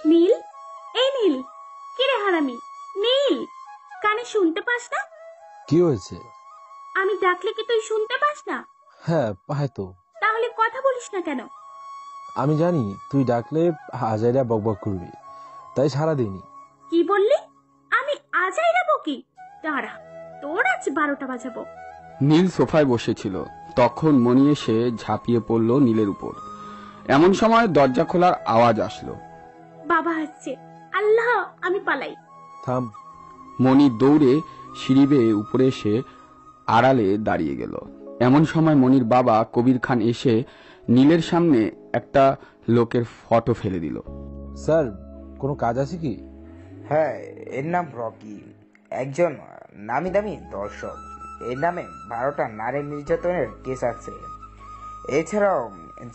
নীল, এই নীল, কি রে হারামি? নীল, কানে শুনতে পাস না? কি হয়েছে? আমি ডাকলে কি তুই শুনতে পাস না? হ্যাঁ, পাই তো। তাহলে কথা বলিস না কেন? আমি জানি তুই ডাকলে আজাইরা বকবক করবি, তাই সারা দিইনি। কি বললি? আমি আজাইরা বকি? দাঁড়া, তোর আজ 12টা বাজাবো। নীল সোফায় বসেছিল, তখন মণি এসে ঝাঁপিয়ে পড়ল নীলের উপর। এমন সময় দরজা খোলার আওয়াজ আসলো। বাবা আসছে, আল্লাহ, আমি পালাই। থাম। মণি দৌড়ে সিঁড়ি বেয়ে উপরে এসে আড়ালে দাঁড়িয়ে গেল। এমন সময় মনির বাবা কবির খান এসে নীলের সামনে একটা লোকের ফটো ফেলে দিল। স্যার, কোনো কাজ আছে কি? হ্যাঁ, এর নাম রকি, একজন নামি দামি দর্শক। এর নামে 12টা নারী নির্যাতনের কেস আছে। এছাড়াও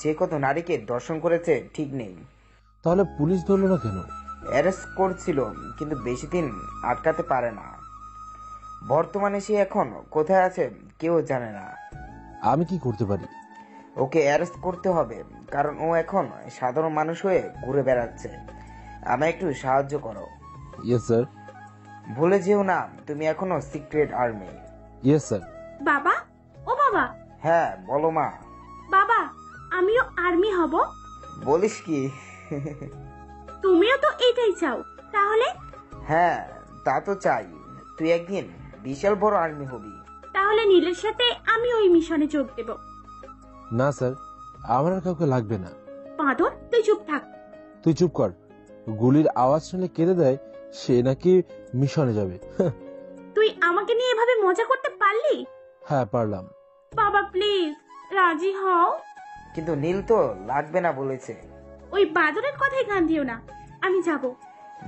যে কত নারীকে দর্শন করেছে ঠিক নেই। তাহলে পুলিশ ধরলো না কেন? অ্যারেস্ট করছিল, কিন্তু বেশি দিন আটকাতে পারে না। বর্তমানে সে এখন কোথায় আছে কেউ জানে না। আমি কি করতে পারি? ওকে অ্যারেস্ট করতে হবে, কারণ ও এখন সাধারণ মানুষ হয়ে ঘুরে বেড়াচ্ছে। আমায় একটু সাহায্য করো। Yes sir. ভুলে যেও না, তুমি এখনো সিক্রেট আর্মি। Yes sir. বাবা, ও বাবা। হ্যাঁ, বলো মা। বাবা, আমিও আর্মি হব। বলিস কি? তুমিও তো এটাই চাও, তাহলে? হ্যাঁ, তা তো চাই। তুই একদিন বিশাল বড় আর্মি হবি। তাহলে নীলের সাথে আমি ওই মিশনে যোগ দেব। না স্যার, আমার আর কাউকে লাগবে না। বাঁদর, তুই চুপ থাক। তুই চুপ কর। গুলির আওয়াজ শুনলে কেঁদে দেয়, সে নাকি মিশনে যাবে। তুই আমাকে নিয়ে এভাবে মজা করতে পারলি? হ্যাঁ, পারলাম। বাবা প্লিজ, রাজি হও। কিন্তু নীল তো লাগবে না বলেছে। ওই বাদরের কথাই কান দিও না, আমি যাব।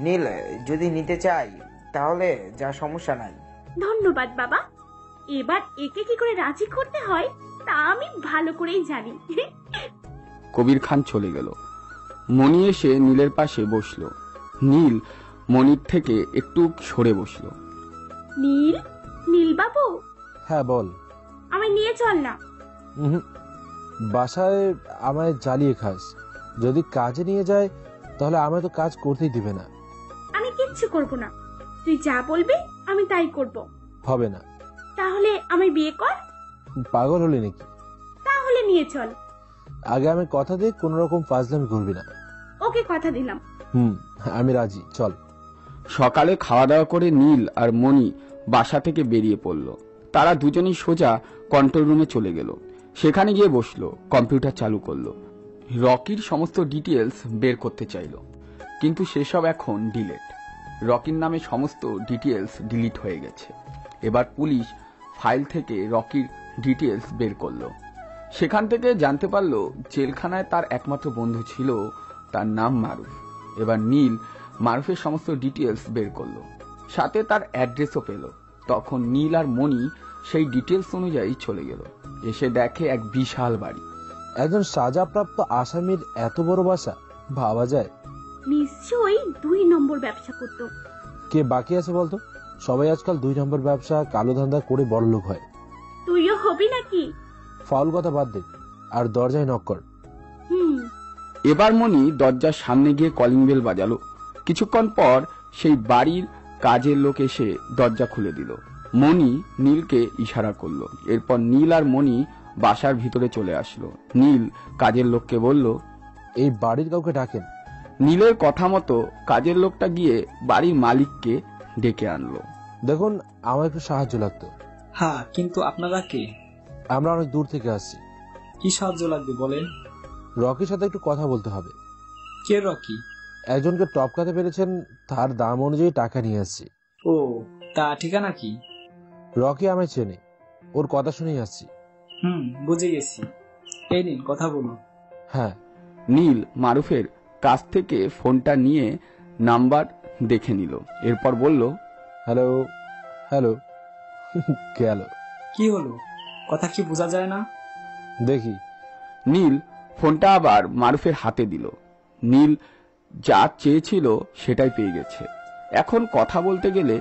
নীল যদি নিতে চাই তাহলে যা, সমস্যা নাই। ধন্যবাদ বাবা। এবার একে কি করে রাজি করতে হয় তা আমি ভালো করেই জানি। কবির খান চলে গেল। মণি এসে নীলের পাশে বসলো। নীল মণির থেকে একটু সরে বসলো। নীল, নীল বাবু, হ্যাঁ, বল। আমায় নিয়ে চল না। উহুম, বাসায় আমায় জ্বালিয়ে খাস। যদি কাজে নিয়ে যায় তাহলে আমায় তো কাজ করতেই দিবে না। আমি কিচ্ছু করব না, তুই যা বলবি আমি তাই করব। হবে না। তাহলে আমায় বিয়ে কর। পাগল হলি নাকি? তাহলে নিয়ে চল। আগে আমি কথা দে, কোন রকম ফাজলামি করবি না। ওকে, কথা দিলাম। আমি রাজি, চল। সকালে খাওয়া দাওয়া করে নীল আর মণি বাসা থেকে বেরিয়ে পড়ল। তারা দুজনেই সোজা কন্ট্রোল রুমে চলে গেল। সেখানে গিয়ে বসলো, কম্পিউটার চালু করলো। রকির সমস্ত ডিটেলস বের করতে চাইলো, কিন্তু সেসব এখন ডিলেট। রকির নামে সমস্ত ডিটেলস ডিলিট হয়ে গেছে। এবার পুলিশ ফাইল থেকে রকির ডিটেলস বের করলো। সেখান থেকে জানতে পারলো জেলখানায় তার একমাত্র বন্ধু ছিল, তার নাম মারুফ। এবার নীল মারুফের সমস্ত ডিটেলস বের করলো, সাথে তার অ্যাড্রেসও পেল। তখন নীল আর মণি সেই ডিটেলস অনুযায়ী চলে গেল। এসে দেখে এক বিশাল বাড়ি। একজন সাজাপ্রাপ্ত আসামির এত বড় বাসা, ভাবা যায়? নিশ্চয়ই 2 নম্বর ব্যবসা করতো। কে বাকি আছে বলতো? সবাই আজকাল 2 নম্বর ব্যবসা, কালো ধান্দা করে বড়লোক হয়। তুইও হবি নাকি? ফাউল কথা বাদ দে, আর দরজায় নক কর। এবার মণি দরজার সামনে গিয়ে কলিং বেল বাজালো। কিছুক্ষণ পর সেই বাড়ির কাজের লোক এসে দরজা খুলে দিল। মণি নীলকে ইশারা করলো। এরপর নীল আর মণি বাসার ভিতরে চলে আসলো। নীল কাজের লোককে বলল, এই বাড়ির কাউকে ডাকেন। নীলের কথা মতো কাজের লোকটা গিয়ে বাড়ির মালিককে ডেকে আনলো। দেখুন, আমার একটু সাহায্য লাগতো। হ্যাঁ, কিন্তু আপনারা কে? আমরা অনেক দূর থেকে আসছি। কি সাহায্য লাগবে বলেন? রকির সাথে একটু কথা বলতে হবে। কে রকি? একজনকে টপকাতে পেরেছেন, তার দাম অনুযায়ী টাকা নিয়ে আসছি। ও, তা ঠিকানা কি? রকি আমায় চেনে, ওর কথা শুনেই আসছি। বুঝে গেছি। এই নিন, কথা বলুন। হ্যাঁ। নীল মারুফের কাছ থেকে ফোনটা নিয়ে নাম্বার দেখে নিল। এরপর বলল, হ্যালো। হ্যালো। গেল। কি হলো? কথা কি বোঝা যায় না? দেখি। নীল ফোনটা আবার মারুফের হাতে দিল। নীল যা চেয়েছিল সেটাই পেয়ে গেছে। এখন কথা বলতে গেলে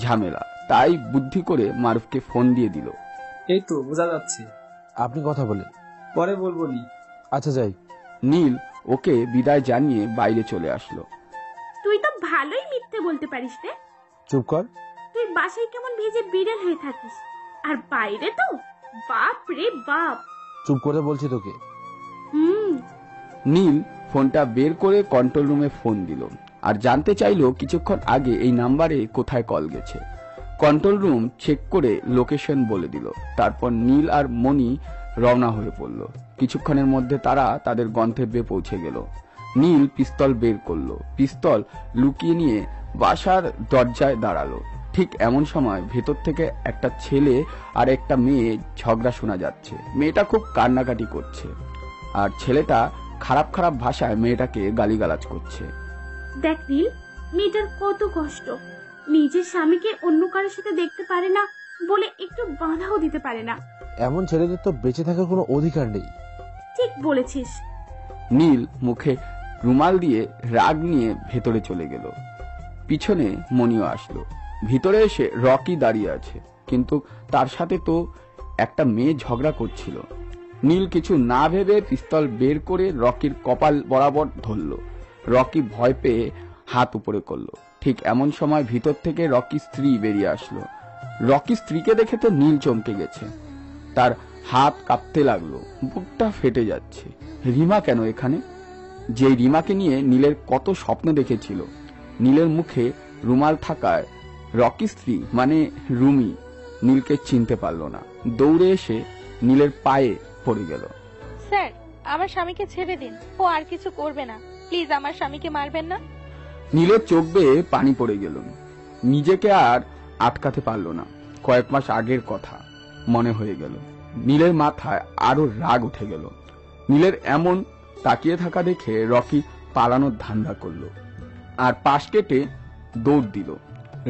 ঝামেলা, তাই বুদ্ধি করে মারুফকে ফোন দিয়ে দিল। এই তো বোঝা যাচ্ছে। আপনি কথা বলেন। পরে বলবো নি। আচ্ছা, যাই। নীল ওকে বিদায় জানিয়ে বাইরে চলে আসলো। তুই তো ভালোই মিথ্যে বলতে পারিস রে। চুপ কর। তুই বাসায় কেমন ভেজে বিড়াল হয়ে থাকিস, আর বাইরে তো বাপ রে বাপ। চুপ করে বলছি তোকে। নীল ফোনটা বের করে কন্ট্রোল রুমে ফোন দিল আর জানতে চাইলো কিছুক্ষণ আগে এই নাম্বারে কোথায় কল গেছে। কন্ট্রোল রুম চেক করে লোকেশন বলে দিল। তারপর নীল আর মণি রওনা হয়ে পড়ল। কিছুক্ষণের মধ্যে তারা তাদের গন্তব্যে পৌঁছে গেল। নীল পিস্তল বের করলো, পিস্তল লুকিয়ে নিয়ে বাসার দরজায় দাঁড়ালো। ঠিক এমন সময় ভেতর থেকে একটা ছেলে আর একটা মেয়ে ঝগড়া শোনা যাচ্ছে। মেয়েটা খুব কান্নাকাটি করছে আর ছেলেটা খারাপ খারাপ ভাষায় মেয়েটাকে গালিগালাজ করছে। দেখ নীল, মেয়েটার কত কষ্ট। নিজের স্বামীকে অন্য কারোর সাথে দেখতে পারে না বলে একটু বাধাও দিতে পারে না। এমন ছেলেদের তো বেঁচে থাকার কোনো অধিকার নেই। ঠিক বলেছিস। নীল মুখে রুমাল দিয়ে রাগ নিয়ে ভেতরে চলে গেল। পিছনে মনিও আসলো। ভিতরে এসে রকি দাঁড়িয়ে আছে, কিন্তু তার সাথে তো একটা মেয়ে ঝগড়া করছিল। নীল কিছু না ভেবে পিস্তল বের করে রকির কপাল বরাবর ধরল। রকি ভয় পেয়ে হাত উপরে করলো। ঠিক এমন সময় ভিতর থেকে রকি স্ত্রী বেরিয়ে আসলো। রকি স্ত্রীকে দেখে তো নীল চমকে গেছে। তার হাত কাঁপতে লাগলো, বুকটা ফেটে যাচ্ছে। রিমা কেন এখানে? যে রিমাকে নিয়ে নীলের কত স্বপ্ন দেখেছিল। নীলের মুখে রুমাল থাকায় রকি স্ত্রী মানে রুমি নীলকে চিনতে পারল না। দৌড়ে এসে নীলের পায়ে পড়ে গেল। স্যার, আমার স্বামীকে ছেড়ে দিন, ও আর কিছু করবে না। প্লিজ আমার স্বামীকে মারবেন না। নীলের চোখ বেয়ে পানি পড়ে গেল। নিজেকে আর আটকাতে পারল না। কয়েক মাস আগের কথা মনে হয়ে গেল। নীলের মাথায় আরো রাগ উঠে গেল। নীলের এমন তাকিয়ে থাকা দেখে রকি পালানোর ধান্দা করলো আর পাশ কেটে দৌড় দিল।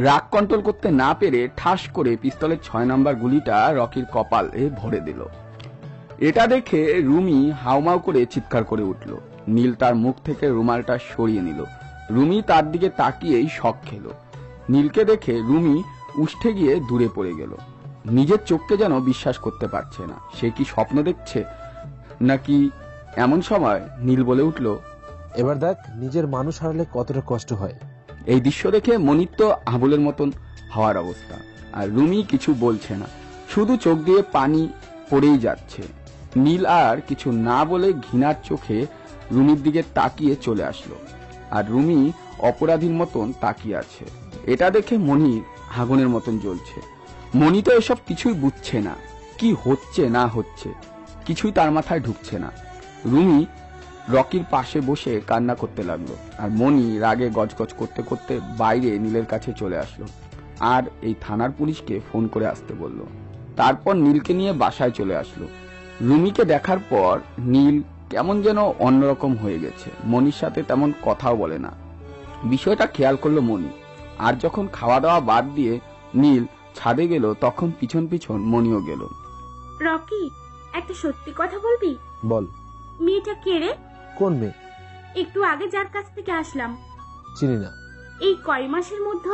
রাগ কন্ট্রোল করতে না পেরে ঠাস করে পিস্তলের 6 নাম্বার গুলিটা রকির কপালে ভরে দিল। এটা দেখে রুমি হাউমাউ করে চিৎকার করে উঠল। নীল তার মুখ থেকে রুমালটা সরিয়ে নিল। রুমি তার দিকে তাকিয়েই শক খেল। নীলকে দেখে রুমি উঠে গিয়ে দূরে পড়ে গেল। নিজের চোখকে যেন বিশ্বাস করতে পারছে না। সে কি স্বপ্ন দেখছে নাকি? এমন সময় নীল বলে উঠল, এবার দেখ নিজের মানুষ হারালে কতটা কষ্ট হয়। এই দৃশ্য দেখে মনির তো আবুলের মতন হওয়ার অবস্থা। আর রুমি কিছু বলছে না, শুধু চোখ দিয়ে পানি পড়েই যাচ্ছে। নীল আর কিছু না বলে ঘৃণার চোখে রুমির দিকে তাকিয়ে চলে আসলো। আর রুমি অপরাধীর মতন তাকিয়ে আছে। এটা দেখে মনির আগুনের মতন জ্বলছে। মনি তো এসব কিছুই বুঝছে না, কি হচ্ছে না হচ্ছে কিছুই তার মাথায় ঢুকছে না। রুমি রকির পাশে বসে কান্না করতে লাগলো আর মনি রাগে গজগজ করতে করতে বাইরে নীলের কাছে চলে আসলো আর এই থানার পুলিশকে ফোন করে আসতে বলল। তারপর নীলকে নিয়ে বাসায় চলে আসলো। রুমিকে দেখার পর নীল কেমন যেন অন্যরকম হয়ে গেছে। মনির সাথে তেমন কথাও বলে না। বিষয়টা খেয়াল করলো মনি। আর যখন খাওয়া দাওয়া বাদ দিয়ে নীল ছাদে গেল তখন পিছন পিছন মনিও গেল। রকি, একটা সত্যি কথা বলবি? বল। মেয়েটা কে রে? কোন মেয়ে? একটু আগে যার কাছ থেকে আসলাম। চিনি না। এই কয় মাসের মধ্যে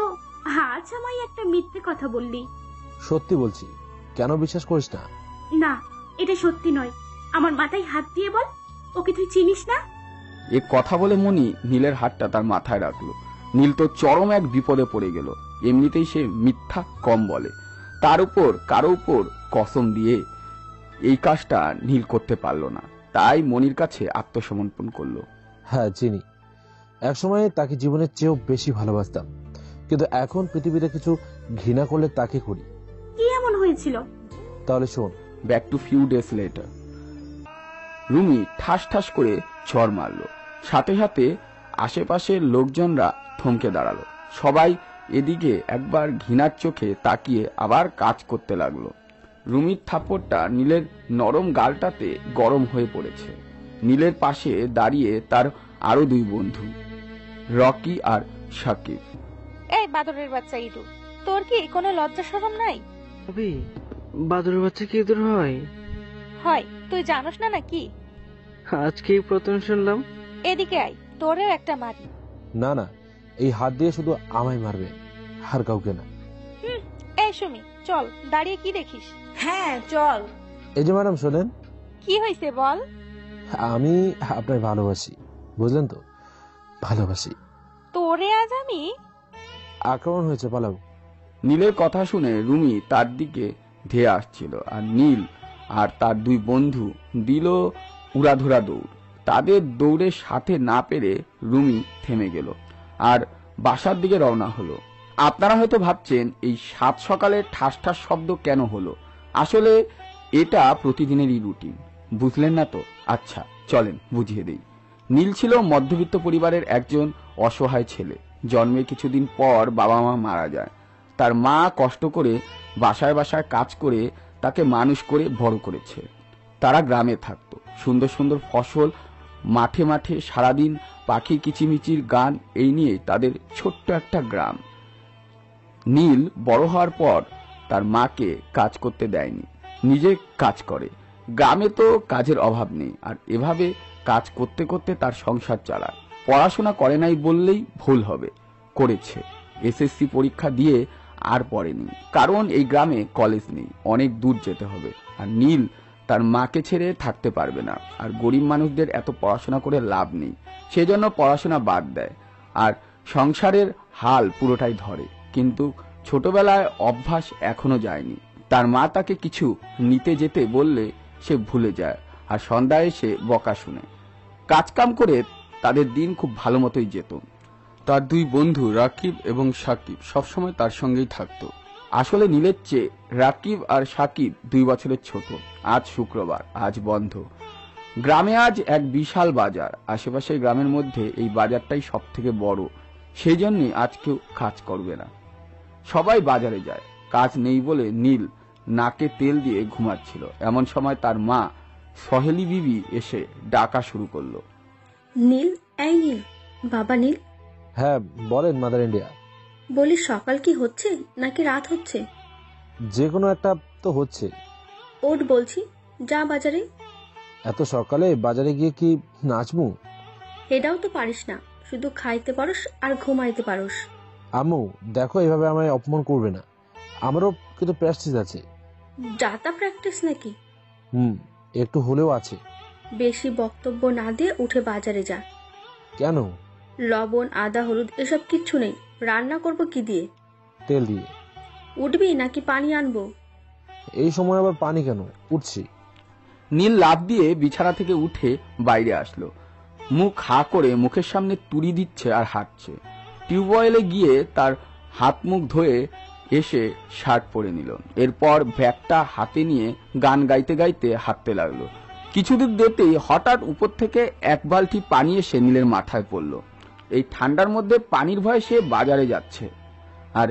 আজ আমায় একটা মিথ্যে কথা বললি। সত্যি বলছি, কেন বিশ্বাস করিস না? না, এটা সত্যি নয়। আমার মাথায় হাত দিয়ে বল, ওকে তুই চিনিস না? এ কথা বলে মনি নীলের হাতটা তার মাথায় রাখলো। নীল তো চরম এক বিপদে পড়ে গেল। এমনিতেই সে মিথ্যা কম বলে, তার উপর কারো উপর কসম দিয়ে এই কাজটা নীল করতে পারল না। তাই মনির কাছে আত্মসমর্পণ করলো। হ্যাঁ চিনি। একসময় তাকে জীবনের চেয়েও বেশি ভালোবাসতাম, কিন্তু এখন পৃথিবীতে কিছু ঘৃণা করলে তাকে করি। কি এমন হয়েছিল? তাহলে শোন। Back to few days letter. Rumi ঠাস ঠাস করে চড় মারল। সাথে সাথে আশেপাশের লোকজনরা থমকে দাঁড়ালো। সবাই এদিকে একবার ঘৃণার চোখে তাকিয়ে আবার কাজ করতে লাগলো। রুমির থাপ্পড়টা নীলের নরম গালটাতে গরম হয়ে পড়েছে। নীলের পাশে দাঁড়িয়ে তার আরো 2 বন্ধু, রকি আর শাকিব। এই বাদরের বাচ্চা ইঁদুর, তোর কি কোনো লজ্জা শরম নাই? ভাবি, বাদুড়ের বাচ্চা কি ইঁদুর হয়? হয়, তুই জানোস না নাকি? আজকেই প্রথম শুনলাম। এদিকে আয়, তোরেও একটা মারি। না না, এই হাত দিয়ে শুধু আমায় মারবে, আর কাউকে না। এই সুমি, চল। দাঁড়িয়ে কি দেখিস? হ্যাঁ চল। এই যে ম্যাডাম শোনেন। কি হয়েছে বল। আমি আপনার ভালোবাসি, বুঝলেন তো? ভালোবাসি। তোরে আজ আমি? আক্রমণ হয়েছে, পালাও। নীলের কথা শুনে রুমি তার দিকে ধেয়ে আসছিল, আর নীল আর তার দুই বন্ধু দিল উড়াধুরা দৌড়। তাদের দৌড়ের সাথে না পেরে রুমি থেমে গেল আর বাসার দিকে রওনা হলো। আপনারা হয়তো ভাবছেন এই সাত সকালে ঠাস ঠাস শব্দ কেন হলো। আসলে এটা প্রতিদিনেরই রুটিন, বুঝলেন না তো? আচ্ছা চলেন বুঝিয়ে দেই। নীল ছিল মধ্যবিত্ত পরিবারের একজন অসহায় ছেলে। জন্মের কিছুদিন পর বাবা মা মারা যায়। তার মা কষ্ট করে বাসায় বাসায় কাজ করে তাকে মানুষ করে বড় করেছে। তারা গ্রামে থাকতো, সুন্দর সুন্দর ফসল, মাঠে মাঠে সারাদিন পাখির কিচিমিচির গান, এই নিয়ে তাদের ছোট্ট একটা গ্রাম। নীল বড় হওয়ার পর তার মাকে কাজ করতে দেয়নি, নিজে কাজ করে। গ্রামে তো কাজের অভাব নেই, আর এভাবে কাজ করতে করতে তার সংসার চালায়। পড়াশোনা করে নাই বললেই ভুল হবে, করেছে। এসএসসি পরীক্ষা দিয়ে আর পড়েনি, কারণ এই গ্রামে কলেজ নেই, অনেক দূর যেতে হবে। আর নীল তার মাকে ছেড়ে থাকতে পারবে না, আর গরিব মানুষদের এত পড়াশোনা করে লাভ নেই, সেজন্য পড়াশোনা বাদ দেয় আর সংসারের হাল পুরোটাই ধরে। কিন্তু ছোটবেলায় অভ্যাস এখনো যায়নি। তার মা তাকে কিছু নিতে যেতে বললে সে ভুলে যায়, আর সন্ধ্যায় এসে বকা শুনে। কাজকাম করে তাদের দিন খুব ভালো মতোই যেত। তার দুই বন্ধু রাকিব এবং সাকিব সবসময় তার সঙ্গেই থাকতো। আসলে নীলের চেয়ে রাকিব আর সাকিব 2 বছরের ছোট। আজ শুক্রবার, আজ বন্ধ। গ্রামে আজ এক বিশাল বাজার। আশেপাশের গ্রামের মধ্যে এই বাজারটাই সব থেকে বড়, সেই জন্যই আজ কেউ কাজ করবে না, সবাই বাজারে যায়। কাজ নেই বলে নীল নাকে তেল দিয়ে ঘুমাচ্ছিল। এমন সময় তার মা সহেলি বিবি এসে ডাকা শুরু করলো। নীল, এই নীল, বাবা নীল। হ্যাঁ বলেন মাদার ইন্ডিয়া। বলি সকাল কি হচ্ছে নাকি রাত হচ্ছে? যে কোনো একটা তো হচ্ছে। ওঠ বলছি, যা বাজারে। এত সকালে বাজারে গিয়ে কি নাচমু? এটাও তো পারিস না, শুধু খাইতে পারোস আর ঘুমাইতে পারোস। আম্মু দেখো, এভাবে আমায় অপমান করবে না, আমারও কিন্তু প্র্যাকটিস আছে। যাতা প্র্যাকটিস নাকি? একটু হলেও আছে। বেশি বক্তব্য না দিয়ে উঠে বাজারে যা। কেন? লবণ, আদা, হলুদ এসব কিচ্ছু নেই। রান্না করব কি দিয়ে? তেল দিয়ে। উঠবি নাকি পানি আনবো? এই সময় আবার পানি কেন? উঠছি। নীল লাফ দিয়ে বিছানা থেকে উঠে বাইরে আসলো। মুখ হা করে মুখের সামনে তুড়ি দিচ্ছে আর হাঁটছে। টিউবওয়েলে গিয়ে তার হাত মুখ ধুয়ে এসে শার্ট পরে নিল। এরপর ব্যাগটা হাতে নিয়ে গান গাইতে গাইতে হাঁটতে লাগলো। কিছুদূর যেতেই হঠাৎ উপর থেকে এক বালতি পানি এসে নীলের মাথায় পড়ল। এই ঠান্ডার মধ্যে পানির ভয়ে সে বাজারে যাচ্ছে, আর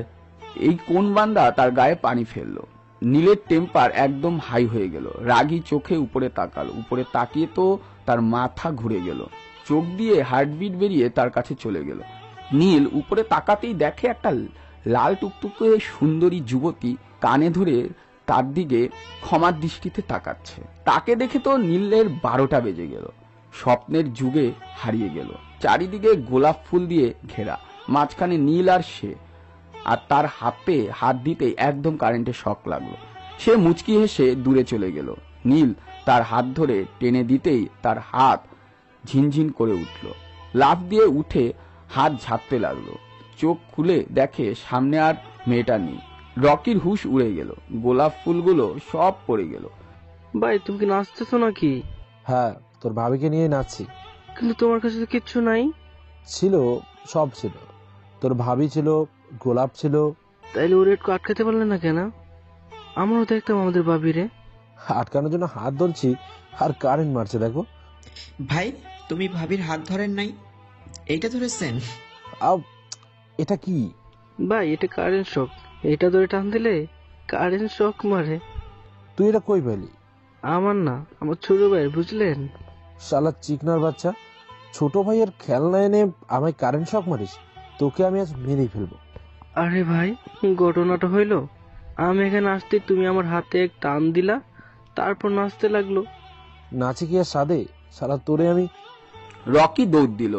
এই কোন বান্দা তার গায়ে পানি ফেললো। নীলের টেম্পার একদম হাই হয়ে গেল। রাগী চোখে উপরে তাকালো। উপরে তাকিয়ে তো তার মাথা ঘুরে গেল। চোখ দিয়ে হার্টবিট বেরিয়ে তার কাছে চলে গেল। নীল উপরে তাকাতেই দেখে একটা লাল টুকটুকে সুন্দরী যুবতী কানে ধরে তার দিকে ক্ষমার দৃষ্টিতে তাকাচ্ছে। তাকে দেখে তো নীলের 12টা বেজে গেল। স্বপ্নের যুগে হারিয়ে গেল। চারিদিকে গোলাপ ফুল দিয়ে ঘেরা, মাঝখানে নীল আর সে। আর তার হাতে হাত দিতেই একদম কারেন্টের শক লাগলো। সে মুচকি হেসে দূরে চলে গেল। নীল তার হাত ধরে টেনে দিতেই তার হাত ঝিনঝিন করে উঠল। লাফ দিয়ে উঠে হাত ঝাড়তে লাগলো। চোখ খুলে দেখে সামনে আর মেয়েটা নেই। রকির হুশ উড়ে গেল। গোলাপ ফুলগুলো সব পড়ে গেল। ভাই তুমি কি নাচতেছো নাকি? হ্যাঁ, তোর ভাবিকে নিয়ে নাচছি। কিন্তু তোমার কাছে তো কিচ্ছু নাই। ছিল, সব ছিল। তোর ভাবি ছিল, গোলাপ ছিল। তাইলে ওর একটু আটকাতে পারলে না কেন? আমরাও দেখতাম আমাদের ভাবিরে। আটকানোর জন্য হাত ধরছি আর কারেন্ট মারছে, দেখো। ভাই তুমি ভাবির হাত ধরেন নাই, এইটা ধরেছেন? এটা কি ভাই? এটা কারেন্ট শক। এটা ধরে টান দিলে কারেন্ট শক মারে। তুই এটা কই পেলি? আমার না, আমার ছোট ভাই, বুঝলেন? শালা চিকনার বাচ্চা, ছোট ভাইয়ের খেলনা এনে আমায় কারেন্ট শক মারিস? তোকে আমি আজ মেরেই ফেলবো। আরে ভাই, ঘটনাটা হইল আমি এখানে আসতে তুমি আমার হাতে এক টান দিলা, তারপর নাচতে লাগলো। নাচে কি আর সাদে? শালা তোরে আমি। রকি দৌড় দিল।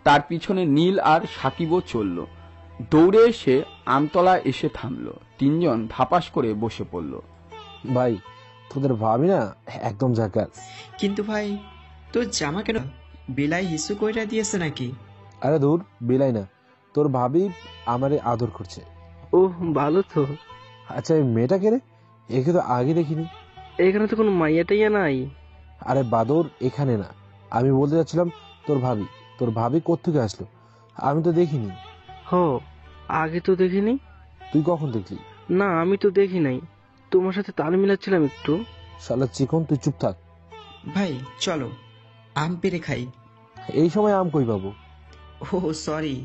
তার পিছনে নীল আর সাকিবও চলল। দৌড়ে এসে আমতলা এসে থামলো। 3 জন ধাপাস করে বসে পড়ল। ভাই তোদের ভাবি না একদম জাকাস। কিন্তু ভাই তোর জামা কেন বিলাই হিসু কইরা দিয়েছে নাকি? আরে দূর, বিলাই না, তোর ভাবি আমারে আদর করছে। ওহ, ভালো তো। আচ্ছা, এই মেয়েটা কে রে? একে তো আগে দেখিনি। এখানে তো কোনো মাইয়া টাইয়া নাই। আরে বাদর, এখানে না, আমি বলতে যাচ্ছিলাম তোর ভাবি কোত্থেকে আসলো? আমি তো দেখিনি। হ, আগে তো দেখিনি। তুই কখন দেখলি? না, আমি তো দেখি নাই, তোমার সাথে তাল মিলাচ্ছিলাম একটু। শালা চিকন, তুই চুপ থাক। ভাই চলো আম পেড়ে খাই। এই সময় আম কই পাবো? ও সরি।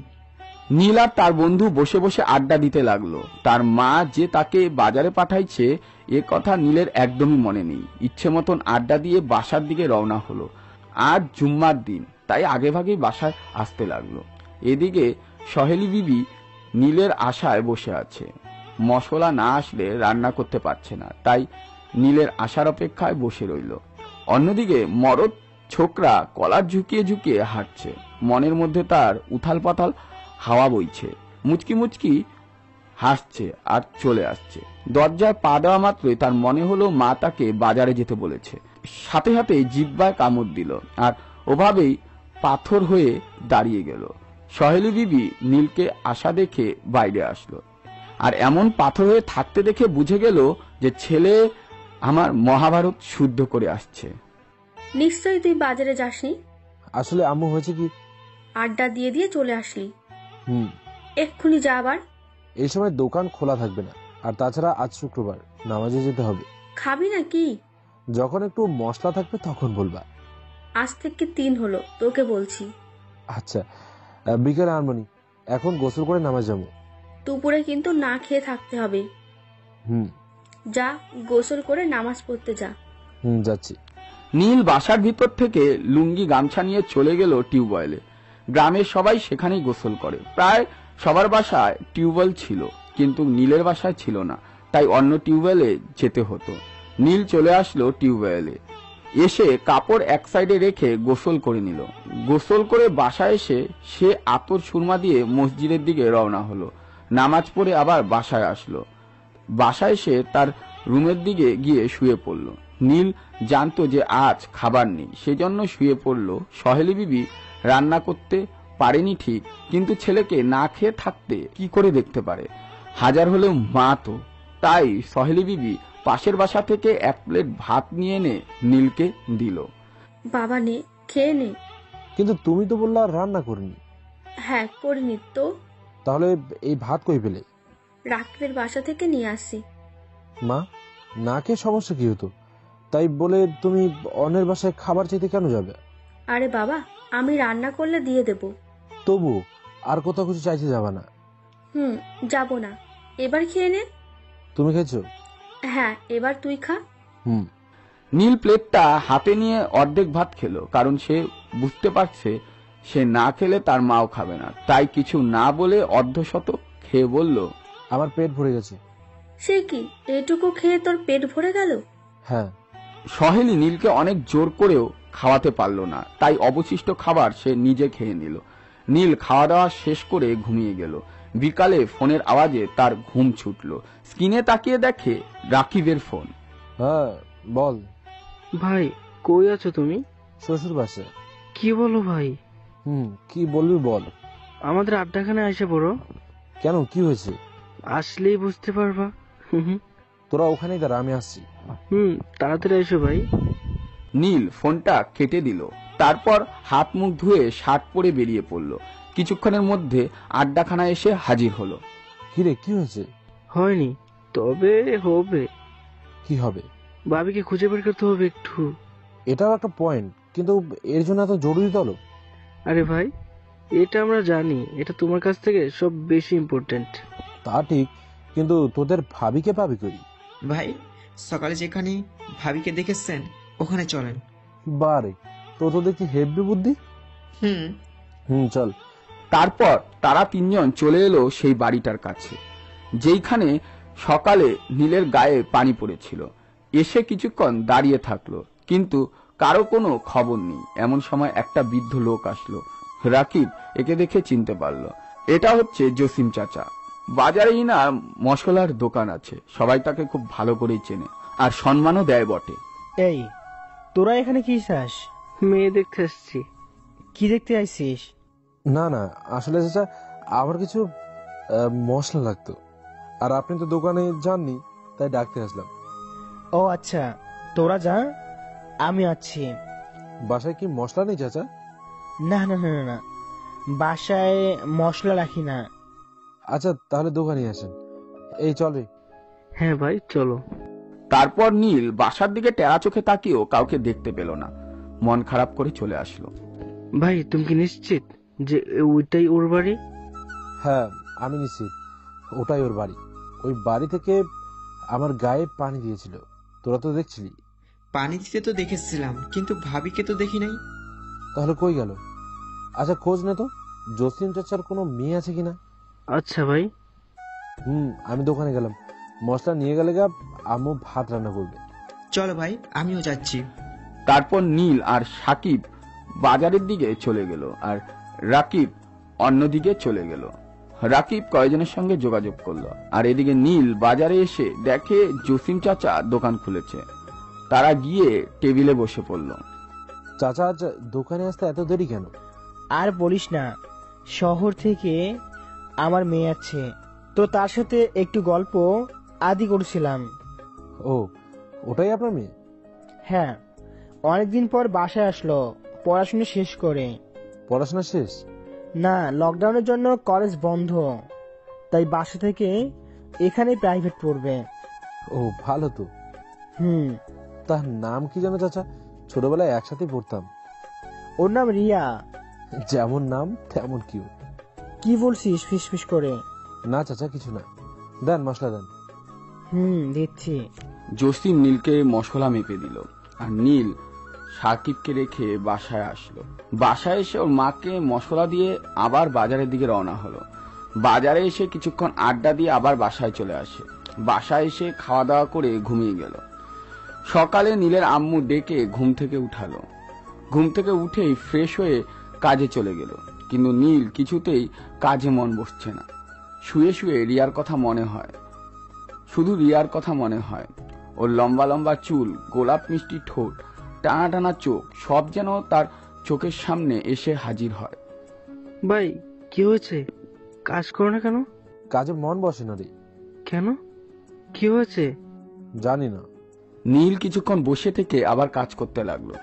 নীল আর তার বন্ধু বসে বসে আড্ডা দিতে লাগলো। তার মা যে তাকে বাজারে পাঠাইছে এ কথা নীলের একদমই মনে নেই। ইচ্ছে মতন আড্ডা দিয়ে বাসার দিকে রওনা হলো। আজ জুম্মার দিন, তাই আগেভাগেই বাসায় আসতে লাগলো। এদিকে সহেলি বিবি নীলের আশায় বসে আছে। মশলা না আসলে রান্না করতে পারছে না, তাই নীলের আশার অপেক্ষায় বসে রইল। অন্যদিকে মরদ ছোকরা কলার ঝুঁকিয়ে ঝুঁকিয়ে হাঁটছে। মনের মধ্যে তার উথাল পাতাল হাওয়া বইছে। মুচকি মুচকি হাসছে আর চলে আসছে। দরজায় পা দেওয়া মাত্রই তার মনে হলো মা তাকে বাজারে যেতে বলেছে। সাথে সাথে জিহ্বায় কামড় দিল আর ওভাবেই পাথর হয়ে দাঁড়িয়ে গেল। সহেলি বিবি নীলকে আসা দেখে বাইরে আসলো, আর এমন পাথর হয়ে থাকতে দেখে বুঝে গেল যে ছেলে আমার মহাভারত শুদ্ধ করে আসছে। নিশ্চয়ই তুই বাজারে যাসনি। আসলে আম্মু, হয়েছে কি, আড্ডা দিয়ে দিয়ে চলে আসলি। এক্ষুনি যা আবার। এই সময় দোকান খোলা থাকবে না, আর তাছাড়া আজ শুক্রবার, নামাজে যেতে হবে। খাবি না কি? যখন একটু মশলা থাকবে তখন বলবা। আজ থেকে 3 হলো, তোকে বলছি। আচ্ছা, বিকেলে আনমনি, এখন গোসল করে নামাজ যাবো। দুপুরে কিন্তু না খেয়ে থাকতে হবে। যা, গোসল করে নামাজ পড়তে যা। যাচ্ছি। নীল বাসার ভিতর থেকে লুঙ্গি গামছা নিয়ে চলে গেল টিউবওয়েলে। গ্রামের সবাই সেখানেই গোসল করে। প্রায় সবার বাসায় টিউবওয়েল ছিল, কিন্তু নীলের বাসায় ছিল না, তাই অন্য টিউবওয়েলে যেতে হতো। নীল চলে আসলো টিউবওয়েলে, এসে কাপড় এক সাইডে রেখে গোসল করে নিল। গোসল করে বাসায় এসে সে আতর সুরমা দিয়ে মসজিদের দিকে রওনা হলো। নামাজ পড়ে আবার বাসায় আসলো। বাসায় এসে তার রুমের দিকে গিয়ে শুয়ে পড়ল। নীল জানতো যে আজ খাবার নেই, সেজন্য শুয়ে পড়ল। সহেলি বিবি রান্না করতে পারেনি ঠিক, কিন্তু ছেলেকে না খেয়ে থাকতে কি করে দেখতে পারে? হাজার হলেও মা তো। তাই সহেলি বিবি পাশের বাসা থেকে 1 প্লেট ভাত নিয়ে এনে নীলকে দিল। বাবা নে, খেয়ে নে। কিন্তু তুমি তো বললা রান্না করিনি। হ্যাঁ, করিনি তো। তাহলে এই ভাত কই পেলে? রাকিবের বাসা থেকে নিয়ে আসি। মা, না খেয়ে সমস্যা কি হতো? তাই বলে তুমি অন্যের বাসায় খাবার চাইতে কেন যাবে? আরে বাবা, আমি রান্না করলে দিয়ে দেব। তবু আর কোথাও কিছু চাইতে যাবা না? যাব না। এবার খেয়ে নে। তুমি খেয়েছো? হ্যাঁ, এবার তুই খা। নীল প্লেটটা হাতে নিয়ে অর্ধেক ভাত খেলো, কারণ সে বুঝতে পারছে সে না খেলে তার মাও খাবে না। তাই কিছু না বলে অর্ধশত খেয়ে বলল, আমার পেট ভরে গেছে। সে কি, এটুকু খেয়ে তোর পেট ভরে গেল? হ্যাঁ। সহেলি নীলকে অনেক জোর করেও খাওয়াতে পারল না, তাই অবশিষ্ট খাবার সে নিজে খেয়ে নিল। নীল খাওয়া দাওয়া শেষ করে ঘুমিয়ে গেল। বিকালে ফোনের আওয়াজে তার ঘুম ছুটল। স্ক্রিনে তাকিয়ে দেখে রাকিবের ফোন। হ্যাঁ, বল। ভাই, কই আছো তুমি? শ্বশুর বাসায়। কি বলো ভাই? কি বলবি বল। আমাদের আড্ডাখানে এসে পড়ো। কেন, কি হয়েছে? আসলেই বুঝতে পারবা। তোরা ওখানেই দাঁড়া, আমি আসছি। তাড়াতাড়ি এসো ভাই। নীল ফোনটা কেটে দিল। তারপর হাত মুখ ধুয়ে শার্ট পরে বেরিয়ে পড়ল। কিছুক্ষণের মধ্যে আড্ডাখানায় এসে হাজির হলো। কিরে, কি হয়েছে? হয়নি, তবে হবে। কি হবে? ভাবিকে খুঁজে বের করতে হবে একটু। এটাও একটা পয়েন্ট, কিন্তু এর জন্য এত জরুরি দল? আরে ভাই, এটা আমরা জানি, এটা তোমার কাছ থেকে সব বেশি ইম্পর্টেন্ট। তা ঠিক, কিন্তু তোদের ভাবিকে পাবি কই? ভাই, সকালে যেখানে ভাবিকে দেখেছেন ওখানে চলেন। বারে, তো দেখছি হেভি বুদ্ধি। চল। তারপর তারা 3 জন চলে এলো সেই বাড়িটার কাছে, যেইখানে সকালে নীলের গায়ে পানি পড়েছিল। এসে কিছুক্ষণ দাঁড়িয়ে থাকলো, কিন্তু কারো কোনো খবর নেই। এমন সময় একটা বৃদ্ধ লোক আসলো। রাকিব একে দেখে চিনতে পারলো। এটা হচ্ছে জসিম চাচা। বাজারে ইনা মশলার দোকান আছে, সবাই তাকে খুব ভালো করেই চেনে আর সম্মানও দেয় বটে। এই, তোরা এখানে কি চাস? মেয়ে দেখতে আসছি। কি দেখতে আইছিস? না না, আসলে চাচা আমার কিছু মশলা লাগতো, আর আপনি তো দোকানে যাননি, তাই ডাকতে আসলাম। ও আচ্ছা, তোরা যা, আমি আছি। বাসায় কি মশলা নেই চাচা? না না না না না, বাসায় মশলা রাখি না। আচ্ছা তাহলে দোকানে আসেন। এই চল। হ্যাঁ ভাই চলো। তারপর নীল বাসার দিকে টেরা চোখে তাকিয়েও কাউকে দেখতে পেল না। মন খারাপ করে চলে আসলো। ভাই তুমি কি নিশ্চিত যে ওইটাই ওর বাড়ি? হ্যাঁ আমি নিশ্চিত ওটাই ওর বাড়ি। ওই বাড়ি থেকে আমার গায়ে পানি দিয়েছিল, তোরা তো দেখছিলি। পানি দিতে তো দেখেছিলাম, কিন্তু ভাবিকে তো দেখি নাই। তাহলে কই গেল? আচ্ছা খোঁজ নে তো, জসিম চাচার কোনো মেয়ে আছে কিনা। আচ্ছা ভাই। আমি দোকানে গেলাম, মশলা নিয়ে গেলে গা আম্মু ভাত রান্না করবে। চলো ভাই, আমিও যাচ্ছি। তারপর নীল আর সাকিব বাজারের দিকে চলে গেল, আর রাকিব অন্যদিকে চলে গেল। রাকিব কয়েকজনের সঙ্গে যোগাযোগ করলো, আর এদিকে নীল বাজারে এসে দেখে জসিম চাচা দোকান খুলেছে। তারা গিয়ে টেবিলে বসে পড়ল। চাচা আজ দোকানে আসতে এত দেরি কেন? আর বলিস না, শহর থেকে আমার মেয়ে আছে, তো তার সাথে একটু গল্প আদি করছিলাম। ও, ওটাই আপনার মেয়ে? হ্যাঁ, অনেকদিন পর বাসায় আসলো পড়াশোনা শেষ করে। পড়াশোনা শেষ? না, লকডাউনের জন্য কলেজ বন্ধ, তাই বাসা থেকে এখানে প্রাইভেট পড়বে। ও ভালো তো। তার নাম কি জানো চাচা? ছোটবেলায় একসাথে পড়তাম। ওর নাম রিয়া। যেমন নাম তেমন কিউ। কি বলছিস ফিসফিস করে? না চাচা কিছু না, দেন মশলা দেন। দিচ্ছি। জসিম নীলকে মশলা মেপে দিল, আর নীল সাকিবকে রেখে বাসায় আসলো। বাসায় এসে ওর মাকে মশলা দিয়ে আবার বাজারের দিকে রওনা হলো। বাজারে এসে কিছুক্ষণ আড্ডা দিয়ে আবার বাসায় চলে আসে। বাসায় এসে খাওয়া দাওয়া করে ঘুমিয়ে গেল। সকালে নীলের আম্মু ডেকে ঘুম থেকে উঠালো। ঘুম থেকে উঠেই ফ্রেশ হয়ে কাজে চলে গেল, কিন্তু নীল কিছুতেই কাজে মন বসছে না। শুয়ে শুয়ে রিয়ার কথা মনে হয়, শুধু রিয়ার কথা মনে হয়। ওর লম্বা লম্বা চুল, গোলাপ মিষ্টি ঠোঁট, টানা টানা চোখ, সব যেন তার চোখের সামনে এসে হাজির হয়। ভাই কি হয়েছে? কাজ করো না কেন? কাজে মন বসে না রে। কেন, কি হয়েছে? জানি না। নীল কিছুক্ষণ বসে থেকে আবার কাজ করতে লাগলো,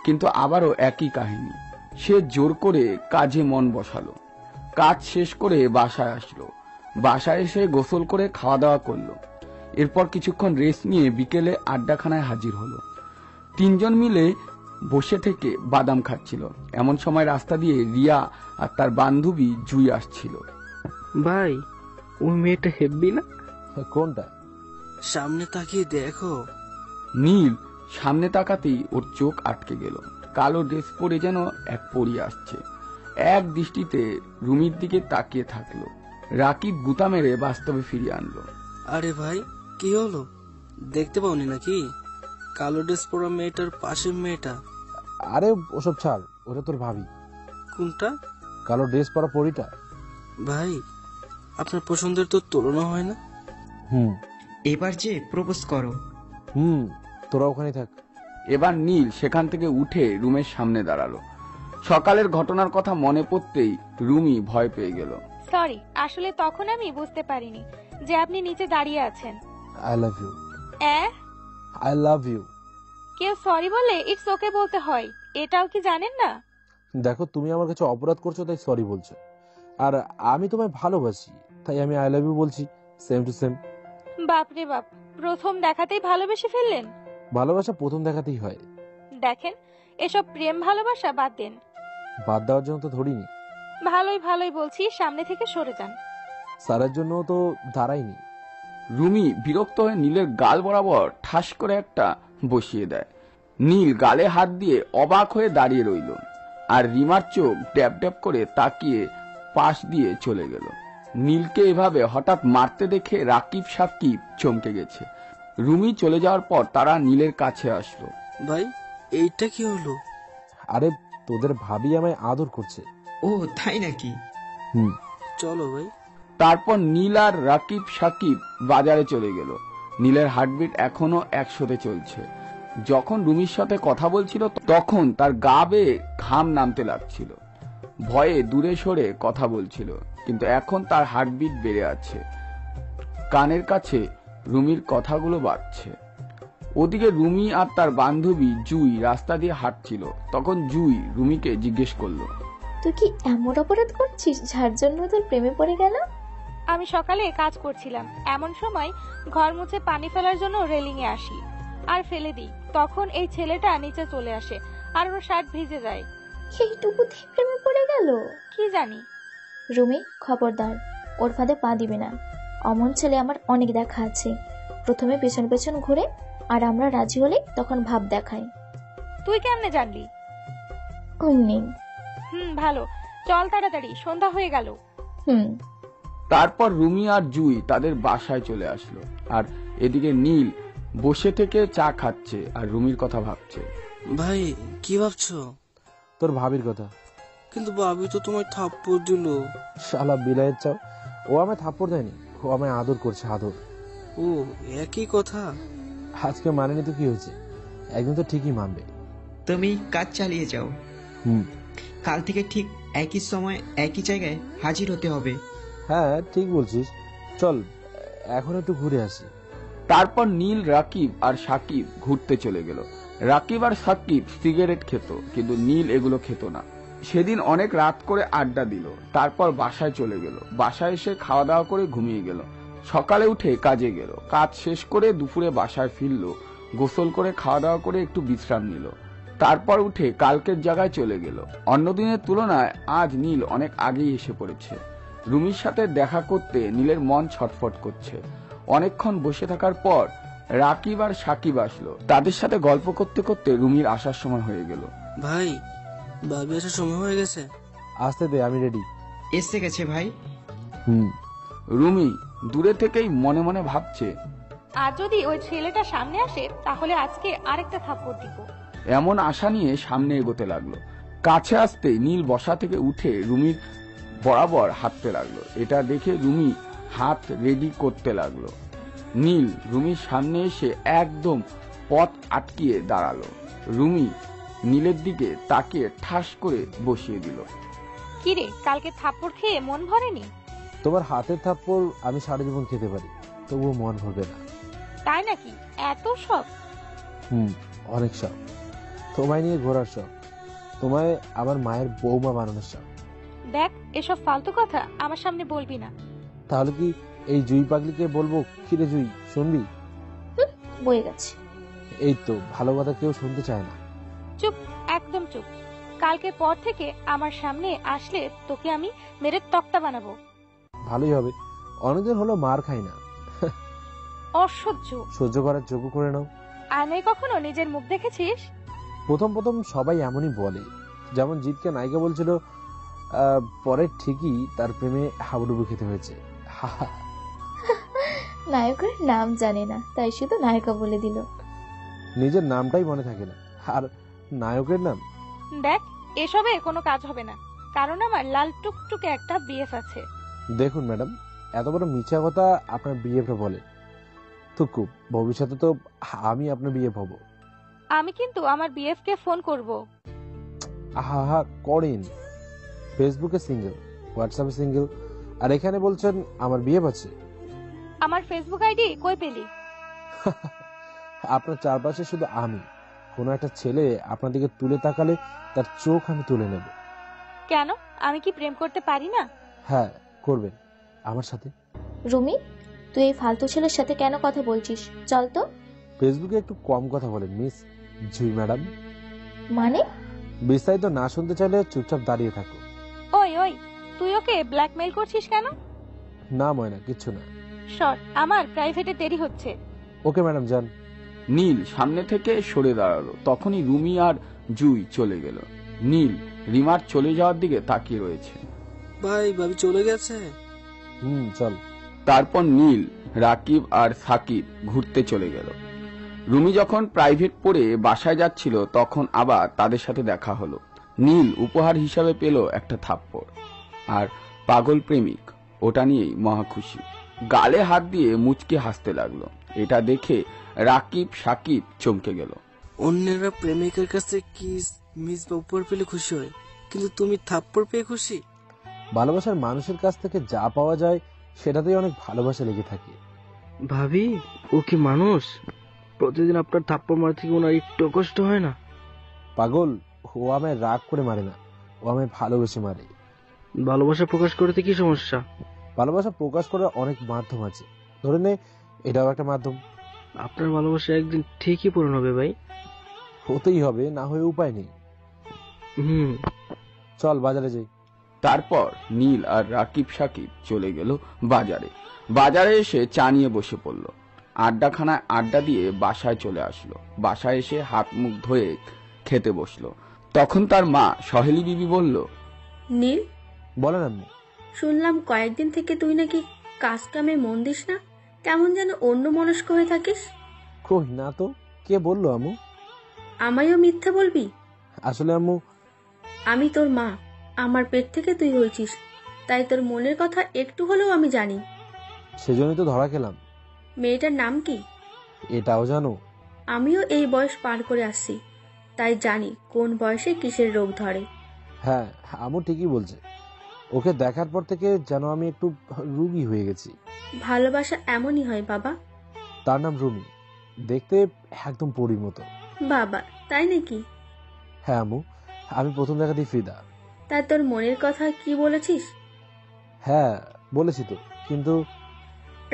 কিন্তু আবারও একই কাহিনী। সে জোর করে কাজে মন বসালো। কাজ শেষ করে বাসায় আসলো। বাসায় এসে গোসল করে খাওয়া দাওয়া করলো। এরপর কিছুক্ষণ রেস্ট নিয়ে বিকেলে আড্ডাখানায় হাজির হলো। তিনজন মিলে বসে থেকে বাদাম খাচ্ছিল। এমন সময় রাস্তা দিয়ে রিয়া আর তার বান্ধবী জুই আসছিল। ভাই ওই মেয়েটা হেব্বি না? কোনটা? সামনে তাকিয়ে দেখো। নীল সামনে তাকাতেই ওর চোখ আটকে গেল। কালো ড্রেস পরে যেন এক পরী আসছে। এক দৃষ্টিতে রুমির দিকে তাকিয়ে থাকলো। রাকিব গুতা মেরে বাস্তবে ফিরিয়ে আনলো। আরে ভাই কি হলো, দেখতে পাওনি নাকি কালো ড্রেস পরা মেয়েটার পাশের মেয়েটা? আরে ওসব ছাড়, ওটা তোর ভাবি। কোনটা? কালো ড্রেস পরা পরীটা। ভাই আপনার পছন্দের তো তুলনা হয় না। এবার যে প্রপোজ করো। তোরা ওখানে থাক। এবার নীল সেখান থেকে উঠে রুমের সামনে দাঁড়ালো। সকালের ঘটনার কথা মনে পড়তেই রুমি ভয় পেয়ে গেল। সরি, আসলে তখন আমি বুঝতে পারিনি যে আপনি নিচে দাঁড়িয়ে আছেন। I love you. I love you. কেউ সরি বলে ইটস ওকে বলতে হয়, এটাও কি জানেন না? দেখো তুমি আমার কাছে অপরাধ করছো তাই সরি বলছো, আর আমি তোমায় ভালোবাসি তাই আমি আই লাভ ইউ বলছি। Same to same. বাপরে বাপ, প্রথম দেখাতেই ভালোবেসে ফেললেন। ভালোবাসা প্রথম দেখাতেই হয়। দেখেন, এসব প্রেম ভালোবাসা বাদ দেন। বাদ দেওয়ার জন্য তো ধরিনি। ভালোই ভালোই বলছি, সামনে থেকে সরে যান। সারার জন্য তো দাঁড়াইনি। রুমি বিরক্ত হয়ে নীলের গাল বরাবর ঠাস করে একটা বসিয়ে দেয়। নীল গালে হাত দিয়ে অবাক হয়ে দাঁড়িয়ে রইল, আর রিমার চোখ ড্যাব ড্যাব করে তাকিয়ে পাশ দিয়ে চলে গেল। নীলকে এভাবে হঠাৎ মারতে দেখে রাকিব সাকিব চমকে গেছে। রুমি চলে যাওয়ার পর তারা নীলের কাছে আসলো। ভাই এইটা কি হলো? আরে তোদের ভাবি আমায় আদর করছে। ও তাই নাকি? চলো ভাই। তারপর নীল আর রাকিব সাকিব বাজারে চলে গেল। নীলের হার্টবিট এখনো 100-তে চলছে। যখন রুমির সাথে কথা বলছিল তখন তার গা বেয়ে ঘাম নামতে লাগছিল। ভয়ে দূরে সরে কথা বলছিল, কিন্তু এখন তার হার্টবিট বেড়ে আছে, কানের কাছে রুমির কথাগুলো বাজছে। ওদিকে রুমি আর তার বান্ধবী জুই রাস্তা দিয়ে হাঁটছিল। তখন জুই রুমিকে জিজ্ঞেস করলো, তুই কি এমন অপরাধ করছিস যার জন্য তোর প্রেমে পড়ে গেল? আমি সকালে কাজ করছিলাম, এমন সময় ঘর মুছে পানি ফেলার জন্য রেলিং এ আসি আর ফেলে দিই। তখন এই ছেলেটা নিচে চলে আসে আর ওর শার্ট ভিজে যায়। এইটুকুতে প্রেমে পড়ে গেল? কি জানি। রুমি, খবরদার, ওর ফাঁদে পা দিবে না। অমন ছেলে আমার অনেক দেখা আছে। প্রথমে পেছন পেছন ঘুরে, আর আমরা রাজি হলে তখন ভাব দেখায়। তুই কেমনে জানলি? নেই। ভালো, চল তাড়াতাড়ি, সন্ধ্যা হয়ে গেল। তারপর রুমি আর জুই তাদের বাসায় চলে আসলো, আর এদিকে নীল বসে থেকে চা খাচ্ছে আর রুমির কথা ভাবছে। ভাই, কি ভাবছো? তোর ভাবির কথা। কিন্তু ভাবি তো তোমায় থাপ্পড় দিল। শালা বিলাইয়ের চাও, ও আমায় থাপ্পড় দেয়নি, ও আমায় আদর করছে, আদর। ও, একই কথা। আজকে মানেনি তো কি হয়েছে, একদিন তো ঠিকই মানবে। তুমি কাজ চালিয়ে যাও। কাল থেকে ঠিক একই সময় একই জায়গায় হাজির হতে হবে। হ্যাঁ, ঠিক বলছিস। চল এখন একটু ঘুরে আসি। তারপর নীল, রাকিব আর সাকিব ঘুরতে চলে গেল। রাকিব আর সাকিব সিগারেট খেত, কিন্তু নীল এগুলো খেত না। সেদিন অনেক রাত করে আড্ডা দিল, তারপর বাসায় চলে গেল। বাসায় এসে খাওয়া দাওয়া করে ঘুমিয়ে গেল। সকালে উঠে কাজে গেল, কাজ শেষ করে দুপুরে বাসায় ফিরল, গোসল করে খাওয়া দাওয়া করে একটু বিশ্রাম নিল। তারপর উঠে কালকের জায়গায় চলে গেল। অন্যদিনের তুলনায় আজ নীল অনেক আগেই এসে পড়েছে। রুমির সাথে দেখা করতে নীলের মন ছটফট করছে। অনেকক্ষণ বসে থাকার পর রাকিব আর সাকিব আসলো। তাদের সাথে গল্প করতে করতে রুমির আসার সময় হয়ে গেল। ভাই, ভাবি আসার সময় হয়ে গেছে। আসতে দে, আমি রেডি। এসে গেছে ভাই। রুমি দূরে থেকেই মনে মনে ভাবছে, আর যদি ওই ছেলেটা সামনে আসে তাহলে আজকে আরেকটা থাপ্পড় দিব। এমন আশা নিয়ে সামনে এগোতে লাগলো। কাছে আসতে নীল বসা থেকে উঠে রুমির বরাবর হাঁটতে লাগলো। এটা দেখে রুমি হাত রেডি করতে লাগলো। নীল রুমির সামনে এসে একদম পথ আটকিয়ে দাঁড়ালো। রুমি নীলের দিকে তাকিয়ে ঠাস করে বসিয়ে দিল। কিরে, কালকে থাপ্পড় খেয়ে মন ভরেনি? তোমার হাতের থাপ্পড় আমি সারা জীবন খেতে পারি, তবুও মন ভরবে না। তাই নাকি? এত শখ? অনেক শখ। তোমায় নিয়ে ঘোরার শখ, তোমায় আমার মায়ের বৌমা বানানোর শখ। দেখ, এসব ফালতু কথা আমার সামনে বলবি না। তাহলে কি এই জুই পাগলিকে বলবো? কিরে জুই, শুনবি? বয়ে গেছে। এই তো, ভালো কথা কেউ শুনতে চায় না। চুপ, একদম চুপ। কালকে পর থেকে আমার সামনে আসলে তোকে আমি মেরে তক্তা বানাবো। ভালোই হবে, অনেকদিন হলো মার খাই না। অসহ্য। সহ্য করার যোগ্য করে নাও। আয়নায় কখনো নিজের মুখ দেখেছিস? প্রথম প্রথম সবাই এমনই বলে। যেমন জিতকে নায়িকা বলছিল, পরে ঠিকই তার প্রেমে হাবুডুবু খেতে হয়েছে। নায়কের নাম জানে না, তাই শুধু নায়িকা বলে দিল। নিজের নামটাই মনে থাকে না, আর নায়কের নাম। দেখ, এসবে কোনো কাজ হবে না, কারণ আমার লাল টুকটুকে একটা বিএফ আছে। দেখুন ম্যাডাম, এত বড় মিথ্যা কথা আপনার বিএফটা বলে তো খুব, ভবিষ্যতে তো আমি আপনার বিএফ হব। আমি কিন্তু আমার বিএফ কে ফোন করব। আহা করেন। ফেসবুকে সিঙ্গেল, হোয়াটসঅ্যাপে সিঙ্গেল, আর এখানে বলছেন আমার বিএফ আছে। আমার ফেসবুক আইডি কই পেলি? আপনার চারপাশে শুধু আমি। কোনো একটা ছেলে আপনার দিকে তুলে তাকালে তার চোখ আমি তুলে নেব। কেন, আমি কি প্রেম করতে পারি না? হ্যাঁ, করবেন আমার সাথে। রুমি, তুই এই ফালতু ছেলের সাথে কেন কথা বলছিস? চল তো। ফেসবুকে একটু কম কথা বলেন মিস জুই ম্যাডাম। মানে? বিস্তারিত না শুনতে চাইলে চুপচাপ দাঁড়িয়ে থাকো। ওই ওই, তুই ওকে ব্ল্যাকমেইল করছিস কেন? না ময়না, কিচ্ছু না। শট, আমার প্রাইভেটে দেরি হচ্ছে। ওকে ম্যাডাম, যান। নীল সামনে থেকে সরে দাঁড়ালো। তখনই রুমি আর জুই চলে গেল। নীল রিমার চলে যাওয়ার দিকে তাকিয়ে রয়েছে। ভাই, ভাবি চলে গেছে। চল। তারপর নীল, রাকিব আর সাকিব ঘুরতে চলে গেল। রুমি যখন প্রাইভেট পড়ে বাসায় যাচ্ছিল তখন আবার তাদের সাথে দেখা হলো। নীল উপহার হিসাবে পেল একটা থাপ্পড়, আর পাগল প্রেমিক ওটা নিয়েই মহা খুশি। গালে হাত দিয়ে মুচকি হাসতে লাগলো। এটা দেখে রাকিব, সাকিব চমকে গেল। অন্যেরা প্রেমিকের কাছে কিস মিস বা উপহার পেলে খুশি হয়, কিন্তু তুমি থাপ্পড় পেয়ে খুশি? ভালোবাসার মানুষের কাছ থেকে যা পাওয়া যায় সেটাতেই অনেক ভালোবাসা লেগে থাকে। ভাবি, ও কি মানুষ? প্রতিদিন আপনার থাপ্পড় মারা থেকে ওনার একটু কষ্ট হয় না? পাগল, ও আমায় রাগ করে মারে না, ও আমায় ভালোবেসে মারে। ভালোবাসা প্রকাশ করতে কি সমস্যা? ভালোবাসা প্রকাশ করার অনেক মাধ্যম আছে, ধরে নে এটাও একটা মাধ্যম। আপনার ভালোবাসা একদিন ঠিকই পূরণ হবে ভাই। হতেই হবে, না হয়ে উপায় নেই। চল বাজারে যাই। তারপর নীল আর রাকিব সাকিব চলে গেল বাজারে। বাজারে এসে চা নিয়ে বসে পড়ল। আড্ডাখানায় আড্ডা দিয়ে বাসায় চলে আসলো। বাসায় এসে হাত মুখ ধুয়ে খেতে বসলো। তখন তার মা সহেলি বিবি বলল, নীল, বলেন আম্মু। শুনলাম কয়েকদিন থেকে তুই নাকি কাজ কামে মন দিস না, কেমন যেন অন্য মনস্ক হয়ে থাকিস। কই না তো, কে বললো আম্মু? আমায়ও মিথ্যা বলবি? আসলে আম্মু, আমি তোর মা, আমার পেট থেকে তুই হয়েছিস, তাই তোর মনের কথা একটু হলেও আমি জানি। সেজন্যই তো ধরা খেলাম। মেয়েটার নাম কি? এটাও জানো? আমিও এই বয়স পার করে আসছি, তাই জানি কোন বয়সে কিসের রোগ ধরে। হ্যাঁ, আম্মু ঠিকই বলছে। ওকে দেখার পর থেকে যেন আমি একটু রুগী হয়ে গেছি। ভালোবাসা এমনই হয় বাবা। তার নাম রুমি, দেখতে একদম পরীর মতো। বাবা, তাই নাকি? হ্যাঁ আম্মু, আমি প্রথম দেখাতেই ফিদা। তাই তোর মনের কথা কি বলেছিস? হ্যাঁ বলেছি তো, কিন্তু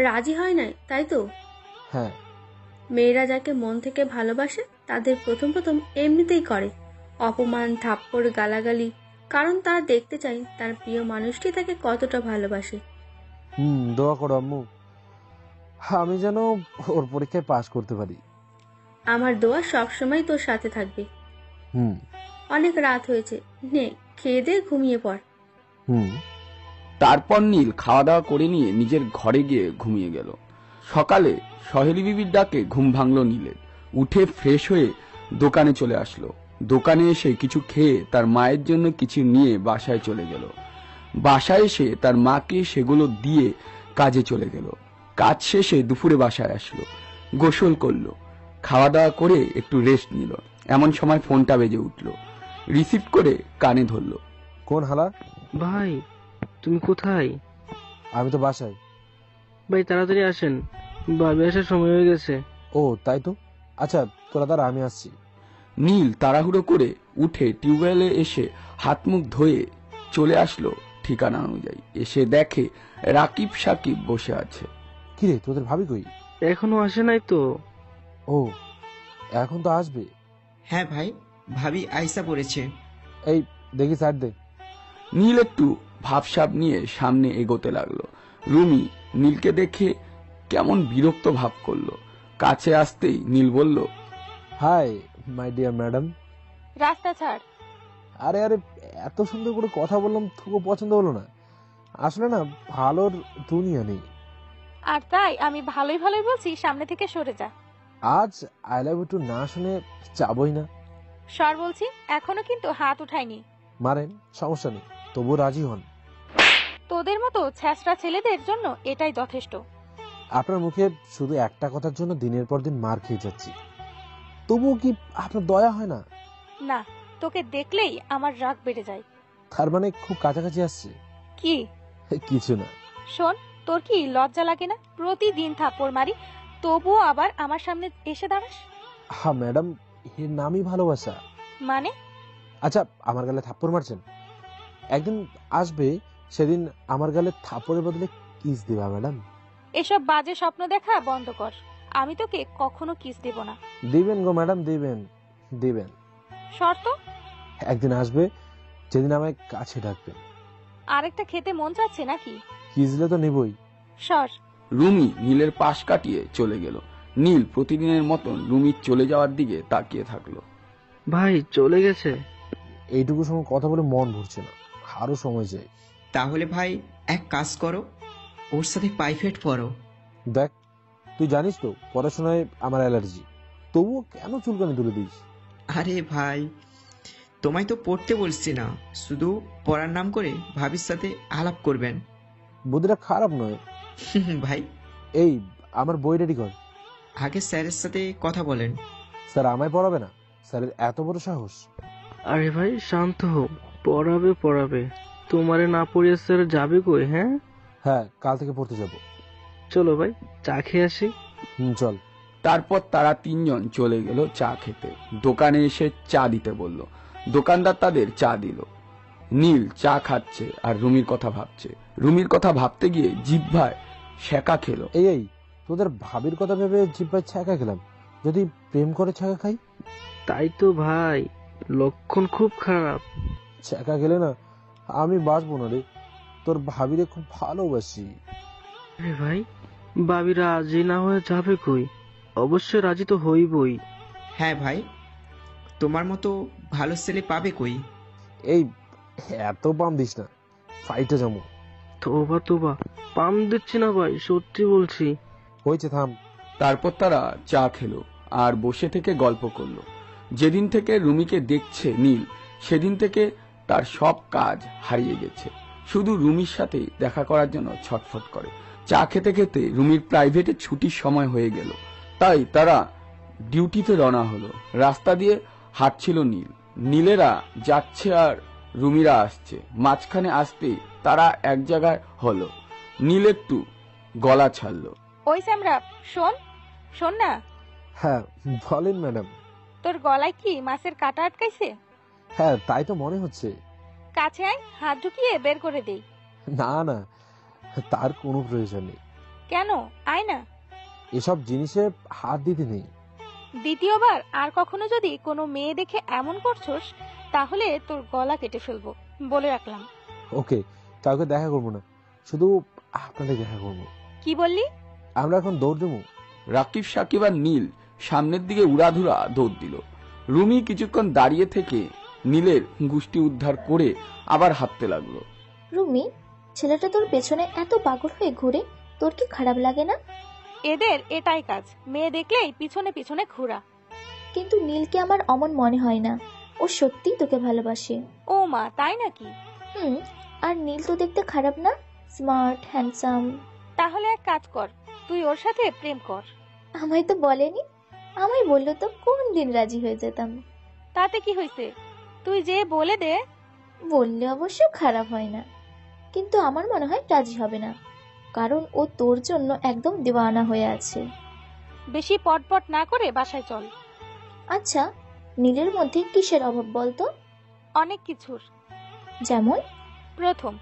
রাজি হয় নাই, তাই তো? হ্যাঁ। মেয়েরা যাকে মন থেকে ভালোবাসে তাদের প্রথম প্রথম এমনিতেই করে, অপমান, থাপ্পড়, গালাগালি, কারণ তারা দেখতে চায় তার প্রিয় মানুষটি তাকে কতটা ভালোবাসে। দোয়া করো আম্মু, আমি যেন ওর পরীক্ষায় পাশ করতে পারি। আমার দোয়া সবসময় তোর সাথে থাকবে। অনেক রাত হয়েছে, নে খেয়ে দে, ঘুমিয়ে পড়। তারপর নীল খাওয়া দাওয়া করে নিয়ে নিজের ঘরে গিয়ে ঘুমিয়ে গেল। সকালে সহেলি বিবির ডাকে ঘুম ভাঙল নীলের। উঠে ফ্রেশ হয়ে দোকানে চলে আসলো। দোকানে এসে কিছু খেয়ে তার মায়ের জন্য কিছু নিয়ে বাসায় চলে গেল। বাসায় এসে তার মাকে সেগুলো দিয়ে কাজে চলে গেল। কাজ শেষে দুপুরে বাসায় আসলো, গোসল করলো, খাওয়া দাওয়া করে একটু রেস্ট নিল। এমন সময় ফোনটা বেজে উঠলো। রিসিভ করে কানে ধরলো। কোন হালা? ভাই, তুমি কোথায়? আমি তো বাসায়। ভাই তাড়াতাড়ি আসেন, ভাবি আসার সময় হয়ে গেছে। ও তাই তো, আচ্ছা তোরা তারা, আমি আসছি। নীল তাড়াহুড়ো করে উঠে টিউবওয়েলে এসে হাত মুখ ধুয়ে চলে আসলো ঠিকানা অনুযায়ী। এসে দেখে রাকিব সাকিব বসে আছে। কিরে, তোদের ভাবি কই? এখনো আসে নাই তো। ও, এখন তো আসবে। হ্যাঁ ভাই, ভাবি আইসা পড়েছে। এই দেখি সাইড দে। নীল একটু ভাবসাব নিয়ে সামনে এগোতে লাগলো। রুমি নীলকে দেখে কেমন বিরক্ত ভাব করলো। কাছে আসতেই নীল বলল, হাই মাই ডিয়ার ম্যাডাম। রাস্তা ছাড়। আরে আরে, এত সুন্দর করে কথা বললাম, তোকে পছন্দ হলো না? আসলে না, ভালোর দুনিয়া নেই। আর তাই আমি ভালোই ভালোই বলছি, সামনে থেকে সরে যা। আজ আই লাভ ইউ টু না শুনে যাবই না। সর বলছি, এখনো কিন্তু হাত উঠাইনি। মারেন, সমস্যা নেই, তবু রাজি হন। তোদের মতো ছ্যাঁচড়া ছেলেদের জন্য এটাই যথেষ্ট। আপনার মুখে শুধু একটা কথার জন্য দিনের পর দিন মার খেয়ে যাচ্ছি, তবুও কি আপনার দয়া হয় না? না, তোকে দেখলেই আমার রাগ বেড়ে যায়। তার মানে খুব কাছাকাছি আসছে? কি? কিছু না। শোন, তোর কি লজ্জা লাগে না? প্রতিদিন থাপ্পড় মারি, তবুও আবার আমার সামনে এসে দাঁড়াস। হ্যাঁ ম্যাডাম, এর নামই ভালোবাসা। মানে? আচ্ছা, আমার গালে থাপ্পড় মারছেন, একদিন আসবে সেদিন আমার গালে থাপ্পড়ের বদলে কিস দিবা ম্যাডাম। এসব বাজে স্বপ্ন দেখা বন্ধ কর। আমি তোকে কখনো কিস দেব না। দিবেন গো ম্যাডাম, দিবেন দিবেন। শর্ত? একদিন আসবে যেদিন আমায় কাছে ডাকবেন। আরেকটা খেতে মন চাচ্ছে নাকি? কিস দিলে তো নিবই। সর। রুমি নীলের পাশ কাটিয়ে চলে গেল। নীল প্রতিদিনের মতন রুমির চলে যাওয়ার দিকে তাকিয়ে থাকলো। ভাই চলে গেছে? এইটুকু সময় কথা বলে মন ভরছে না, আরো সময় চাই। তাহলে ভাই এক কাজ করো, ওর সাথে প্রাইভেট পড়ো। দেখ, তুই জানিস তো পড়াশোনায় আমার অ্যালার্জি, তবুও কেন চুলকানি তুলে দিস? আরে ভাই, তোমায় তো পড়তে বলছি না, শুধু পড়ার নাম করে ভাবির সাথে আলাপ করবেন। বুদ্ধিটা খারাপ নয় ভাই, এই আমার বই রেডি কর। আগে স্যারের সাথে কথা বলেন। স্যার আমায় পড়াবে না? স্যারের এত বড় সাহস? আরে ভাই শান্ত হও, পড়াবে তোমারে না পড়িয়ে স্যার যাবে কই? হ্যাঁ হ্যাঁ, কাল থেকে পড়তে যাব। চলো ভাই, চা খেয়ে আসি। চল। তারপর তারা তিনজন চলে গেল চা খেতে। দোকানে এসে চা দিতে বলল। দোকানদার তাদের চা দিল। নীল চা খাচ্ছে আর রুমির কথা ভাবছে। রুমির কথা ভাবতে গিয়ে জিহ্বায় ছ্যাঁকা খেলো। এই তোদের ভাবির কথা ভেবে জিহ্বায় ছ্যাঁকা খেলাম। যদি প্রেম করে ছ্যাঁকা খাই? তাই তো ভাই, লক্ষণ খুব খারাপ। ছ্যাঁকা খেলে না আমি বাঁচবো না রে। তোর ভাবিরে খুব ভালোবাসি। ভাই, ভাবি রাজি না হয়ে যাবে কই? অবশ্যই রাজি তো হইবই। হ্যাঁ ভাই, তোমার মতো ভালো ছেলে পাবে কই? এই এত পাম দিস না, ফাইটে জমো। তোবা পাম দিচ্ছি না ভাই, সত্যি বলছি। হয়েছে, থাম। তারপর তারা চা খেলো আর বসে থেকে গল্প করলো। যেদিন থেকে রুমিকে দেখছে নীল, সেদিন থেকে তার সব কাজ হারিয়ে গেছে। শুধু রুমির সাথে দেখা করার জন্য ছটফট করে। চা খেতে খেতে রুমির প্রাইভেটে ছুটির সময় হয়ে গেল, তাই তারা ডিউটিতে রওনা হলো। রাস্তা দিয়ে হাঁটছিল নীল। নীলেরা যাচ্ছে আর রুমিরা আসছে। মাঝখানে আসতেই তারা এক জায়গায় হলো। নীল একটু গলা ছাড়লো। ওই স্যামরা, শোন না। হ্যাঁ বলেন ম্যাডাম। তোর গলায় কি মাছের কাঁটা আটকাইছে? হ্যাঁ তাই তো মনে হচ্ছে। কাছে আয়, হাত ঢুকিয়ে বের করে দেই। না, তার কোনো প্রয়োজন নেই। কেন? আয় না। এসব জিনিসে হাত দিতে নেই। দ্বিতীয়বার আর কখনো যদি কোনো মেয়ে দেখে এমন করছস, তাহলে তোর গলা কেটে ফেলবো, বলে রাখলাম। ওকে, কাউকে দেখা করবো না, শুধু আপনাদের দেখা করবো। কি বললি? আমরা এখন দৌড় দেবো। রাকিব, সাকিব আর নীল সামনের দিকে উড়াধুরা দৌড় দিল। রুমি কিছুক্ষণ দাঁড়িয়ে থেকে নীলের গুষ্টি উদ্ধার করে আবার হাঁটতে লাগলো। রুমি, ছেলেটা তোর পেছনে এত পাগল হয়ে ঘুরে, তোর কি খারাপ লাগে না? এদের এটাই কাজ, মেয়ে দেখলেই পিছনে পিছনে ঘোরা। কিন্তু নীলকে আমার অমন মনে হয় না, ও সত্যিই তোকে ভালোবাসে। ও মা, তাই নাকি? আর নীল তো দেখতে খারাপ না, স্মার্ট, হ্যান্ডসাম। তাহলে এক কাজ কর, তুই ওর সাথে প্রেম কর। আমায় তো বলেনি, আমায় বললো তো কোন দিন রাজি হয়ে যেতাম। তাতে কি হয়েছে, তুই যে বলে দে। বললে অবশ্য খারাপ হয় না, কিন্তু আমার মনে হয় রাজি হবে না, কারণ ও তোর জন্য একদম দিওয়ানা হয়ে আছে। বেশি পটপট না করে বাসায় চল। আচ্ছা, নীলের মধ্যে কিসের অভাব বলতো? অনেক কিছুর। যেমন? প্রথম,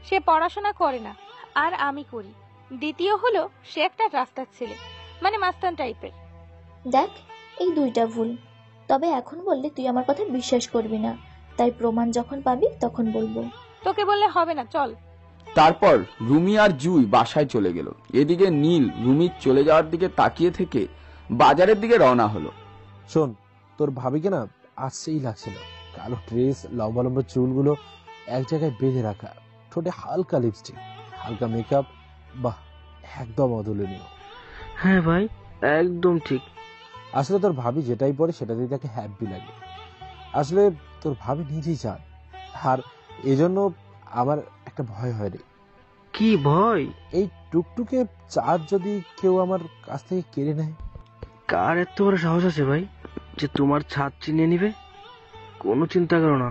সে পড়াশোনা করে না, আর আমি করি। দ্বিতীয় হলো, সে একটা রাস্তার ছেলে, মানে মাস্তান টাইপের। দেখ, এই দুইটা ভুল। তবে এখন বললে তুই আমার কথা বিশ্বাস করবি না, তাই প্রমাণ যখন পাবি তখন বলবো। তোকে বললে হবে না, চল। তারপর রুমি আর জুই বাসায় চলে গেল। এদিকে নীল রুমির চলে যাওয়ার দিকে তাকিয়ে থেকে বাজারের দিকে রওনা হলো। শোন, তোর ভাবিকে না আসছেই লাগছে না। কালো ড্রেস, লম্বা লম্বা চুলগুলো এক জায়গায় বেঁধে রাখা, ঠোঁটে হালকা লিপস্টিক, হালকা মেকআপ, বাহ একদম অতুলনীয়। হ্যাঁ ভাই, একদম ঠিক। আসলে তোর ভাবি যেটাই পরে সেটাতেই তাকে হ্যাপি লাগে। আসলে তোর ভাবি নিজেই চান, আর এজন্য আমার একটা ভয় হয় রে। কি ভয়? এই টুকটুকে চাঁদ যদি কেউ আমার কাছ থেকে কেড়ে নেয়। কার এত বড় সাহস আছে ভাই যে তোমার ছাদ চিনিয়ে নিবে? কোনো চিন্তা করো না,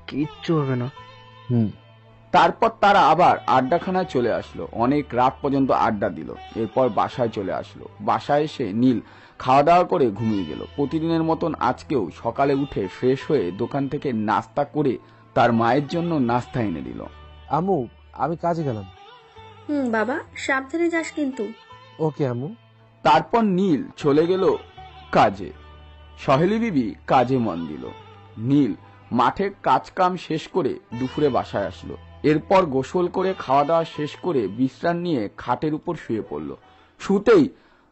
কিচ্ছু হবে না। তারপর তারা আবার আড্ডাখানায় চলে আসলো। অনেক রাত পর্যন্ত আড্ডা দিল। এরপর বাসায় চলে আসলো। বাসায় এসে নীল খাওয়া দাওয়া করে ঘুমিয়ে গেল। প্রতিদিনের মতন আজকেও সকালে উঠে ফ্রেশ হয়ে দোকান থেকে নাস্তা করে তার মায়ের জন্য নাস্তা এনে দিল। আম্মু, আমি কাজে গেলাম। বাবা, সাবধানে যাস কিন্তু। ওকে আম্মু। তারপর নীল চলে গেল কাজে। সহেলি বিবি কাজে মন দিল। নীল মাঠে কাজ কাম শেষ করে দুপুরে বাসায় আসলো। এরপর গোসল করে খাওয়া দাওয়া শেষ করে বিশ্রাম নিয়ে খাটের উপর শুয়ে পড়ল। শুতেই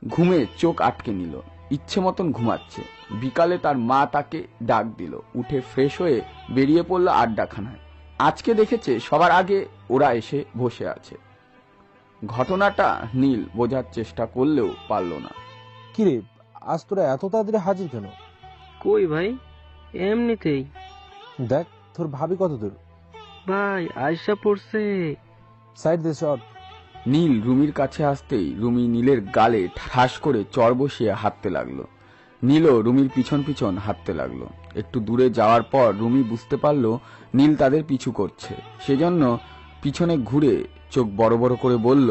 ঘুমে চোখ আটকে নিল। ইচ্ছে মতন ঘুমাচ্ছে। বিকালে তার মা তাকে ডাক দিল। উঠে ফ্রেশ হয়ে বেরিয়ে পড়ল আড্ডাখানায়। আজকে দেখেছে সবার আগে ওরা এসে বসে আছে। ঘটনাটা নীল বোঝার চেষ্টা করলেও পারল না। কিরে, আজ তোরা এত তাড়াতাড়ি হাজির কেন? কই ভাই, এমনিতেই। দেখ তোর ভাবি কত দূর। ভাই আয়সা পড়ছে। সাইড দে শট। নীল রুমির কাছে আসতেই রুমি নীলের গালে ঠাস করে চড় বসিয়ে হাঁটতে লাগলো। নীলও রুমির পিছন পিছন হাঁটতে লাগলো। একটু দূরে যাওয়ার পর রুমি বুঝতে পারলো নীল তাদের পিছু করছে। সেজন্য পিছনে ঘুরে চোখ বড় বড় করে বলল,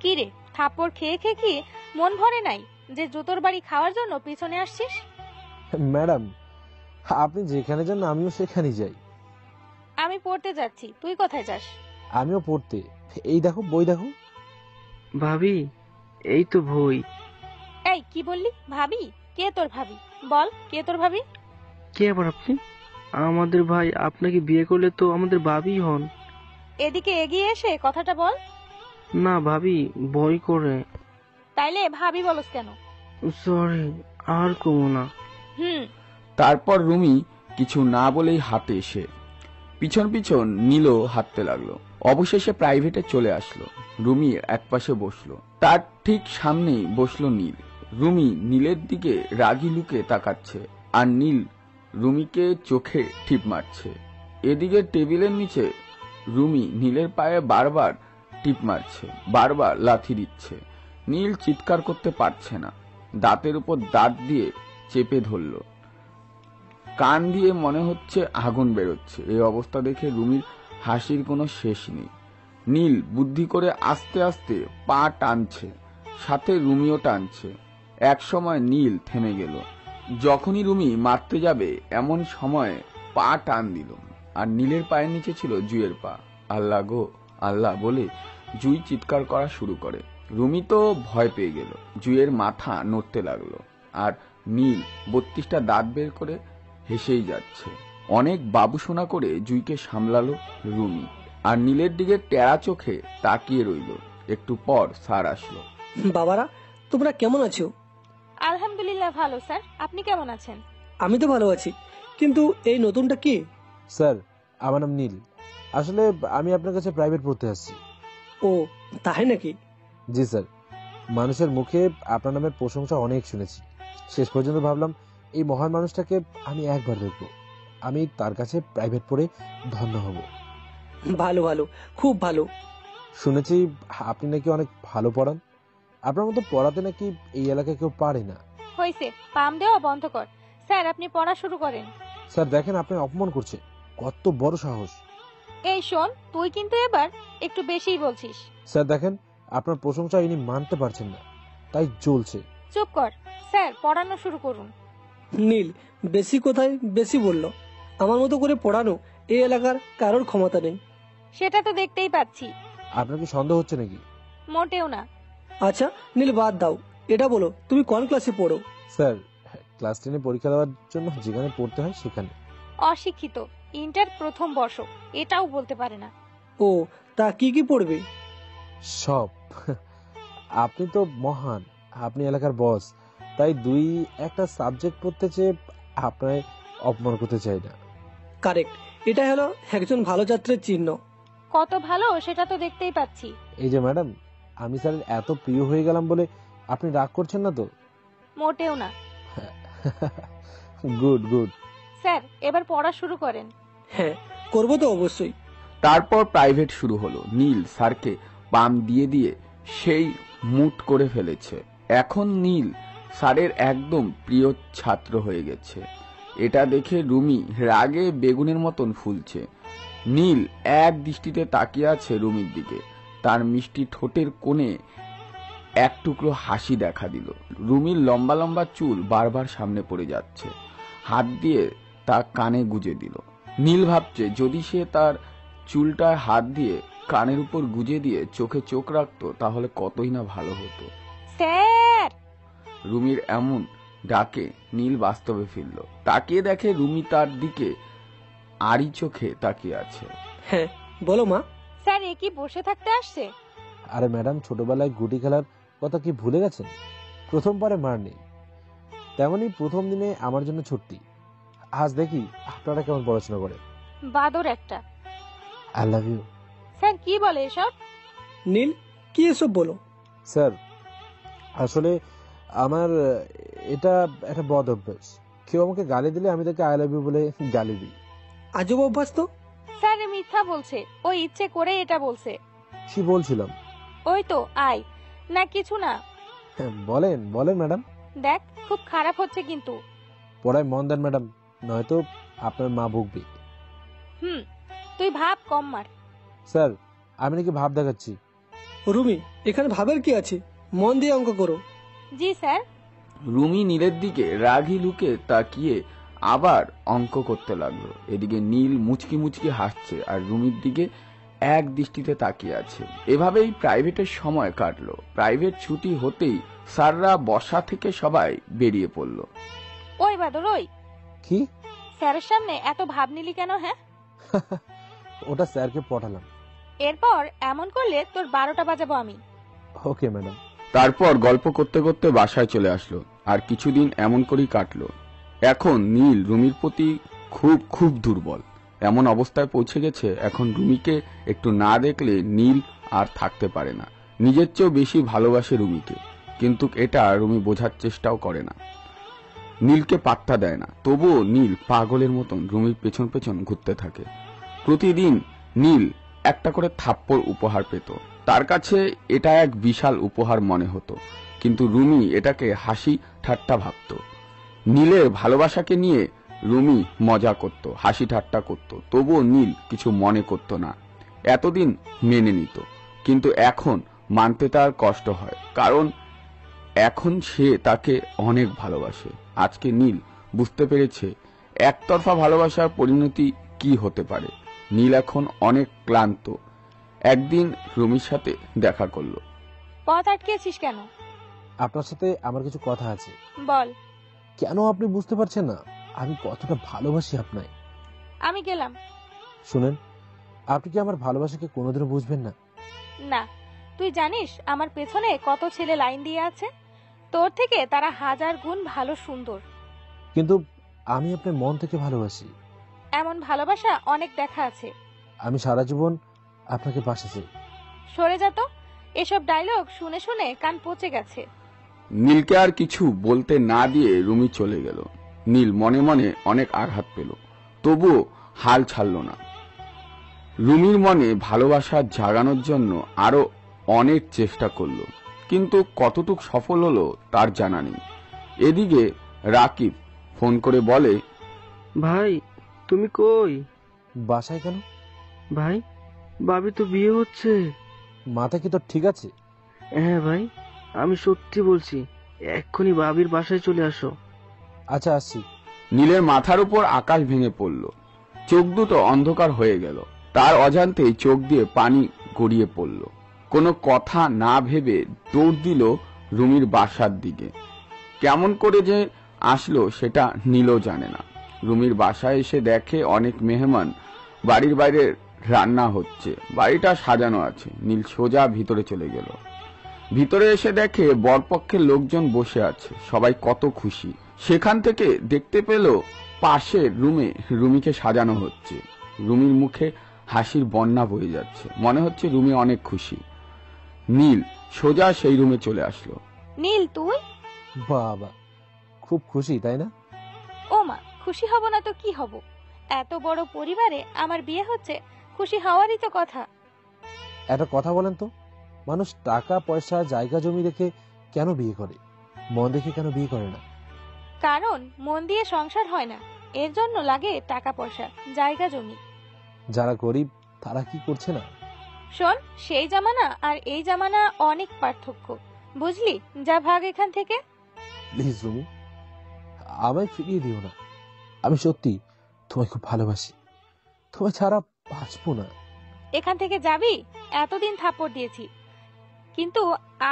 কি রে, থাপ্পড় খেয়ে খেয়ে কি মন ভরে নাই যে জুতোর বাড়ি খাওয়ার জন্য পিছনে আসছিস? ম্যাডাম, আপনি যেখানে যান আমিও সেখানেই যাই। আমি পড়তে যাচ্ছি, তুই কোথায় যাস? আমিও পড়তে। এই দেখো বই দেখো। ভাবি, এই তো বই। এই কি বললি? ভাবি? কে তোর ভাবি? বল, কে তোর ভাবি? কে আবার আপনি? আমাদের ভাই আপনাকে বিয়ে করলে তো আমাদের ভাবি হন। এদিকে এগিয়ে এসে কথাটা বল। না ভাবি, ভয় করে। তাইলে ভাবি বলস কেন? সরি, আর কমো না। তারপর রুমি কিছু না বলেই হাঁটে এসে পিছন পিছন নীলও হাঁটতে লাগলো। অবশেষে প্রাইভেটে চলে আসলো। রুমি একপাশে বসলো, তার ঠিক সামনেই বসলো নীল। রুমি নীলের দিকে রাগী লুকে তাকাচ্ছে, আর নীল রুমিকে চোখে টিপ মারছে। এদিকে টেবিলের নিচে রুমি নীলের পায়ে বারবার টিপ মারছে, বারবার লাথি দিচ্ছে। নীল চিৎকার করতে পারছে না, দাঁতের উপর দাঁত দিয়ে চেপে ধরল। কান দিয়ে মনে হচ্ছে আগুন বেরোচ্ছে। এই অবস্থা দেখে রুমির হাসির কোনো শেষ নেই। নীল বুদ্ধি করে আস্তে আস্তে পা টানছে, সাথে রুমিও টানছে। এক সময় নীল থেমে গেল। যখনই রুমি মারতে যাবে এমন সময় পা টান দিল, আর নীলের পায়ের নিচে ছিল জুয়ের পা। আল্লাহ গো আল্লাহ বলে জুই চিৎকার করা শুরু করে। রুমি তো ভয় পেয়ে গেল। জুয়ের মাথা নড়তে লাগলো, আর নীল 32টা দাঁত বের করে হেসেই যাচ্ছে। অনেক বাবুসোনা করে জুইকে সামলালো রুমি, আর নীলের দিকে টেরা চোখে তাকিয়ে রইল। একটু পর স্যার আসলো। বাবারা, তোমরা কেমন আছো? আলহামদুলিল্লাহ ভালো স্যার, আপনি কেমন আছেন? আমি তো ভালো আছি, কিন্তু এই নতুনটা কি? স্যার, আমার নাম নীল। আসলে আমি আপনার কাছে প্রাইভেট পড়তে আসছি। ও তাই নাকি? জি স্যার, মানুষের মুখে আপনার নামের প্রশংসা অনেক শুনেছি। শেষ পর্যন্ত ভাবলাম এই মহান মানুষটাকে আমি একবার দেখব। আমি তার কাছে প্রাইভেট পড়ে ধন্য হব। ভালো ভালো, খুব ভালো। শুনেছি আপনি নাকি অনেক ভালো পড়ান। আপনার মতো পড়াতে নাকি এই এলাকায় কেউ পারে না। হইছে, পাম দেওয়া বন্ধ কর। স্যার, আপনি পড়া শুরু করেন। স্যার দেখেন, আপনি অপমান করছে। কত বড় সাহস! এই শোন, তুই কিন্তু এবার একটু বেশিই বলছিস। স্যার দেখেন, আপনার প্রশংসা ইনি মানতে পারছেন না, তাই জ্বলছে। চুপ কর। স্যার, পড়ানো শুরু করুন। নীল বেশি কোথায় বেশি বললো। আমার মতো করে পড়ানো এই এলাকার কারোর ক্ষমতা নেই। সেটা তো দেখতেই পাচ্ছি। আপনার কি সন্দেহ হচ্ছে নাকি? মোটেও না। আচ্ছা নীল, বাদ দাও। এটা বলো, তুমি কোন ক্লাসে পড়ো? স্যার, ক্লাস 10 পরীক্ষা দেওয়ার জন্য যেখানে পড়তে হয় সেখানে। অশিক্ষিত, ইন্টার প্রথম বর্ষ, এটাও বলতে পারে না। ও, তা কি কি পড়বে? সব। আপনি তো মহান, আপনি এলাকার বস, তাই দুই একটা সাবজেক্ট পড়তে চেয়ে আপনার অপমান করতে চাই না। কারেক্ট, এটা হলো একজন ভালো ছাত্রের চিহ্ন। কত ভালো সেটা তো দেখতেই পাচ্ছি। এই যে ম্যাডাম, আমি স্যারের এত প্রিয় হয়ে গেলাম বলে আপনি রাগ করছেন না তো? মোটেও না। Good good. স্যার, এবার পড়া শুরু করেন। হ্যাঁ, করবো তো অবশ্যই। তারপর প্রাইভেট শুরু হলো। নীল স্যারকে পাম দিয়ে দিয়ে সেই মুট করে ফেলেছে। এখন নীল স্যারের একদম প্রিয় ছাত্র হয়ে গেছে। এটা দেখে রুমি রাগে বেগুনের মতন ফুলছে। নীল এক দৃষ্টিতে তাকিয়ে আছে রুমির দিকে। তার মিষ্টি ঠোঁটের কোণে এক টুকরো হাসি দেখা দিল। রুমির লম্বা লম্বা চুল বারবার সামনে পড়ে যাচ্ছে। হাত দিয়ে তা কানে গুজে দিল। নীল ভাবছে যদি সে তার চুলটায় হাত দিয়ে কানের উপর গুজে দিয়ে চোখে চোখ রাখতো তাহলে কতই না ভালো হতো। স্যার! রুমির এমন ডাকে নীল বাস্তবে ফিরল। তাকিয়ে দেখে রুমি তার দিকে আড়ি চোখে তাকিয়ে আছে। হ্যাঁ, বলো মা। স্যার, এ কি বসে থাকতে আসছে? আরে ম্যাডাম, ছোটবেলায় গুটি খেলার কথা কি ভুলে গেছেন? প্রথম পারে মার নেই, তেমনি প্রথম দিনে আমার জন্য ছুটি। আজ দেখি আপনারা কেমন পড়াশোনা করে। বাদর একটা। I love you. স্যার, কি বলে এসব? নীল, কি এসব বলো? স্যার, আসলে আমার এটা একটা বদ অভ্যাস। কেউ আমাকে গালি দিলে আমি তাকে আই লাভ ইউ বলে গালি দিই। আজব অভ্যাস তো। স্যার মিথ্যা বলছে, ও ইচ্ছে করে এটা বলছে। কি বলছিলাম? ওই তো আই না, কিছু না। বলেন বলেন ম্যাডাম। দেখ খুব খারাপ হচ্ছে কিন্তু। পড়ায় মন দেন ম্যাডাম, নয়তো আপনার মা বকবে। তুই ভাব কম মার। স্যার, আমি নাকি ভাব দেখাচ্ছি। রুমি, এখানে ভাবের কি আছে? মন দিয়ে অঙ্ক করো। জি স্যার। রুমি নীলের দিকে রাগী লুকে তাকিয়ে আবার অঙ্ক করতে লাগলো। এদিকে নীল মুচকি মুচকি হাসছে আর রুমির দিকে এক দৃষ্টিতে তাকিয়ে আছে। এভাবেই প্রাইভেটের সময় কাটলো। প্রাইভেট ছুটি হতেই স্যাররা বসা থেকে সবাই বেরিয়ে পড়লো। ওই বাদর, ওই কি? স্যারের সামনে এত ভাব নিলি কেন? হ্যাঁ, ওটা স্যারকে পটালাম। এরপর এমন করলে তোর 12টা বাজাবো আমি। Okay madam. তারপর গল্প করতে করতে বাসায় চলে আসলো। আর কিছুদিন এমন করেই কাটলো। এখন নীল রুমির প্রতি খুব খুব দুর্বল। এমন অবস্থায় পৌঁছে গেছে, এখন রুমিকে একটু না দেখলে নীল আর থাকতে পারে না। নিজের চেয়েও বেশি ভালোবাসে রুমিকে, কিন্তু এটা রুমি বোঝার চেষ্টাও করে না, নীলকে পাত্তা দেয় না। তবুও নীল পাগলের মতন রুমির পেছন পেছন ঘুরতে থাকে। প্রতিদিন নীল একটা করে থাপ্পড় উপহার পেত। তার কাছে এটা এক বিশাল উপহার মনে হতো, কিন্তু রুমি এটাকে হাসি ঠাট্টা ভাবত। নীলের ভালোবাসাকে নিয়ে রুমি মজা করত, হাসি ঠাট্টা করত, তবুও নীল কিছু মনে করত না। এতদিন মেনে নিত, কিন্তু এখন মানতে তার কষ্ট হয়, কারণ এখন সে তাকে অনেক ভালোবাসে। আজকে নীল বুঝতে পেরেছে একতরফা ভালোবাসার পরিণতি কি হতে পারে। নীল এখন অনেক ক্লান্ত। একদিন রুমির সাথে দেখা করলো। পথ আটকেছিস কেন? আপনার সাথে আমার কিছু কথা আছে। বল। কেন আপনি বুঝতে পারছেন না আমি কতটা ভালোবাসি আপনায়? আমি গেলাম। শুনেন, আপনি কি আমার ভালোবাসাকে কোনোদিনও বুঝবেন না? না, তুই জানিস আমার পেছনে কত ছেলে লাইন দিয়ে আছে? তোর থেকে তারা 1000 গুণ ভালো সুন্দর। কিন্তু আমি আপনার মন থেকে ভালোবাসি। এমন ভালোবাসা অনেক দেখা আছে। আমি সারা জীবন আপনাকে পাশে চাই। সরে যা তো, এসব ডায়লগ শুনে শুনে কান পচে গেছে। নীলকে আর কিছু বলতে না দিয়ে রুমি চলে গেল। নীল মনে মনে অনেক আঘাত পেল, তবুও হাল ছাড়ল না। রুমির মনে ভালোবাসা জাগানোর জন্য আরো অনেক চেষ্টা করলো, কিন্তু কতটুক সফল হলো তার জানা নেই। এদিকে রাকিব ফোন করে বলে, ভাই তুমি কই? বাসায় কেন? ভাই, ভাবি তো বিয়ে হচ্ছে। মাথা কি তোর ঠিক আছে? হ্যাঁ ভাই, আমি সত্যি বলছি, এক্ষুনি ভাবির বাসায় চলে আসো। আচ্ছা, আসছি। নীলের মাথার উপর আকাশ ভেঙে পড়ল, চোখ দুটো অন্ধকার হয়ে গেল। তার অজান্তেই চোখ দিয়ে পানি গড়িয়ে পড়ল। কোনো কথা না ভেবে দৌড় দিল রুমির বাসার দিকে। কেমন করে যে আসলো সেটা নীলও জানে না। রুমির বাসায় এসে দেখে অনেক মেহমান, বাড়ির বাইরে রান্না হচ্ছে, বাড়িটা সাজানো আছে। নীল সোজা ভিতরে চলে গেল। ভিতরে এসে দেখে বরপক্ষের লোকজন বসে আছে, সবাই কত খুশি। সেখান থেকে দেখতে পেল পাশের রুমে রুমিকে সাজানো হচ্ছে। রুমির মুখে হাসির বন্যা বয়ে যাচ্ছে, মনে হচ্ছে রুমি অনেক খুশি। নীল সোজা সেই রুমে চলে আসলো। নীল, তুই? বাবা, খুব খুশি তাই না? ও মা, খুশি হব না তো কি হব? এত বড় পরিবারে আমার বিয়ে হচ্ছে, খুশি হওয়ারই তো কথা। একটা কথা বলেন তো, মানুষ টাকা পয়সা জায়গা জমি দেখে কেন বিয়ে করে, মন দেখে কেন বিয়ে করে না? কারণ মন দিয়ে সংসার হয় না, এর জন্য লাগে টাকা পয়সা, জায়গা জমি। যারা গরিব তারা কি করছে না? শোন, সেই জামানা আর এই জামানা অনেক পার্থক্য, বুঝলি? যা ভাগ এখান থেকে। প্লিজ রুমি, আমায় ফিরিয়ে দিও না। আমি সত্যি তোমায় খুব ভালোবাসি, তোমায় ছাড়া বাঁচবো না। এখান থেকে যাবি? এতদিন থাপ্পড় দিয়েছি, কিন্তু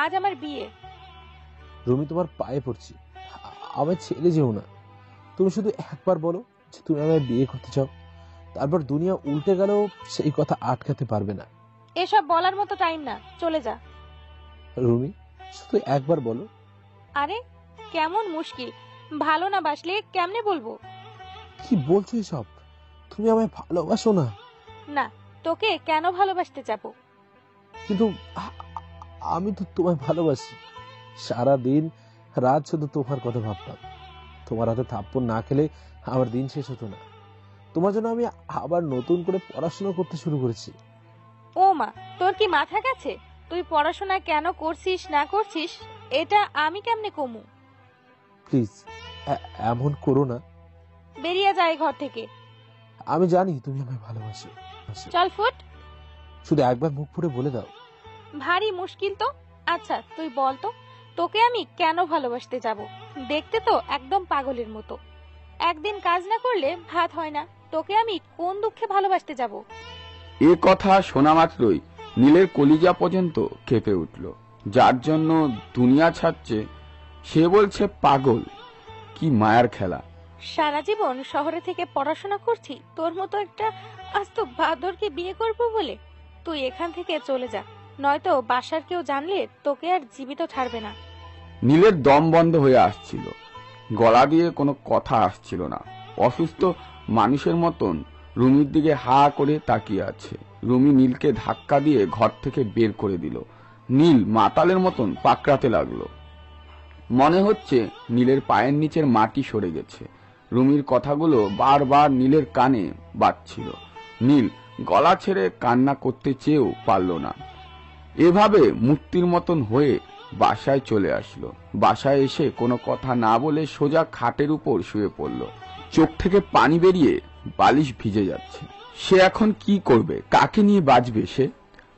আজ আমার বিয়ে। রুমি, তোমার পায়ে পড়ছি, আমায় ছেড়ে যেও না। তুমি শুধু একবার বলো যে তুমি আমায় বিয়ে করতে চাও, তারপর দুনিয়া উল্টে গেলেও সেই কথা আটকাতে পারবে না। এসব বলার মতো টাইম না, চলে যা। রুমি, শুধু একবার বলো। আরে কেমন মুশকিল, ভালো না বাসলে কেমনে বলবো? কি বলছো এসব? তুমি আমায় ভালোবাসো না? না, তোকে কেন ভালোবাসতে যাবো? কিন্তু আমি তো তোমায় ভালোবাসি। সারা দিন রাত শুধু তোমার কথা ভাবতাম। তোমার হাতে থাপ্পড় না খেলে আমার দিন শেষ হতো না। তোমার জন্য আমি আবার নতুন করে পড়াশোনা করতে শুরু করেছি। ও মা, তোর কি মাথা গেছে? তুই পড়াশোনা কেন করছিস না করছিস এটা আমি কেমনে কমু? প্লিজ এমন করো না। বেরিয়ে যায় ঘর থেকে। আমি জানি তুমি আমায় ভালোবাসো। চল ফুট। শুধু একবার মুখ ফুটে বলে দাও। ভারী মুশকিল তো। আচ্ছা তুই বল তো, তোকে আমি কেন ভালোবাসতে যাব? দেখতে তো একদম পাগলের মতো। একদিন কাজ না করলে ভাত হয় না, তোকে আমি কোন দুঃখে ভালোবাসতে যাব? এ কথা শোনা মাত্রই নীলের কলিজা পর্যন্ত কেঁপে উঠল। যার জন্য দুনিয়া ছাড়ছে সে বলছে পাগল। কি মায়ার খেলা। সারা জীবন শহরে থেকে পড়াশোনা করছি তোর মতো একটা আস্ত বাদরকে বিয়ে করব বলে? তুই এখান থেকে চলে যা, নয়তো বাসার কেউ জানলে তোকে আর জীবিত ছাড়বে না। নীলের দম বন্ধ হয়ে আসছিল, গলা দিয়ে কোনো কথা আসছিল না। অসুস্থ মানুষের মতন রুমির দিকে হা করে তাকিয়ে আছে। রুমি নীলকে ধাক্কা দিয়ে ঘর থেকে বের করে দিল। নীল মাতালের মতন পাকড়াতে লাগলো। মনে হচ্ছে নীলের পায়ের নিচের মাটি সরে গেছে। রুমির কথাগুলো বারবার নীলের কানে বাজছিল। নীল গলা ছেড়ে কান্না করতে চেয়েও পারল না। এভাবে মূর্তির মতন হয়ে বাসায় চলে আসলো। বাসায় এসে কোনো কথা না বলে সোজা খাটের উপর শুয়ে পড়ল। চোখ থেকে পানি বেরিয়ে বালিশ ভিজে যাচ্ছে। সে এখন কি করবে, কাকে নিয়ে বাঁচবে সে?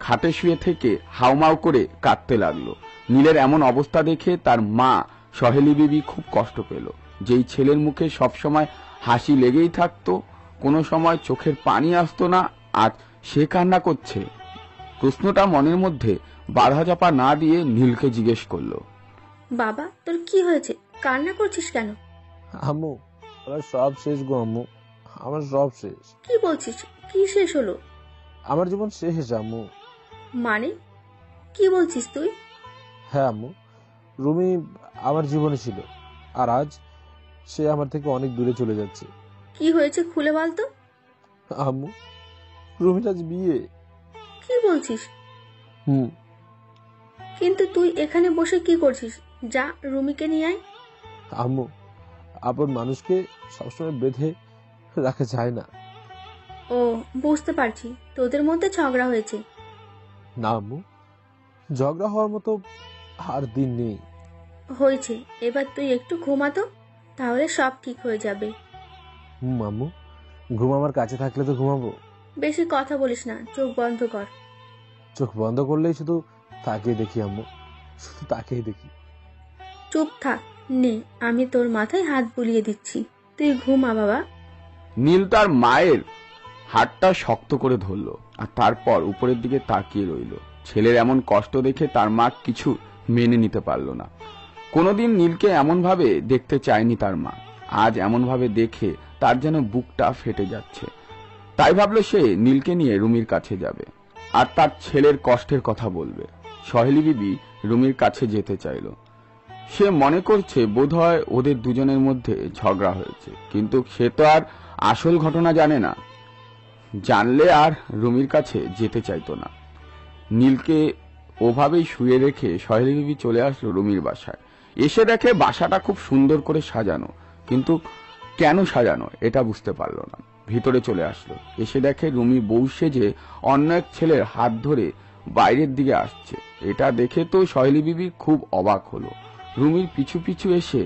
খাটে শুয়ে থেকে হাউমাউ করে কাঁদতে লাগলো। নীলের এমন অবস্থা দেখে তার মা সহেলি বিবি খুব কষ্ট পেল। যেই ছেলের মুখে সবসময় হাসি লেগেই থাকতো, কোনো সময় চোখের পানি আসতো না, আজ সে কান্না করছে। প্রশ্নটা মনের মধ্যে বাধা চাপা না দিয়ে নীলকে জিজ্ঞেস করলো, বাবা তোর কি হয়েছে, কান্না করছিস কেন? আম্মু আমার সব শেষ গো আম্মু, আমার সব শেষ। কি বলছিস, কি শেষ হলো? আমার জীবন শেষ আম্মু। মানে কি বলছিস তুই? হ্যাঁ আম্মু, রুমি আমার জীবনে ছিল, আর আজ সে আমার থেকে অনেক দূরে চলে যাচ্ছে। কি হয়েছে খুলে বলতো। আম্মু রুমির আজ বিয়ে। কি বলছিস? কিন্তু তুই এখানে বসে কি করছিস? যা রুমিকে নিয়ে আয়। আম্মু আপন মানুষকে সবসময় বেঁধে রাখা যায় না। ও বুঝতে পারছি, তোদের মধ্যে ঝগড়া হয়েছে। না আম্মু, ঝগড়া হওয়ার মতো আর দিন নেই। হয়েছে, এবার তুই একটু ঘুমাতো, তাহলে সব ঠিক হয়ে যাবে। আম্মু ঘুম আমার কাছে থাকলে তো ঘুমাবো। বেশি কথা বলিস না, চোখ বন্ধ কর। চোখ বন্ধ করলেই শুধু তাকিয়ে দেখি আম্মু, শুধু তাকিয়ে দেখি। চুপ থাক, নে আমি তোর মাথায় হাত বুলিয়ে দিচ্ছি, তুই ঘুমা বাবা। নীল তার মায়ের হাতটা শক্ত করে ধরলো আর তারপর উপরের দিকে তাকিয়ে রইল। ছেলের এমন কষ্ট দেখে তার মা কিছু মেনে নিতে পারল না। কোনোদিন নীলকে এমন ভাবে দেখতে চায়নি তার মা। আজ এমন ভাবে দেখে তার যেন বুকটা ফেটে যাচ্ছে। তাই ভাবলো সে নীলকে নিয়ে রুমির কাছে যাবে আর তার ছেলের কষ্টের কথা বলবে। সহেলি বিবি রুমির কাছে যেতে চাইল। সে মনে করছে বোধহয় ওদের দুজনের মধ্যে ঝগড়া হয়েছে, কিন্তু সে তো আর আসল ঘটনা জানে না। জানলে আর রুমির কাছে যেতে চাইতো না। নীলকে ওভাবেই শুয়ে রেখে সহেলি বিবি চলে আসলো রুমির বাসায়। এসে দেখে বাসাটা খুব সুন্দর করে সাজানো, কিন্তু কেন সাজানো এটা বুঝতে পারলো না। ভিতরে চলে আসলো, এসে দেখে রুমি বউ সেজে অন্য এক ছেলের হাত ধরে বাইরের দিকে আসছে। এটা দেখে তো সহেলি বিবি খুব অবাক হলো। রুমির পিছু পিছু এসে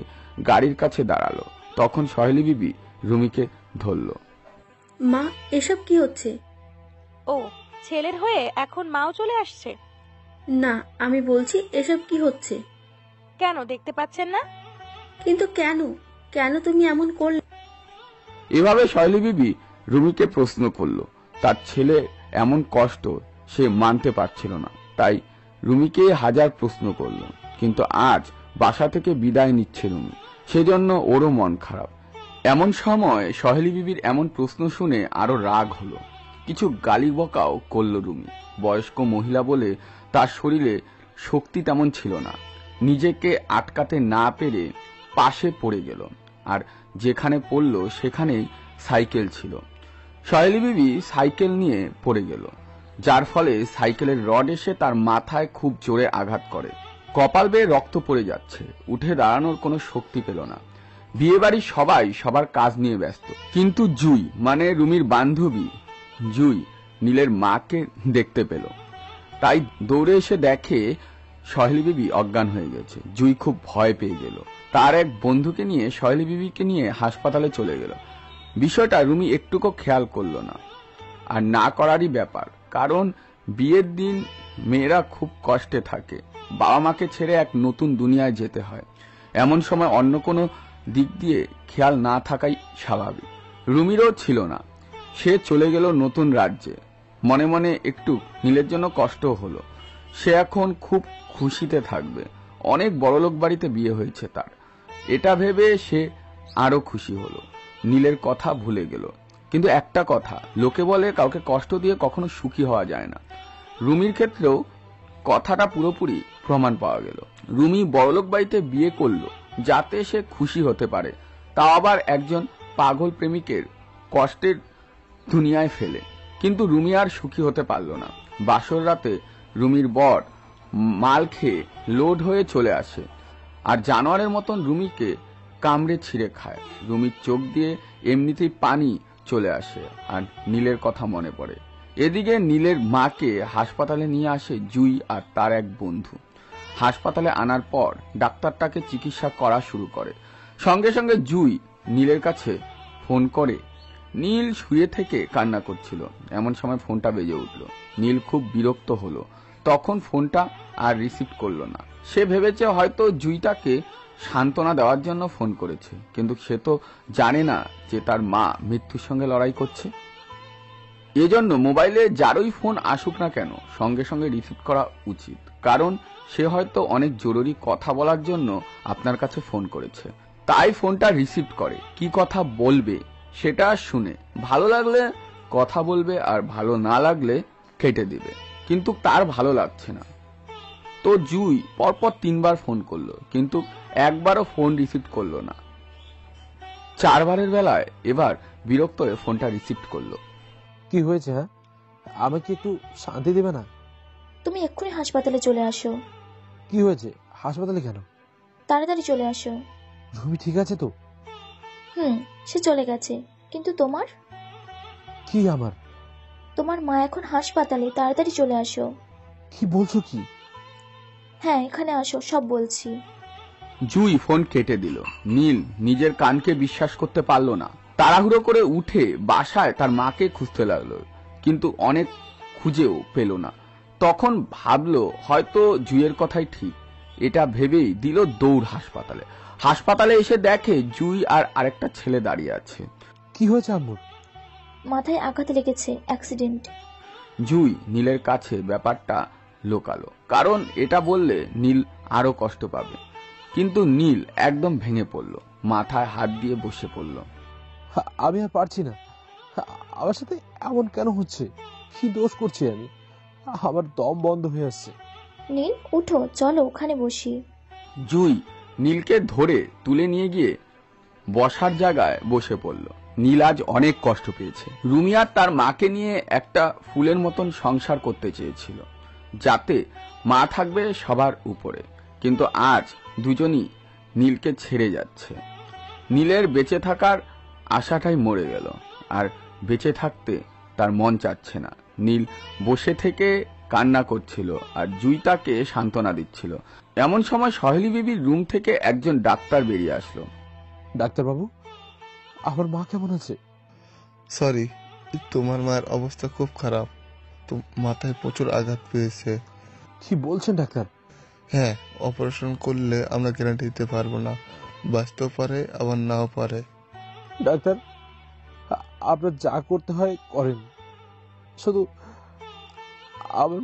গাড়ির কাছে দাঁড়ালো। তখন সহেলি বিবি রুমিকে ধরলো। মা এসব কি হচ্ছে? ও ছেলের হয়ে এখন মাও চলে আসছে? না আমি বলছি এসব কি হচ্ছে। কেন দেখতে পাচ্ছেন না? কিন্তু কেন, কেন তুমি এমন করলে? এভাবে সহেলি বিবি রুমিকে প্রশ্ন করলো। তার ছেলে এমন কষ্ট সে মানতে পারছিল না, তাই রুমিকে হাজার প্রশ্ন করলো। কিন্তু আজ বাসা থেকে বিদায় নিচ্ছে রুমি, সেজন্য ওরও মন খারাপ। এমন সময় সহেলি বিবির এমন প্রশ্ন শুনে আরো রাগ হলো। কিছু গালি বকাও করল রুমি। বয়স্ক মহিলা বলে তার শরীরে শক্তি তেমন ছিল না। নিজেকে আটকাতে না পেরে পাশে পড়ে গেল, আর যেখানে পড়ল সেখানেই সাইকেল ছিল। সহেলি বিবি সাইকেল নিয়ে পড়ে গেল, যার ফলে সাইকেলের রড এসে তার মাথায় খুব জোরে আঘাত করে। কপাল বেয়ে রক্ত পড়ে যাচ্ছে। উঠে দাঁড়ানোর কোনো শক্তি পেল না। বিয়ে বাড়ির সবাই সবার কাজ নিয়ে ব্যস্ত, কিন্তু জুই মানে রুমির বান্ধবী জুই নীলের মাকে দেখতে পেল। তাই দৌড়ে এসে দেখে সহেলি বিবি অজ্ঞান হয়ে গেছে। জুই খুব ভয় পেয়ে গেল। তার এক বন্ধুকে নিয়ে সহেলি বিবিকে নিয়ে হাসপাতালে চলে গেল। বিষয়টা রুমি একটুকু খেয়াল করলো না, আর না করারই ব্যাপার, কারণ বিয়ের দিন মেয়েরা খুব কষ্টে থাকে, বাবা মাকে ছেড়ে এক নতুন দুনিয়ায় যেতে হয়। এমন সময় অন্য কোনো দিক দিয়ে খেয়াল না থাকাই স্বাভাবিক। রুমিরও ছিল না, সে চলে গেল নতুন রাজ্যে। মনে মনে একটু নীলের জন্য কষ্ট হলো। সে এখন খুব খুশিতে থাকবে, অনেক বড়লোক বাড়িতে বিয়ে হয়েছে তার, এটা ভেবে সে আরো খুশি হলো। নীলের কথা ভুলে গেল। কিন্তু একটা কথা, লোকে বলে কাউকে কষ্ট দিয়ে কখনো সুখী হওয়া যায় না। রুমির ক্ষেত্রেও কথাটা পুরোপুরি প্রমাণ পাওয়া গেল। রুমি বড়লোক বাড়িতে বিয়ে করলো যাতে সে খুশি হতে পারে, তা আবার একজন পাগল প্রেমিকের কষ্টের দুনিয়ায় ফেলে। কিন্তু রুমি আর সুখী হতে পারল না। বাসর রাতে রুমির বর মাল খেয়ে লোড হয়ে চলে আসে, আর জানোয়ারের মতন রুমিকে কামড়ে ছিঁড়ে খায়। রুমির চোখ দিয়ে এমনিতেই পানি চলে আসে, আর নীলের কথা মনে পড়ে। এদিকে নীলের মাকে হাসপাতালে নিয়ে আসে জুই আর তার এক বন্ধু। হাসপাতালে আনার পর ডাক্তার তাকে চিকিৎসা করা শুরু করে। সঙ্গে সঙ্গে জুই নীলের কাছে ফোন করে। নীল শুয়ে থেকে কান্না করছিল। এমন সময় ফোনটা বেজে উঠল। নীল খুব বিরক্ত হলো, তখন ফোনটা আর রিসিভ করলো না। সে ভেবেছে হয়তো জুই তাকে সান্ত্বনা দেওয়ার জন্য ফোন করেছে, কিন্তু সে তো জানে না যে তার মা মৃত্যুর সঙ্গে লড়াই করছে। এজন্য মোবাইলে যারই ফোন আসুক না কেন সঙ্গে সঙ্গে রিসিভ করা উচিত, কারণ সে হয়তো অনেক জরুরি কথা বলার জন্য আপনার কাছে ফোন করেছে। তাই ফোনটা রিসিভ করে, কি কথা বলবে সেটা শুনে ভালো লাগলে কথা বলবে, আর ভালো না লাগলে কেটে দিবে। কিন্তু তার ভালো লাগছে না, তো জুই পরপর 3 বার ফোন করলো, কিন্তু একবারও ফোন রিসিভ করলো না। 4 বারের বেলায় এবার বিরক্ত হয়ে ফোনটা রিসিভ করলো। কি হয়েছে? হ্যাঁ, আমাকে একটু শান্তি দিবে না? তুমি এক্ষুনি হাসপাতালে চলে আসো। কি হয়েছে? হাসপাতালে কেন? তাড়াতাড়ি চলে আসো। রুমি ঠিক আছে তো? সে চলে গেছে, কিন্তু তোমার? কি আমার? তোমার মা এখন হাসপাতালে, তাড়াতাড়ি চলে আসো। কি বলছো কি? হ্যাঁ, এখানে আসো, সব বলছি। জুই ফোন কেটে দিল। নীল নিজের কানকে বিশ্বাস করতে পারলো না। তাড়াহুড়ো করে উঠে বাসায় তার মাকে খুঁজতে লাগলো, কিন্তু অনেক খুঁজেও পেল না। তখন ভাবলো হয়তো জুইয়ের কথাই ঠিক। এটা ভেবেই দিল দৌড় হাসপাতালে। হাসপাতালে এসে দেখে জুই আর আরেকটা ছেলে দাঁড়িয়ে আছে। কি হয়েছে আম্মুর? মাথায় আঘাত লেগেছে, অ্যাক্সিডেন্ট। জুই নীলের কাছে ব্যাপারটা লোকালো, কারণ এটা বললে নীল আরো কষ্ট পাবে। কিন্তু নীল একদম ভেঙে পড়ল, মাথায় হাত দিয়ে বসে পড়ল। আমি আর পারছি না। আমার সাথে এমন কেন হচ্ছে? কি দোষ করছি আমি? আমার দম বন্ধ হয়ে আসছে। নীল, উঠো, চলো ওখানে বসি। জুই নীলকে ধরে তুলে নিয়ে গিয়ে বসার জায়গায় বসে পড়ল। নীল আজ অনেক কষ্ট পেয়েছে। রুমি আর তার মাকে নিয়ে একটা ফুলের মতন সংসার করতে চেয়েছিল, যাতে মা থাকবে সবার উপরে, কিন্তু আজ দুজনই নীলকে ছেড়ে যাচ্ছে। নীলের বেঁচে থাকার আশাটাই মরে গেল, আর বেঁচে থাকতে তার মন চাচ্ছে না। নীল বসে থেকে কান্না করছিল, আর জুই তাকে সান্ত্বনা দিচ্ছিল। এমন সময় সহেলি বিবির রুম থেকে একজন ডাক্তার বেরিয়ে আসলো। ডাক্তারবাবু, আমার মা কেমন আছে? সরি, তোমার মায়ের অবস্থা খুব খারাপ, মাথায় প্রচুর আঘাত পেয়েছে। কি বলছেন ডাক্তার? হ্যাঁ, অপারেশন করলে আমরা গ্যারান্টি দিতে পারবো না, বাঁচতেও পারে আবার নাও পারে। ডাক্তার, আপনার যা করতে হয় করেন, শুধু আমার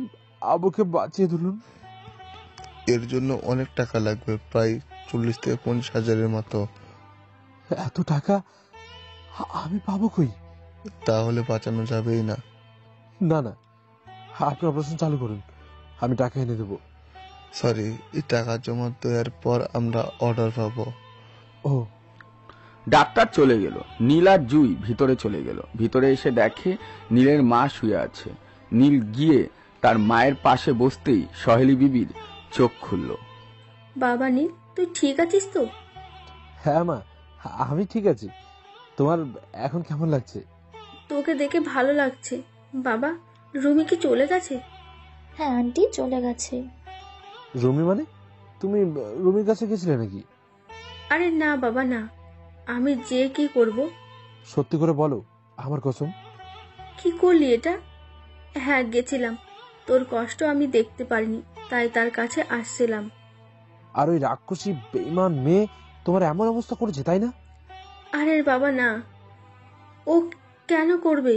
আবুকে বাঁচিয়ে তুলুন। এর জন্য অনেক টাকা লাগবে, প্রায় 40 থেকে 50 হাজারের মতো। এত টাকা আমি পাবো কই? তাহলে বাঁচানো যাবেই না। না না, আপনি অপারেশন চালু করুন, আমি টাকা এনে দেবো। সরি, এই টাকা জমা দেওয়ার পর আমরা অর্ডার পাবো। ও। ডাক্তার চলে গেল। নীল আর জুই ভিতরে চলে গেল। ভিতরে এসে দেখে নীলের মা শুয়ে আছে। নীল গিয়ে তার মায়ের পাশে বসতেই সহেলি বিবির চোখ খুলল। বাবা নীল, তুই ঠিক আছিস তো? হ্যাঁ মা, আমি ঠিক আছি। তোমার এখন কেমন লাগছে? তোকে দেখে ভালো লাগছে। বাবা, রুমি কি চলে গেছে? হ্যাঁ আন্টি, চলে গেছে। রুমি মানে? তুমি রুমির কাছে গেছিলে নাকি? আরে না বাবা না, আমি যে কি করব? সত্যি করে বলো, আমার কসম। কি করলি এটা? হ্যাঁ গেছিলাম, তোর কষ্ট আমি দেখতে পারিনি, তাই তার কাছে আসছিলাম। আর ওই রাক্ষসী বেঈমান মেয়ে তোমার এমন অবস্থা করেছে, তাই না? আরে বাবা না, ও কেন করবে?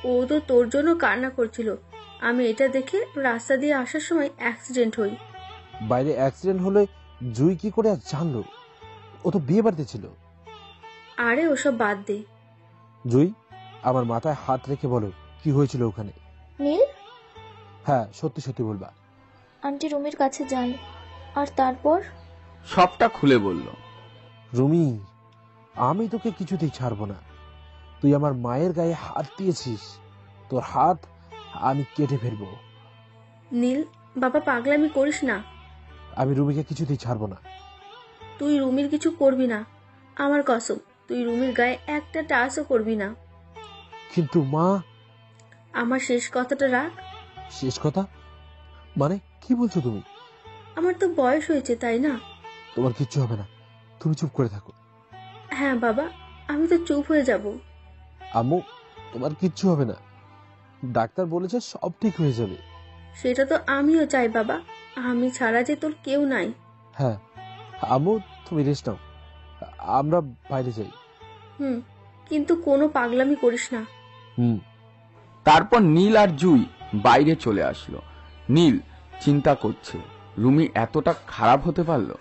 ও তো তোর জন্য কান্না করছিল। আমি এটা দেখে রাস্তা দিয়ে আসার সময় অ্যাক্সিডেন্ট হই। বাইরে অ্যাক্সিডেন্ট হলে জুই কি করে আর জানলো? ও তো বিয়ে বাড়িতে ছিল। আরে ওসব বাদ দে। জুই, আমার মাথায় হাত রেখে বলো কি হয়েছিল ওখানে। নীল, হ্যাঁ সত্যি সত্যি বলবা। আন্টি রুমির কাছে যাই, আর তারপর সবটা খুলে বলল। রুমি, আমি তোকে কিছুতেই ছাড়বো না। তুই আমার মায়ের গায়ে হাত দিয়েছিস, তোর হাত আমি কেটে ফেলবো। নীল বাবা, পাগলামি করিস না। আমি রুমিকে কিছুতেই ছাড়বো না। তুই রুমির কিছু করবি না, আমার কসম। তুই রুমির গায়ে একটা টাচও করবি না। কিন্তু মা। আমার শেষ কথাটা রাখ। শেষ কথা মানে কি বলছো তুমি? আমার তো বয়স হয়েছে, তাই না? তোমার কিচ্ছু হবে না, তুমি চুপ করে থাকো। হ্যাঁ বাবা, আমি তো চুপ হয়ে যাব। আম্মু, তোমার কিচ্ছু হবে না, ডাক্তার বলেছে সব ঠিক হয়ে যাবে। সেটা তো আমিও চাই বাবা, আমি ছাড়া যে তোর কেউ নাই। হ্যাঁ আম্মু, তুমি রেস্ট নাও, আমরা বাইরে যাই। কিন্তু কোনো পাগলামি করিস না। তারপর নীল আর জুই বাইরে চলে আসলো। নীল চিন্তা করছে, রুমি এতটা খারাপ হতে পারলো?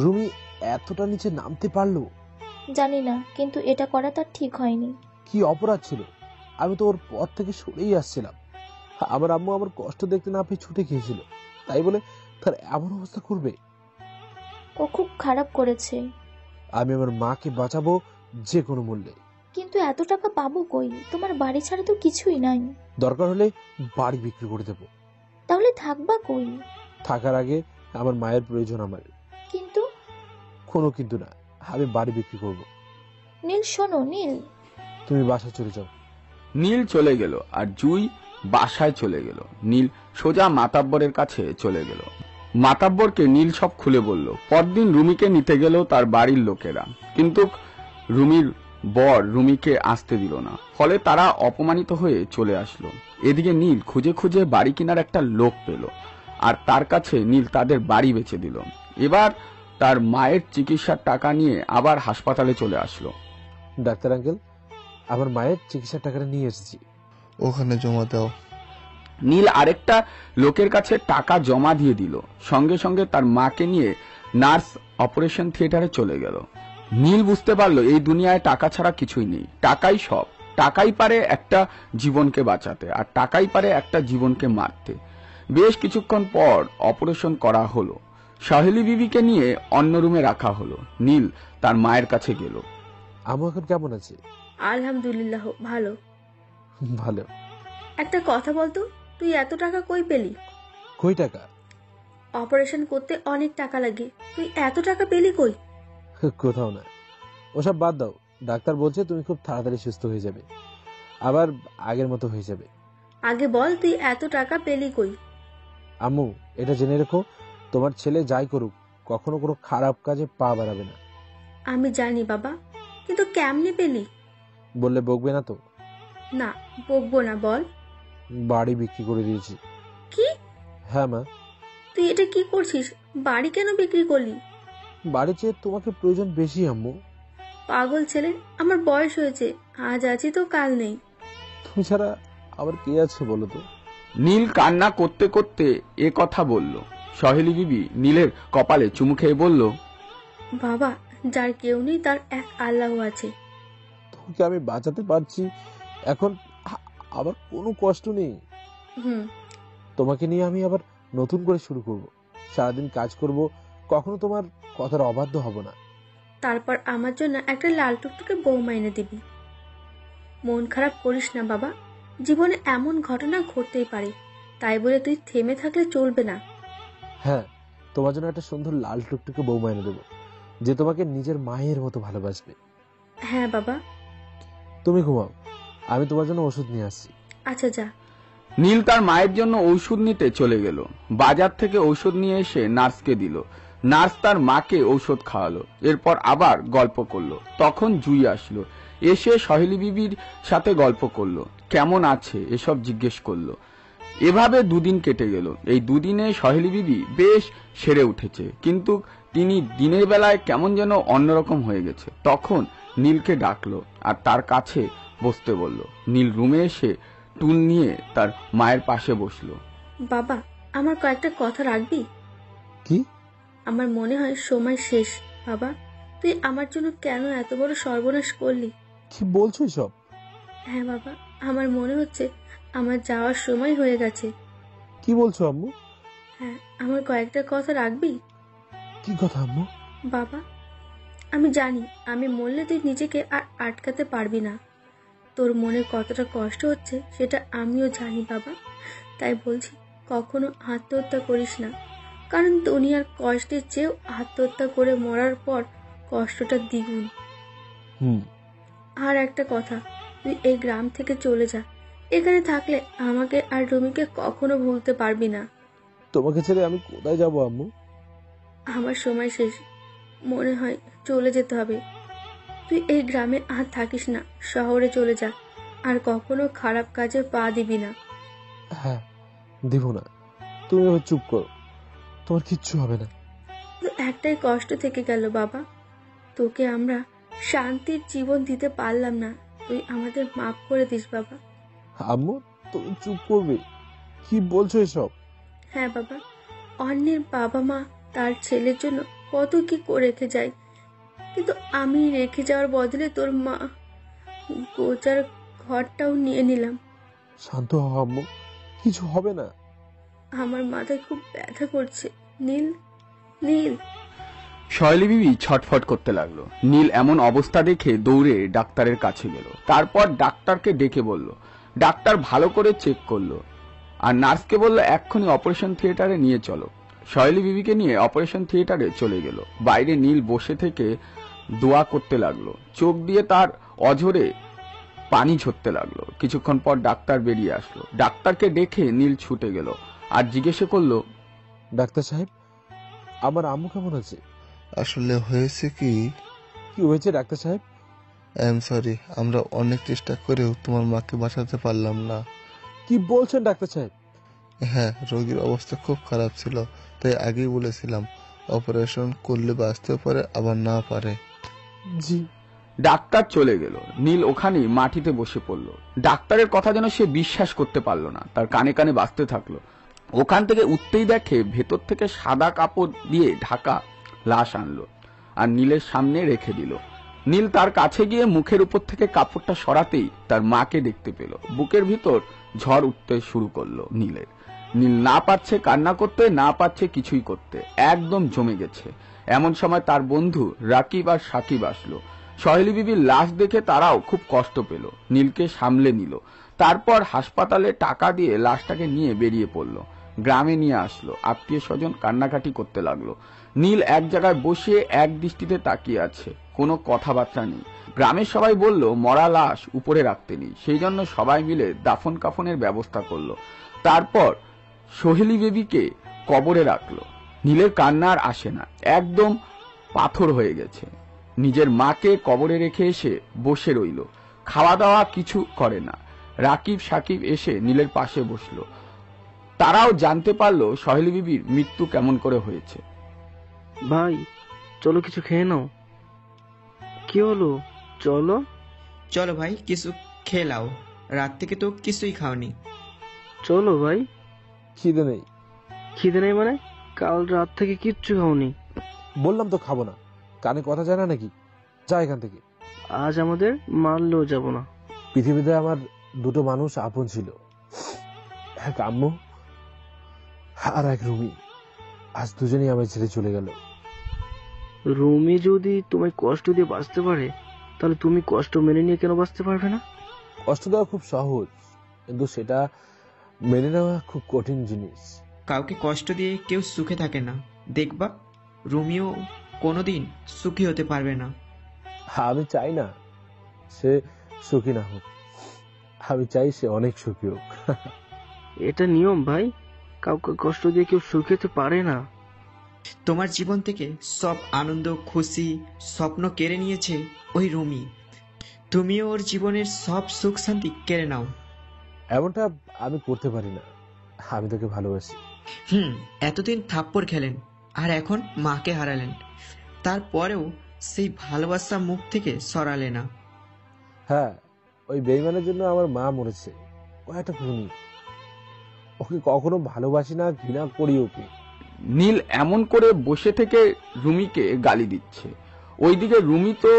রুমি এতটা নিচে নামতে পারলো? জানি না, কিন্তু এটা করা তার ঠিক হয়নি। কি অপরাধ ছিল? আমি তো ওর পথ থেকে সরেই আসছিলাম। আমার আম্মু আমার কষ্ট দেখতে না পেয়ে ছুটে গিয়েছিল, তাই বলে তার এমন অবস্থা করবে? ও খুব খারাপ করেছে। আমি আমার মাকে বাঁচাবো যে কোনো মূল্যে। কিন্তু এত টাকা পাবো কই? তোমার বাড়ি ছাড়া তো কিছুই নাই। দরকার হলে বাড়ি বিক্রি করে দেবো। তাহলে থাকবা কই? থাকার আগে আমার মায়ের প্রয়োজন আমার। কিন্তু? কোনো কিন্তু না, আমি বাড়ি বিক্রি করব। নীল শোনো, নীল। তুমি বাসায় চলে যাও। নীল চলে গেল আর জুই বাসায় চলে গেল। নীল সোজা মাতাব্বরের কাছে চলে গেল। মাতাব্বরকে নীল সব খুলে বলল। পরদিন রুমিকে নিতে গেল তার বাড়ির লোকেরা, কিন্তু রুমির বর রুমিকে আসতে দিল না, ফলে তারা অপমানিত হয়ে চলে আসলো। এদিকে নীল খুঁজে খুঁজে বাড়ি কেনার একটা লোক পেল, আর তার কাছে নীল তাদের বাড়ি বেচে দিল। এবার তার মায়ের চিকিৎসার টাকা নিয়ে আবার হাসপাতালে চলে আসলো। ডাক্তার আঙ্কেল, আমার মায়ের চিকিৎসার টাকাটা নিয়ে এসেছি, ওখানে জমা দাও। নীল আরেকটা লোকের কাছে টাকা জমা দিয়ে দিল। সঙ্গে সঙ্গে তার মাকে নিয়ে নার্স অপারেশন থিয়েটারে চলে গেল। নীল বুঝতে পারলো এই দুনিয়ায় টাকা ছাড়া কিছুই নেই। টাকাই সব। টাকাই পারে একটা জীবনকে বাঁচাতে, আর টাকাই পারে একটা জীবনকে মারতে। বেশ কিছুক্ষণ পর অপারেশন করা হলো। সাহেলি বিবিকে নিয়ে অন্য রুমে রাখা হলো। নীল তার মায়ের কাছে গেল। আম্মু এখন কেমন আছে? আলহামদুলিল্লাহ, ভালো। ভালো। একটা কথা বলতো, তুই এত টাকা কই পেলি? কই টাকা? অপারেশন করতে অনেক টাকা লাগে, তুই এত টাকা পেলি কই? কোথাও না, ওসব বাদ দাও। ডাক্তার বলছে তুমি খুব তাড়াতাড়ি সুস্থ হয়ে যাবে, আবার আগের মতো হয়ে যাবে। আগে বল, তুই এত টাকা পেলি কই? আম্মু, এটা জেনে রেখো, তোমার ছেলে যাই করুক কখনো কোনো খারাপ কাজে পা বাড়াবে না। আমি জানি বাবা, কিন্তু কেমনে পেলি? বললে বকবে না তো? না, বকবো না, বল। বাড়ি বিক্রি করে দিয়েছি। কি? হ্যাঁ মা। তুই এটা কি করছিস? বাড়ি কেন বিক্রি করলি? বাড়ি চেয়ে তোমাকে প্রয়োজন বেশি আম্মু। পাগল ছেলে, আমার বয়স হয়েছে, আজ আছি তো কাল নেই। তুমি ছাড়া আবার কে আছে বলো তো? নীল কান্না করতে করতে এ কথা বলল। সহেলি বিবি নীলের কপালে চুমু খেয়ে বলল, বাবা, যার কেউ নেই তার এক আল্লাহ আছে। তোকে আমি বাঁচাতে পারছি, এখন আবার কোনো কষ্ট নেই। তোমাকে নিয়ে আমি আবার নতুন করে শুরু করব, সারাদিন কাজ করব, কখনো তোমার কথার অবাধ্য হব না। তারপর আমার জন্য একটা লাল টুকটুকে বৌমা এনে দিবি। মন খারাপ করিস না বাবা, জীবনে এমন ঘটনা ঘটতেই পারে, তাই বলে তুই থেমে থাকলে চলবে না। হ্যাঁ, তোমার জন্য একটা সুন্দর লাল টুকটুকে বৌমা এনে দেবো, যে তোমাকে নিজের মায়ের মতো ভালোবাসবে। হ্যাঁ বাবা। তুমি ঘুমাও, আমি তোমার জন্য ওষুধ নিয়ে আসছি। আচ্ছা যা। নীল তার মায়ের জন্য ঔষধ নিতে চলে গেল। বাজার থেকে ঔষধ নিয়ে এসে নার্সকে দিল। নার্স তার মাকে ঔষধ খাওয়ালো, এরপর আবার গল্প করলো। তখন জুই আসলো, এসে সহেলি বিবির সাথে গল্প করলো, কেমন আছে এসব জিজ্ঞেস করলো। এভাবে দুদিন কেটে গেল। এই দুদিনে সহেলি বিবি বেশ সেরে উঠেছে, কিন্তু তিনি দিনের বেলায় কেমন যেন অন্যরকম হয়ে গেছে। তখন নীলকে ডাকলো আর তার কাছে বসতে বলল। নীল রুমে এসে টুল নিয়ে তার মায়ের পাশে বসলো। বাবা, আমার কয়েকটা কথা রাখবি? কি? আমার মনে হয় সময় শেষ। বাবা, তুই আমার জন্য কেন এত বড় সর্বনাশ করলি? কি বলছো সব? হ্যাঁ বাবা, আমার মনে হচ্ছে আমার যাওয়ার সময় হয়ে গেছে। কি বলছো আম্মু? হ্যাঁ, আমার কয়েকটা কথা রাখবি? কি কথা আম্মু? বাবা, আমি জানি আমি মরলে তুই নিজেকে আর আটকাতে পারবি না। তোর মনে কতটা কষ্ট হচ্ছে সেটা আমিও জানি বাবা। তাই বলছি, কখনো আত্মহত্যা করিস না, কারণ দুনিয়ার কষ্টের চেয়েও আত্মহত্যা করে মরার পর কষ্টটা দ্বিগুণ। আর একটা কথা, তুই এই গ্রাম থেকে চলে যা। এখানে থাকলে আমাকে আর রুমিকে কখনো ভুলতে পারবি না। তোমাকে ছেড়ে আমি কোথায় যাবো আম্মু? আমার সময় শেষ, মনে হয় চলে যেতে হবে। তুই এই গ্রামে আর থাকিস না, শহরে চলে যা, আর কখনো খারাপ কাজে পা দিবি না। হ্যাঁ, দিব না। তুমি এবার চুপ করো, তোমার কিচ্ছু হবে না। একটাই কষ্ট থেকে গেল বাবা, তোকে আমরা শান্তির জীবন দিতে পারলাম না। তুই আমাদের মাফ করে দিস বাবা। আম্মু, তুমি চুপ করবে? কি বলছো এসব? হ্যাঁ বাবা, অন্যের বাবা মা তার ছেলের জন্য কত কি রেখে যায়, কিন্তু আমি রেখে যাওয়ার বদলে তোর মা গোচার ঘরটাও নিয়ে নিলাম। শান্ত হও আম্মু, কিছু হবে না। আমার মাথায় খুব ব্যথা করছে। নীল, নীল। সহেলি বিবি ছটফট করতে লাগলো। নীল এমন অবস্থা দেখে দৌড়ে ডাক্তারের কাছে গেল। তারপর ডাক্তারকে ডেকে বলল। ডাক্তার ভালো করে চেক করলো আর নার্সকে বলল এক্ষুনি অপারেশন থিয়েটারে নিয়ে চলো। সহেলি বিবিকে নিয়ে অপারেশন থিয়েটারে চলে গেল। বাইরে নীল বসে থেকে দোয়া করতে লাগলো, চোখ দিয়ে তার অঝরে পানি ঝরতে লাগলো। কিছুক্ষণ পর ডাক্তার বেরিয়ে আসলো। ডাক্তারকে দেখে নীল ছুটে গেল আর জিজ্ঞেস করলো, ডাক্তার সাহেব, আমার আম্মু কেমন আছে? আসলে হয়েছে কি? কি হয়েছে ডাক্তার সাহেব? আই এম সরি, আমরা অনেক চেষ্টা করেও তোমার মাকে বাঁচাতে পারলাম না। কি বলছেন ডাক্তার সাহেব? হ্যাঁ, রোগীর অবস্থা খুব খারাপ ছিল, তাই আগেই বলেছিলাম অপারেশন করলে বাঁচতে পারে আবার না পারে। জি। ডাক্তার চলে গেল। নীল ওখানে মাটিতে বসে পড়ল। ডাক্তারের কথা যেন সে বিশ্বাস করতে পারলো না। তার কানে কানে বাজতে থাকলো। ওখান থেকে উঠতেই দেখে ভেতর থেকে সাদা কাপড় দিয়ে ঢাকা লাশ আনলো আর নীলের সামনে রেখে দিল। নীল তার কাছে গিয়ে মুখের উপর থেকে কাপড়টা সরাতেই তার মাকে দেখতে পেল। বুকের ভিতর ঝড় উঠতে শুরু করলো নীলের। নীল না পারছে কান্না করতে, না পারছে কিছুই করতে, একদম জমে গেছে। এমন সময় তার বন্ধু রাকিব আর সাকিব আসলো। সহেলি বিবির লাশ দেখে তারাও খুব কষ্ট পেল, নীলকে সামলে নিল। তারপর হাসপাতালে টাকা দিয়ে লাশটাকে নিয়ে বেরিয়ে পড়লো। গ্রামে নিয়ে আসলো। আত্মীয় স্বজন কান্নাকাটি করতে লাগলো। নীল এক জায়গায় বসে এক দৃষ্টিতে তাকিয়ে আছে, কোনো কথাবার্তা নেই। গ্রামের সবাই বলল মরা লাশ উপরে রাখতে নেই, সেই জন্য সবাই মিলে দাফন কাফনের ব্যবস্থা করলো। তারপর সহেলি বেবিকে কবরে রাখলো। নীলের কান্না আর আসে না, একদম পাথর হয়ে গেছে। নিজের মাকে কবরে রেখে এসে বসে রইল, খাওয়া দাওয়া কিছু করে না। রাকিব সাকিব এসে নীলের পাশে বসলো। তারাও জানতে পারলো সহেলি বিবির মৃত্যু কেমন করে হয়েছে। ভাই চলো কিছু খেয়ে নাও। কি হলো? চলো চলো ভাই, কিছু খেয়ে নাও, রাত থেকে তো কিছুই খাওনি। চলো ভাই। খিদে নেই। খিদে নেই মানে? কাল রাত থেকে কিচ্ছু খাওনি। বললাম তো খাবো না, কানে কথা যায় না নাকি? যা এখান থেকে। আজ আমাদের মারলেও যাব না। পৃথিবীতে আমার দুটো মানুষ আপন ছিল, এক আম্মু আর এক রুমি। আজ দুজনেই আমার ছেড়ে চলে গেল। রুমি যদি তোমায় কষ্ট দিয়ে বাঁচতে পারে, তাহলে তুমি কষ্ট মেনে নিয়ে কেন বাঁচতে পারবে না? কষ্ট দেওয়া খুব সহজ, কিন্তু সেটা মেনে নেওয়া খুব কঠিন জিনিস। কাউকে কষ্ট দিয়ে কেউ সুখে থাকে না, দেখবা রুমিও কোনোদিন সুখী হতে পারবে না। আমি চাই না সে সুখী না হোক, আমি চাই সে অনেক সুখী হোক। এটা নিয়ম ভাই, কাউকে কষ্ট দিয়ে কেউ সুখী হতে পারে না। তোমার জীবন থেকে সব আনন্দ, খুশি, স্বপ্ন কেড়ে নিয়েছে ওই রুমি। তুমিও ওর জীবনের সব সুখ শান্তি কেড়ে নাও। এমনটা আমি করতে পারি না, আমি তোকে ভালোবাসি। এতদিন থাপ্পড় খেলেন আর এখন মাকে হারালেন, তারপরেও সেই ভালোবাসা মুখ থেকে সরালে না। হ্যাঁ, ওই বেইমানের জন্য আমার মা মরেছে। ও একটা খুনি, ওকে কখনো ভালোবাসি না, ঘৃণা করি ওকে। নীল এমন করে বসে থেকে রুমিকে গালি দিচ্ছে। ওইদিকে রুমি তো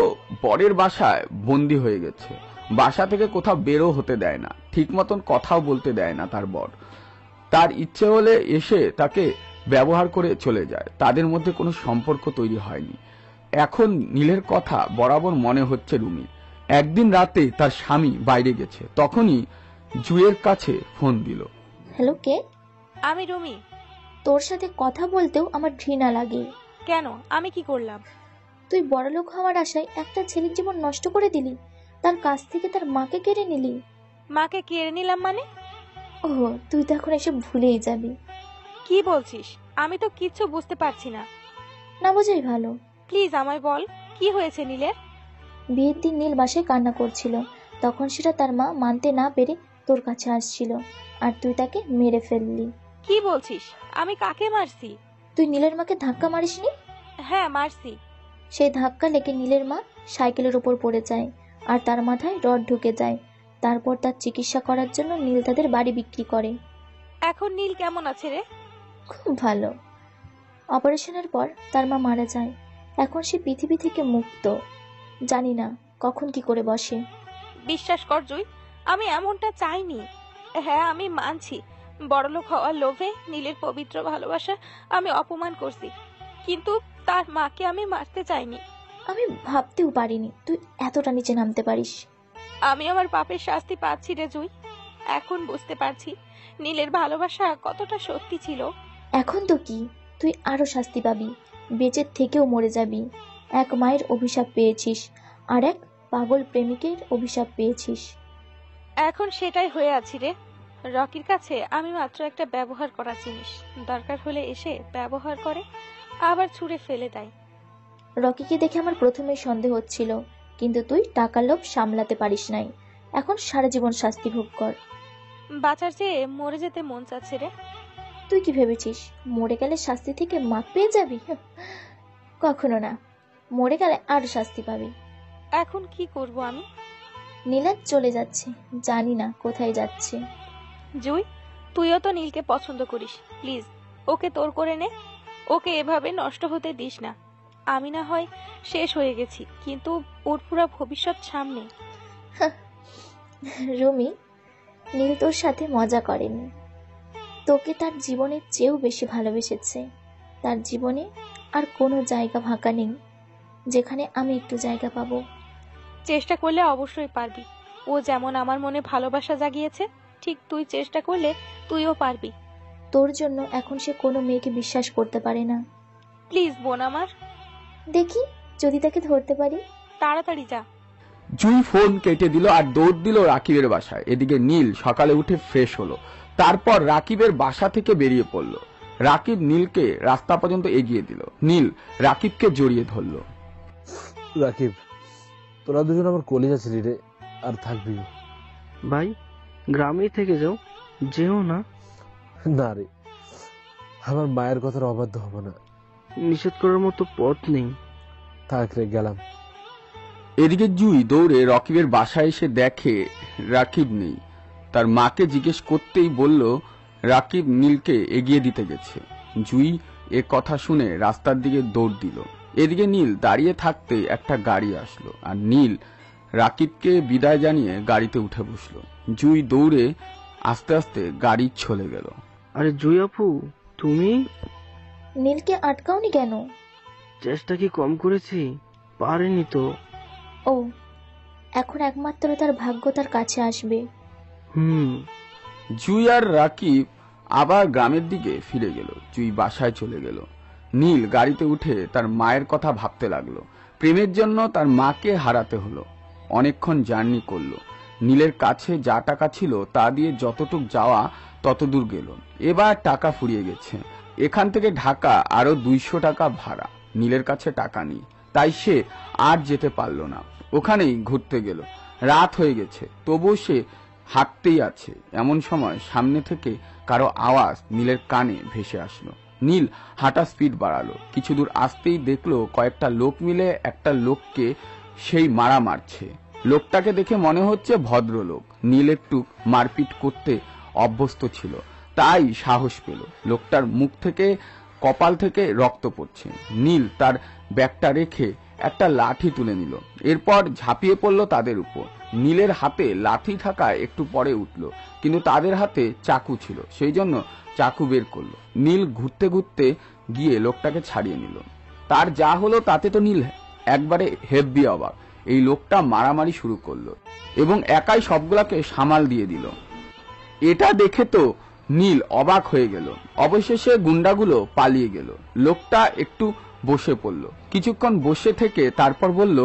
বরের বাসায় বন্দি হয়ে গেছে, বাসা থেকে কোথাও বেরো হতে দেয় না, ঠিক মতন কথাও বলতে দেয় না তার বর। তার ইচ্ছে হলে এসে তাকে ব্যবহার করে চলে যায়, তাদের মধ্যে কোনো সম্পর্ক তৈরি হয়নি। এখন নীলের কথা বরাবর মনে হচ্ছে রুমি। একদিন রাতে তার স্বামী বাইরে গেছে, তখনই জুয়ের কাছে ফোন দিল। হ্যালো, কে? আমি রুমি। তোর সাথে কথা বলতেও আমার ঘৃণা লাগে। কেন? আমি কি করলাম? তুই বড়লোক হওয়ার আশায় একটা ছেলের জীবন নষ্ট করে দিলি, তার কাছ থেকে তার মাকে কেড়ে নিলি। মাকে কেড়ে নিলাম মানে? ও, তুই তো এখন এসে ভুলেই যাবি। কি বলছিস? আমি তো কিচ্ছু বুঝতে পারছি না। না বোঝাই ভালো। প্লিজ আমায় বল, কি হয়েছে নীলের? বিয়ের দিন নীল বাসায় কান্না করছিল, তখন সেটা তার মা মানতে না পেরে তোর কাছে আসছিল, আর তুই তাকে মেরে ফেললি। কি বলছিস? আমি কাকে মারছি? তুই নীলের মাকে ধাক্কা মারিসনি? হ্যাঁ, মারছি। সেই ধাক্কা লেগে নীলের মা সাইকেলের উপর পড়ে যায়, আর তার মাথায় রড ঢুকে যায়। তারপর তার চিকিৎসা করার জন্য নীল তাদের বাড়ি বিক্রি করে। এখন নীল কেমন আছে রে? খুব ভালো। অপারেশনের পর তার মা মারা যায়, এখন সে পৃথিবী থেকে মুক্ত। জানি না কখন কি করে বসে। বিশ্বাস কর জুই, আমি এমনটা চাইনি। হ্যাঁ, আমি মানছি বড়লোক হওয়ার লোভে নীলের পবিত্র ভালোবাসা আমি অপমান করছি, কিন্তু তার মাকে আমি মারতে চাইনি। আমি ভাবতেও পারিনি তুই এতটা নিচে নামতে পারিস। আমি আমার পাপের শাস্তি পাচ্ছি রে জুই। এখন বুঝতে পারছি নীলের ভালোবাসা কতটা সত্যি ছিল। এখন তো কি, তুই আরো শাস্তি পাবি, বেঁচে থেকেও মরে যাবি। এক মায়ের অভিশাপ পেয়েছিস, আর এক পাগল প্রেমিকের অভিশাপ পেয়েছিস। এখন সেটাই হয়ে আছি রে। রকির কাছে আমি মাত্র একটা ব্যবহার করা জিনিস, দরকার হলে এসে ব্যবহার করে আবার ছুঁড়ে ফেলে দেয়। রকিকে দেখে আমার প্রথমেই সন্দেহ হচ্ছিল, কিন্তু তুই টাকার লোভ সামলাতে পারিস নাই। এখন সারা জীবন শাস্তি ভোগ কর। বাঁচার চেয়ে মরে যেতে মন চাচ্ছে রে। তুই কি ভেবেছিস মরে গেলে শাস্তি থেকে মাপ পেয়ে যাবি? কখনো না, মরে গেলে আরো শাস্তি পাবি। এখন কি করব আমি? নীলাজ চলে যাচ্ছে, জানি না কোথায় যাচ্ছে। জুই, তুইও তো নীলকে পছন্দ করিস, প্লিজ ওকে তোর করে নে। ওকে এভাবে নষ্ট হতে দিস না। আমি না হয় শেষ হয়ে গেছি, কিন্তু ওর পুরো ভবিষ্যৎ সামনে। রুমি, নীল তোর সাথে মজা করেনি, তোকে তার জীবনের চেয়েও বেশি ভালোবেসেছে। তার জীবনে আর কোনো জায়গা ফাঁকা নেই যেখানে আমি একটু জায়গা পাবো। চেষ্টা করলে অবশ্যই পারবি। ও যেমন আমার মনে ভালোবাসা জাগিয়েছে, ঠিক তুই চেষ্টা করলে তুইও পারবি। তোর জন্য এখন সে কোনো মেয়েকে বিশ্বাস করতে পারে না। প্লিজ বোন আমার। দেখি যদি তাকে ধরতে পারি। তাড়াতাড়ি যা। জুই ফোন কেটে দিল আর দৌড় দিল রাকিবের বাসায়। এদিকে নীল সকালে উঠে ফ্রেশ হলো, তারপর রাকিবের বাসা থেকে বেরিয়ে পড়ল। রাকিব নীলকে রাস্তা পর্যন্ত এগিয়ে দিল। নীল রাকিবকে জড়িয়ে ধরল। রাকিব, তোরা দুজন আমার কলিজা ছিলি রে, আর থাকবি। ভাই, গ্রামেই থেকে যাও, যেও না। না রে, আমার মায়ের কথার অবাধ্য হব না। নিষেধ করার মতো পথ নেই। থাক রে, গেলাম। এদিকে জুই দৌড়ে রকিবের বাসায় এসে দেখে রাকিব নেই। তার মাকে জিজ্ঞেস করতেই বলল রাকিব নীলকে এগিয়ে দিতে গেছে। জুই এ কথা শুনে রাস্তার দিকে দৌড় দিল। এদিকে নীল দাঁড়িয়ে থাকতে একটা গাড়ি আসলো, আর নীল রাকিবকে বিদায় জানিয়ে গাড়িতে উঠে বসলো। জুই দৌড়ে আস্তে আস্তে গাড়ি চলে গেল। আরে জুই আপু, তুমি নীলকে আটকাওনি কেন? চেষ্টা কি কম করেছি? পারেনি তো। ও, এখন একমাত্র তার ভাগ্য তার কাছে আসবে। জুই আর রাকিব আবার গ্রামের দিকে ফিরে গেল। জুই বাসায় চলে গেল। নীল গাড়িতে উঠে তার মায়ের কথা ভাবতে লাগলো। প্রেমের জন্য তার মাকে হারাতে হলো। অনেকক্ষণ জার্নি করলো। নীলের কাছে যা টাকা ছিল তা দিয়ে যতটুক যাওয়া ততদূর গেল। এবার টাকা ফুরিয়ে গেছে। এখান থেকে ঢাকা আরো 200 টাকা ভাড়া। নীলের কাছে টাকা নেই, তাই সে আর যেতে পারল না। ওখানেই ঘুরতে গেল। রাত হয়ে গেছে, তবুও সে হাঁটতেই আছে। এমন সময় সামনে থেকে কারো আওয়াজ নীলের কানে ভেসে আসলো। নীল হাঁটা স্পিড বাড়ালো। কিছু দূর আসতেই দেখলো কয়েকটা লোক মিলে একটা লোককে সেই মারা মারছে। লোকটাকে দেখে মনে হচ্ছে ভদ্রলোক। নীল একটু মারপিট করতে অভ্যস্ত ছিল, তাই সাহস পেল। লোকটার মুখ থেকে, কপাল থেকে রক্ত পড়ছে। নীল তার ব্যাগটা রেখে একটা লাঠি তুলে নিল, এরপর ঝাঁপিয়ে পড়ল তাদের উপর। নীলের হাতে লাঠি থাকায় একটু পরে উঠল, কিন্তু তাদের হাতে চাকু ছিল, সেই জন্য চাকু বের করলো। নীল ঘুরতে ঘুরতে গিয়ে লোকটাকে ছাড়িয়ে নিল। তার যা হলো তাতে তো নীল একবারে হেব্বি অবাক। এই লোকটা মারামারি শুরু করলো এবং একাই সবগুলাকে সামাল দিয়ে দিল। এটা দেখে তো নীল অবাক হয়ে গেল। অবশেষে গুন্ডাগুলো পালিয়ে গেল। লোকটা একটু বসে পড়ল, কিছুক্ষণ বসে থেকে তারপর বলল,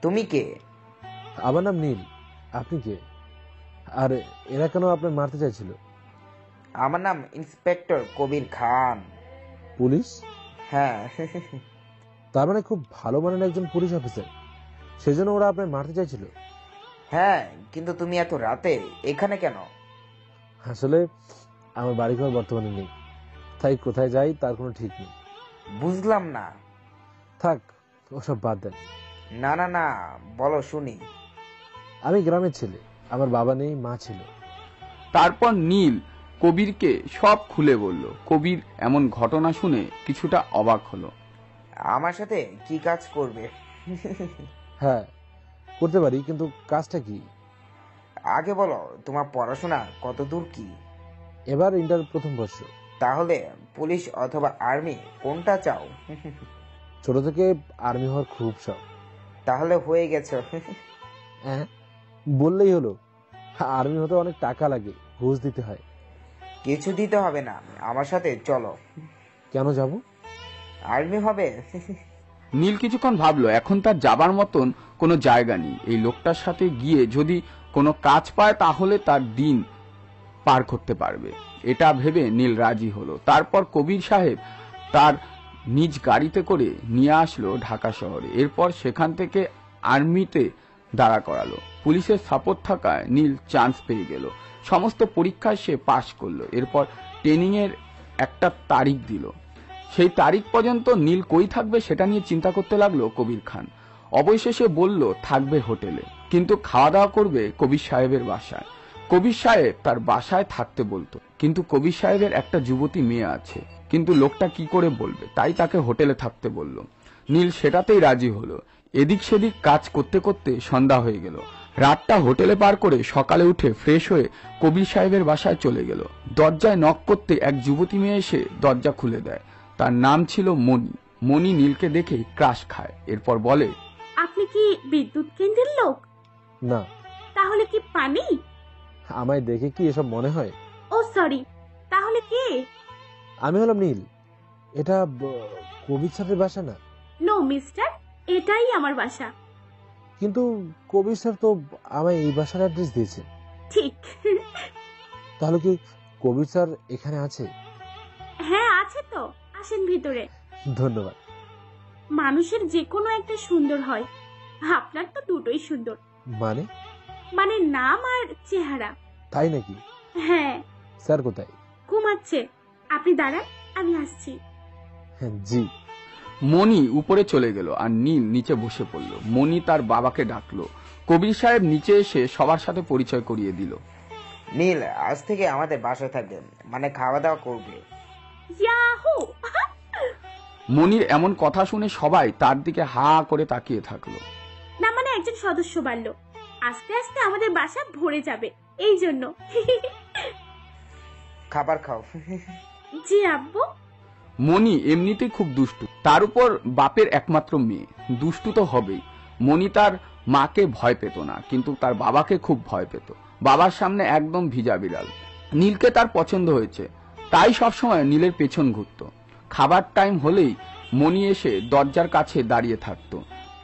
তুমি কে? আমার নাম নীল। আপনি কে? আর এরা কেন আপনার মারতে চাইছিল? আমার নাম ইন্সপেক্টর কবির খান। পুলিশ? হ্যাঁ। তার মানে খুব ভালো মানের একজন পুলিশ অফিসার, সেজন্য ওরা আপনার মারতে চাইছিল? হ্যাঁ, কিন্তু তুমি এত রাতে এখানে কেন? আসলে আমার বাড়িঘর বর্তমানে নেই, তাই কোথায় যাই তার কোনো ঠিক নেই। বুঝলাম না। থাক, ওসব বাদ দেন। না না না, বলো শুনি। আমি গ্রামের ছেলে, আমার বাবা নেই, মা ছিল। তারপর নীল কবিরকে সব খুলে বলল। কবির এমন ঘটনা শুনে কিছুটা অবাক হলো। আমার সাথে কি কাজ করবে? হ্যাঁ, করতে পারি, কিন্তু কাজটা কি? আগে বলো তোমার পড়াশোনা কত দূর কি? এবার ইন্টার প্রথম বর্ষ। তাহলে পুলিশ অথবা আর্মি কোনটা চাও? ছোট থেকে আর্মি হওয়ার খুব শখ। তাহলে হয়ে গেছো। হ্যাঁ, বললেই হলো। আর্মি হতে অনেক টাকা লাগে, ঘুষ দিতে হয়। কিছু দিতে হবে না, আমার সাথে চলো। কেন যাব? আর্মি হবে। নীল কিছুক্ষণ ভাবলো এখন তার যাবার মতন কোনো জায়গা নেই। এই লোকটার সাথে গিয়ে যদি কোনো কাজ পায় তাহলে তার দিন পার করতে পারবে। এটা ভেবে নীল রাজি হলো। তারপর কবির সাহেব তার নিজ গাড়িতে করে নিয়ে আসলো ঢাকা শহরে। এরপর সেখান থেকে আর্মিতে দাঁড়া করালো। পুলিশের সাপোর্ট থাকায় নীল চান্স পেয়ে গেল। সমস্ত পরীক্ষায় সে পাশ করলো। এরপর ট্রেনিং এর একটা তারিখ দিল। সেই তারিখ পর্যন্ত নীল কই থাকবে সেটা নিয়ে চিন্তা করতে লাগলো কবির খান। অবশেষে বলল থাকবে হোটেলে, কিন্তু খাওয়া দাওয়া করবে কবির সাহেবের বাসায়। কবির সাহেব তার বাসায় থাকতে বলতো, কিন্তু কবির সাহেবের একটা যুবতী মেয়ে আছে, কিন্তু লোকটা কি করে বলবে, তাই তাকে হোটেলে থাকতে বলল। নীল সেটাতেই রাজি হলো। এদিক সেদিক কাজ করতে করতে সন্ধ্যা হয়ে গেল। রাতটা হোটেলে পার করে সকালে উঠে ফ্রেশ হয়ে কবির সাহেবের বাসায় চলে গেল। দরজায় নক করতে এক যুবতী মেয়ে এসে দরজা খুলে দেয়। তার নাম ছিল মণি। মণি নীলকে দেখে ক্রাশ খায়। এরপর বলে, আপনি কি বিদ্যুৎ কেন্দ্রের লোক? না। তাহলে কি পানি? আমায় দেখে কি এসব মনে হয়? ও সরি, তাহলে কে? আমি হলাম নীল। এটা কবির স্যারের বাসা না? নো মিস্টার, এটাই আমার বাসা। কিন্তু কবির স্যার তো আমায় এই বাসার অ্যাড্রেস দিয়েছে। ঠিক। তাহলে কি কবির স্যার এখানে আছে? হ্যাঁ আছে তো, আসেন ভিতরে। ধন্যবাদ। মানুষের যে কোনো একটা সুন্দর হয়, আপনার তো দুটোই সুন্দর। মানে নাম আর চেহারা। তাই নাকি? হ্যাঁ। স্যার কোথায়? ঘুমাচ্ছে। আপনি দাঁড়ান, আমি আসছি। জি। মণি উপরে চলে গেল আর নীল নিচে বসে পড়ল। মণি তার বাবাকে ডাকলো। কবির সাহেব নিচে এসে সবার সাথে পরিচয় করিয়ে দিল। নীল আজ থেকে আমাদের বাসায় থাকবে, মানে খাওয়া দাওয়া করবে। ইয়াহু! মনির এমন কথা শুনে সবাই তার দিকে হা করে তাকিয়ে থাকলো। না মানে একজন সদস্য বাড়লো, আস্তে আস্তে আমাদের বাসা ভরে যাবে, এই জন্য। খাবার খাও। জি আব্বু। মণি এমনিতেই খুব দুষ্টু, তার উপর বাপের একমাত্র মেয়ে, দুষ্টু তো হবেই। মণি তার মাকে ভয় পেত না, কিন্তু তার বাবাকে খুব ভয় পেত। বাবার সামনে একদম ভিজা বিড়াল। নীলকে তার পছন্দ হয়েছে, তাই সবসময় নীলের পেছন ঘুরত। খাবার টাইম হলেই মণি এসে দরজার কাছে দাঁড়িয়ে থাকতো।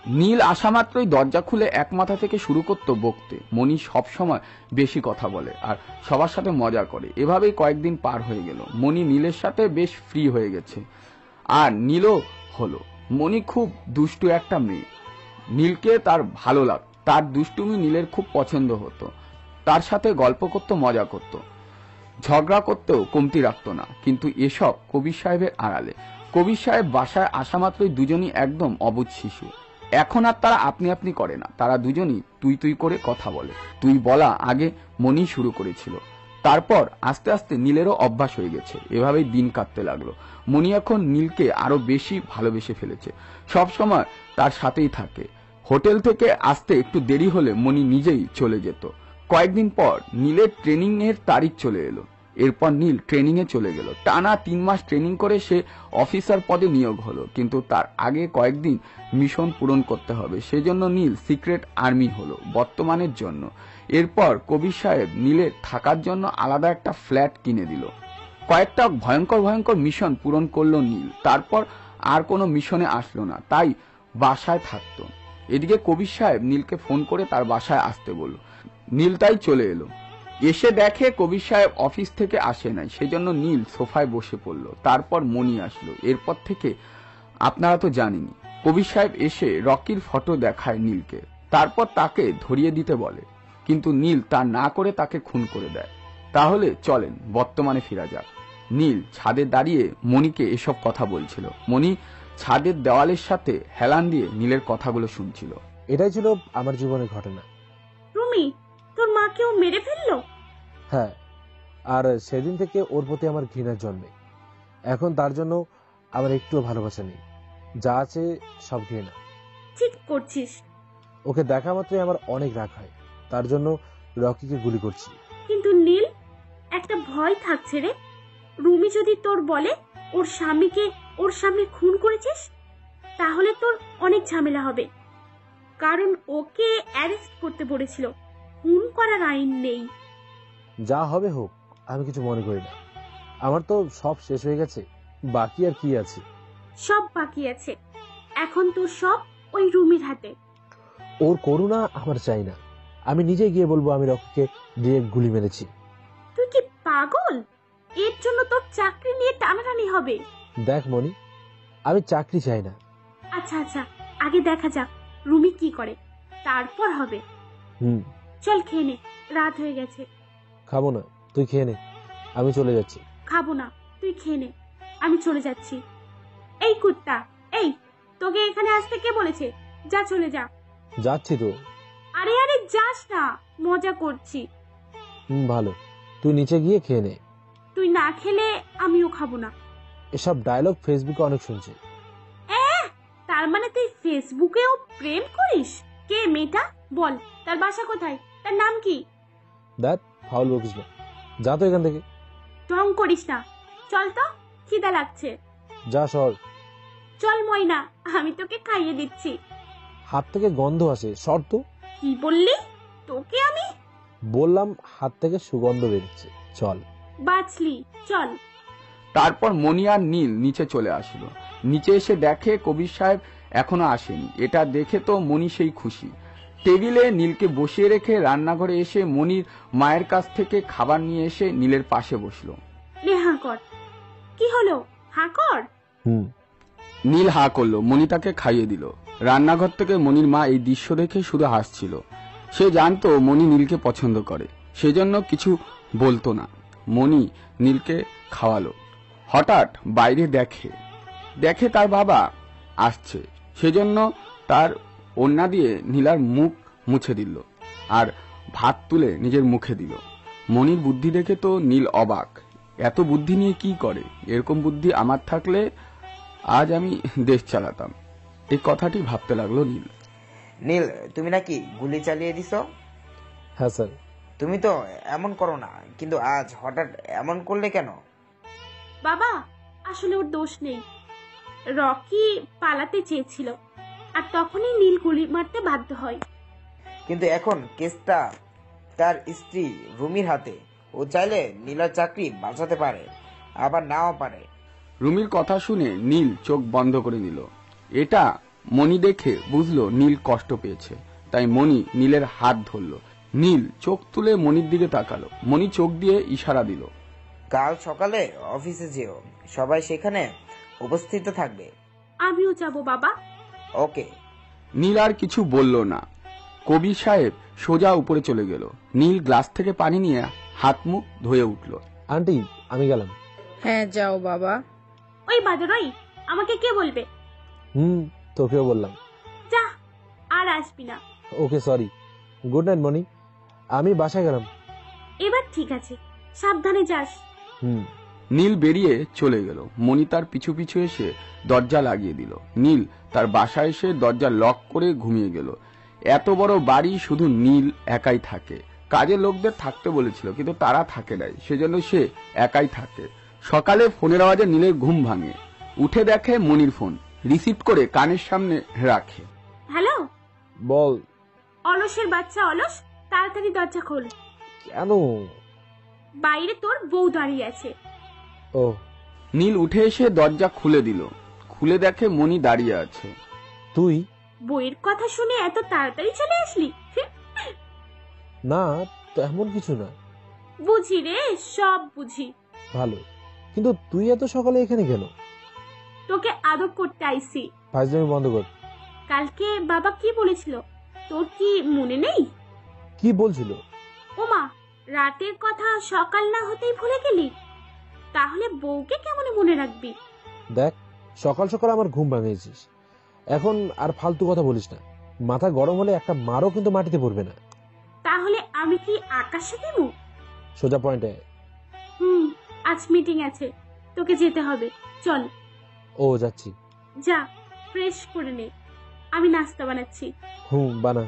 নীল আসা মাত্রই দরজা খুলে এক মাথা থেকে শুরু করতো বকতে। মনি সব সময় বেশি কথা বলে আর সবার সাথে মজা করে। এভাবেই কয়েকদিন পার হয়ে গেল। মনি নীলের সাথে বেশ ফ্রি হয়ে গেছে, আর নীলও হলো। মনি খুব দুষ্টু একটা মেয়ে। নীলকে তার ভালো লাগতো। তার দুষ্টুমি নীলের খুব পছন্দ হতো। তার সাথে গল্প করতো, মজা করত, ঝগড়া করতেও কমতি রাখতো না। কিন্তু এসব কবির সাহেবের আড়ালে। কবির সাহেব বাসায় আসা মাত্রই দুজনই একদম অবুঝ শিশু। এখন আর তারা আপনি আপনি করে না, তারা দুজনই তুই তুই করে কথা বলে। তুই বলা আগে মনি শুরু করেছিল, তারপর আস্তে আস্তে নীলেরও অভ্যাস হয়ে গেছে। এভাবেই দিন কাটতে লাগলো। মনি এখন নীলকে আরো বেশি ভালোবেসে ফেলেছে, সব সময় তার সাথেই থাকে। হোটেল থেকে আসতে একটু দেরি হলে মনি নিজেই চলে যেত। কয়েকদিন পর নীলের ট্রেনিং এর তারিখ চলে এলো। এরপর নীল ট্রেনিং এ চলে গেল। টানা 3 মাস ট্রেনিং করে সে অফিসার পদে নিয়োগ হলো। কিন্তু তার আগে কয়েকদিন মিশন পূরণ করতে হবে, সেজন্য নীল সিক্রেট আর্মি হলো বর্তমানের জন্য। এরপর কবির সাহেব নীলের থাকার জন্য আলাদা একটা ফ্ল্যাট কিনে দিল। কয়েকটা ভয়ঙ্কর ভয়ঙ্কর মিশন পূরণ করলো নীল। তারপর আর কোনো মিশনে আসলো না, তাই বাসায় থাকতো। এদিকে কবির সাহেব নীলকে ফোন করে তার বাসায় আসতে বলল। নীল তাই চলে এলো। এসে দেখে কবির সাহেব অফিস থেকে আসে নাই, সেজন্য নীল সোফায় বসে পড়ল। তারপর মনি আসলো। এরপর থেকে আপনারা তো জানেনই, কবির সাহেব এসে রকির ফটো দেখায় নীলকে, তারপর তাকে ধরিয়ে দিতে বলে। কিন্তু নীল তা না করে তাকে খুন করে দেয়। তাহলে চলেন বর্তমানে ফিরা যাক। নীল ছাদে দাঁড়িয়ে মনিকে এসব কথা বলছিল। মনি ছাদের দেওয়ালের সাথে হেলান দিয়ে নীলের কথাগুলো শুনছিল। এটাই ছিল আমার জীবনের ঘটনা। রুমি, তোর মাকেও মেরে ফেললো? হ্যাঁ, আর সেদিন থেকে ওর প্রতি আমার ঘৃণার জন্মে। এখন তার জন্য আমার একটুও ভালোবাসা নেই, যা আছে সব ঘৃণা। ঠিক করছিস। ওকে দেখা মাত্রই আমার অনেক রাগ হয়, তার জন্য রকিকে গুলি করছি। কিন্তু নীল, একটা ভয় থাকছে রে। রুমি যদি তোর বলে ওর স্বামীকে ওর সামনে খুন করেছিস, তাহলে তোর অনেক ঝামেলা হবে। কারণ ওকে অ্যারেস্ট করতে বলেছিল, খুন করার আইন নেই। যা হবে হোক, আমি কিছু মনে করি না। আমার তো সব শেষ হয়ে গেছে, বাকি আর কি আছে? সব বাকি আছে। এখন তোর সব ওই রুমির হাতে। ওর করুণা আমার চাই না। আমি নিজে গিয়ে বলবো আমি রকিকে ডিরেক্ট গুলি মেরেছি। তুই কি পাগল? এর জন্য তোর চাকরি নিয়ে টানাটানি হবে। দেখ মনি, আমি চাকরি চাই না। আচ্ছা আচ্ছা, আগে দেখা যাক রুমি কি করে, তারপর হবে। চল খেয়ে নে, রাত হয়ে গেছে। খাবো না, তুই খেয়ে নে, আমি চলে যাচ্ছি। খাবো না, তুই খেয়ে নে, আমি চলে যাচ্ছি। এই কুত্তা, এই তোকে এখানে আসতে কে বলেছে? যা, চলে যা। যাচ্ছি তো। আরে আরে যাস না, মজা করছি। ভালো, তুই নিচে গিয়ে খেয়ে নে। তুই না খেলে আমিও খাবো না। এসব ডায়লগ ফেসবুকে অনেক শুনছি। তার মানে তুই ফেসবুকেও প্রেম করিস? কে মেয়েটা? বল, তার বাসা কোথায়, তার নাম কি? দেখ, ফাউল বকিস না, যা তো এখান থেকে। ঢং করিস না, চল তো, খিদা লাগছে। যা সর। চল ময়না, আমি তোকে খাইয়ে দিচ্ছি। হাত থেকে গন্ধ আসে, সর তো। কি বললি? তোকে আমি বললাম হাত থেকে সুগন্ধ বেরোচ্ছে, চল। বাঁচলি, চল। তারপর মনি আর নীল নিচে চলে আসলো। নিচে এসে দেখে কবির সাহেব এখনো আসেনি। এটা দেখে তো মনি সেই খুশি। টেবিলে নীলকে বসিয়ে রেখে রান্নাঘরে এসে মনির মায়ের কাছ থেকে খাবার নিয়ে এসে নীলের পাশে বসলো। নে হাঁ কর। কি হলো, হাঁ কর। নীল হাঁ করলো। মনি তাকে খাইয়ে দিল। রান্নাঘর থেকে মনির মা এই দৃশ্য দেখে শুধু হাসছিল। সে জানতো মনি নীলকে পছন্দ করে, সেজন্য কিছু বলতো না। মনি নীলকে খাওয়ালো। হঠাৎ বাইরে দেখে তার বাবা আসছে, সেজন্য তার ওড়না দিয়ে নীলার মুখ মুছে দিল আর ভাত তুলে নিজের মুখে দিল। মনির বুদ্ধি দেখে তো নীল অবাক। এত বুদ্ধি নিয়ে কি করে? এরকম বুদ্ধি আমার থাকলে আজ আমি দেশ চালাতাম। এই কথাটি ভাবতে লাগলো নীল। নীল, তুমি নাকি গুলি চালিয়ে দিছো? হ্যাঁ স্যার। তুমি তো এমন করো না, কিন্তু আজ হঠাৎ এমন করলে কেন? বাবা, আসলে ওর দোষ নেই। রকি পালাতে চেয়েছিল, আর তখনই নীল গুলি মারতে বাধ্য হয়। কিন্তু এখন কেসটা তার স্ত্রী রুমির হাতে। ও চাইলে নীলার চাকরি বাঁচাতে পারে, আবার নাও পারে। রুমির কথা শুনে নীল চোখ বন্ধ করে নিল। এটা মণি দেখে বুঝলো নীল কষ্ট পেয়েছে, তাই মণি নীলের হাত ধরল। নীল চোখ তুলে মণির দিকে তাকালো। মণি চোখ দিয়ে ইশারা দিল। কাল সকালে অফিসে যেও, সবাই সেখানে উপস্থিত থাকবে। আমিও যাব বাবা। ওকে। নীল আর কিছু বলল না। কবির সাহেব সোজা উপরে চলে গেল। নীল গ্লাস থেকে পানি নিয়ে হাত মুখ ধুয়ে উঠল। আন্টি আমি গেলাম। হ্যাঁ যাও বাবা। ওই বাদরাই, আমাকে কে বলবে? তোকেও বললাম। যা, আর আসবি না। ওকে সরি। গুড নাইট মনি, আমি বাসায় গেলাম। এবার ঠিক আছে, সাবধানে যাস। নীল বেরিয়ে চলে গেল। মণি তার পিছু পিছু এসে দরজা লাগিয়ে দিল। নীল তার বাসায় এসে দরজা লক করে ঘুমিয়ে গেল। এত বড় বাড়ি শুধু নীল একাই থাকে। কাজের লোকদের থাকতে বলেছিল, কিন্তু তারা থাকে নাই, সেজন্য সে একাই থাকে। সকালে ফোনের আওয়াজে নীলের ঘুম ভাঙে। উঠে দেখে মনির ফোন। রিসিভ করে কানের সামনে রাখে। হ্যালো। বল। অলসের বাচ্চা অলস, তাড়াতাড়ি দরজা খোল। কেন? বাইরে তোর বউ দাঁড়িয়ে আছে। ও। নীল উঠে এসে দরজা খুলে দিল। খুলে দেখে মনি দাঁড়িয়ে আছে। তুই? বইয়ের কথা শুনে এত তাড়াতাড়ি চলে আসলি? না, তেমন কিছু না। বুঝি রে, সব বুঝি। ভালো, কিন্তু তুই এত সকালে এখানে কেন? তোকে আদব করতে আইছি। ফাজলামি বন্ধ কর। কালকে বাবা কি বলেছিল তোর কি মনে নেই? কি বলছিল? ওমা, রাতের কথা সকাল না হতেই ভুলে গেলি? তাহলে বউকে কেমন মনে রাখবি? দেখ, সকাল সকাল আমার ঘুম ভাঙিয়েছিস। এখন আর ফালতু কথা বলিস না। মাথা গরম হলে একটা মারও কিন্তু মাটিতে পড়বে না। তাহলে আমি কি আকাশে দেবো? সোজা পয়েন্টে। আজ মিটিং আছে, তোকে যেতে হবে। চল। ও যাচ্ছি। যা, ফ্রেশ করে নে, আমি নাস্তা বানাচ্ছি। বানা।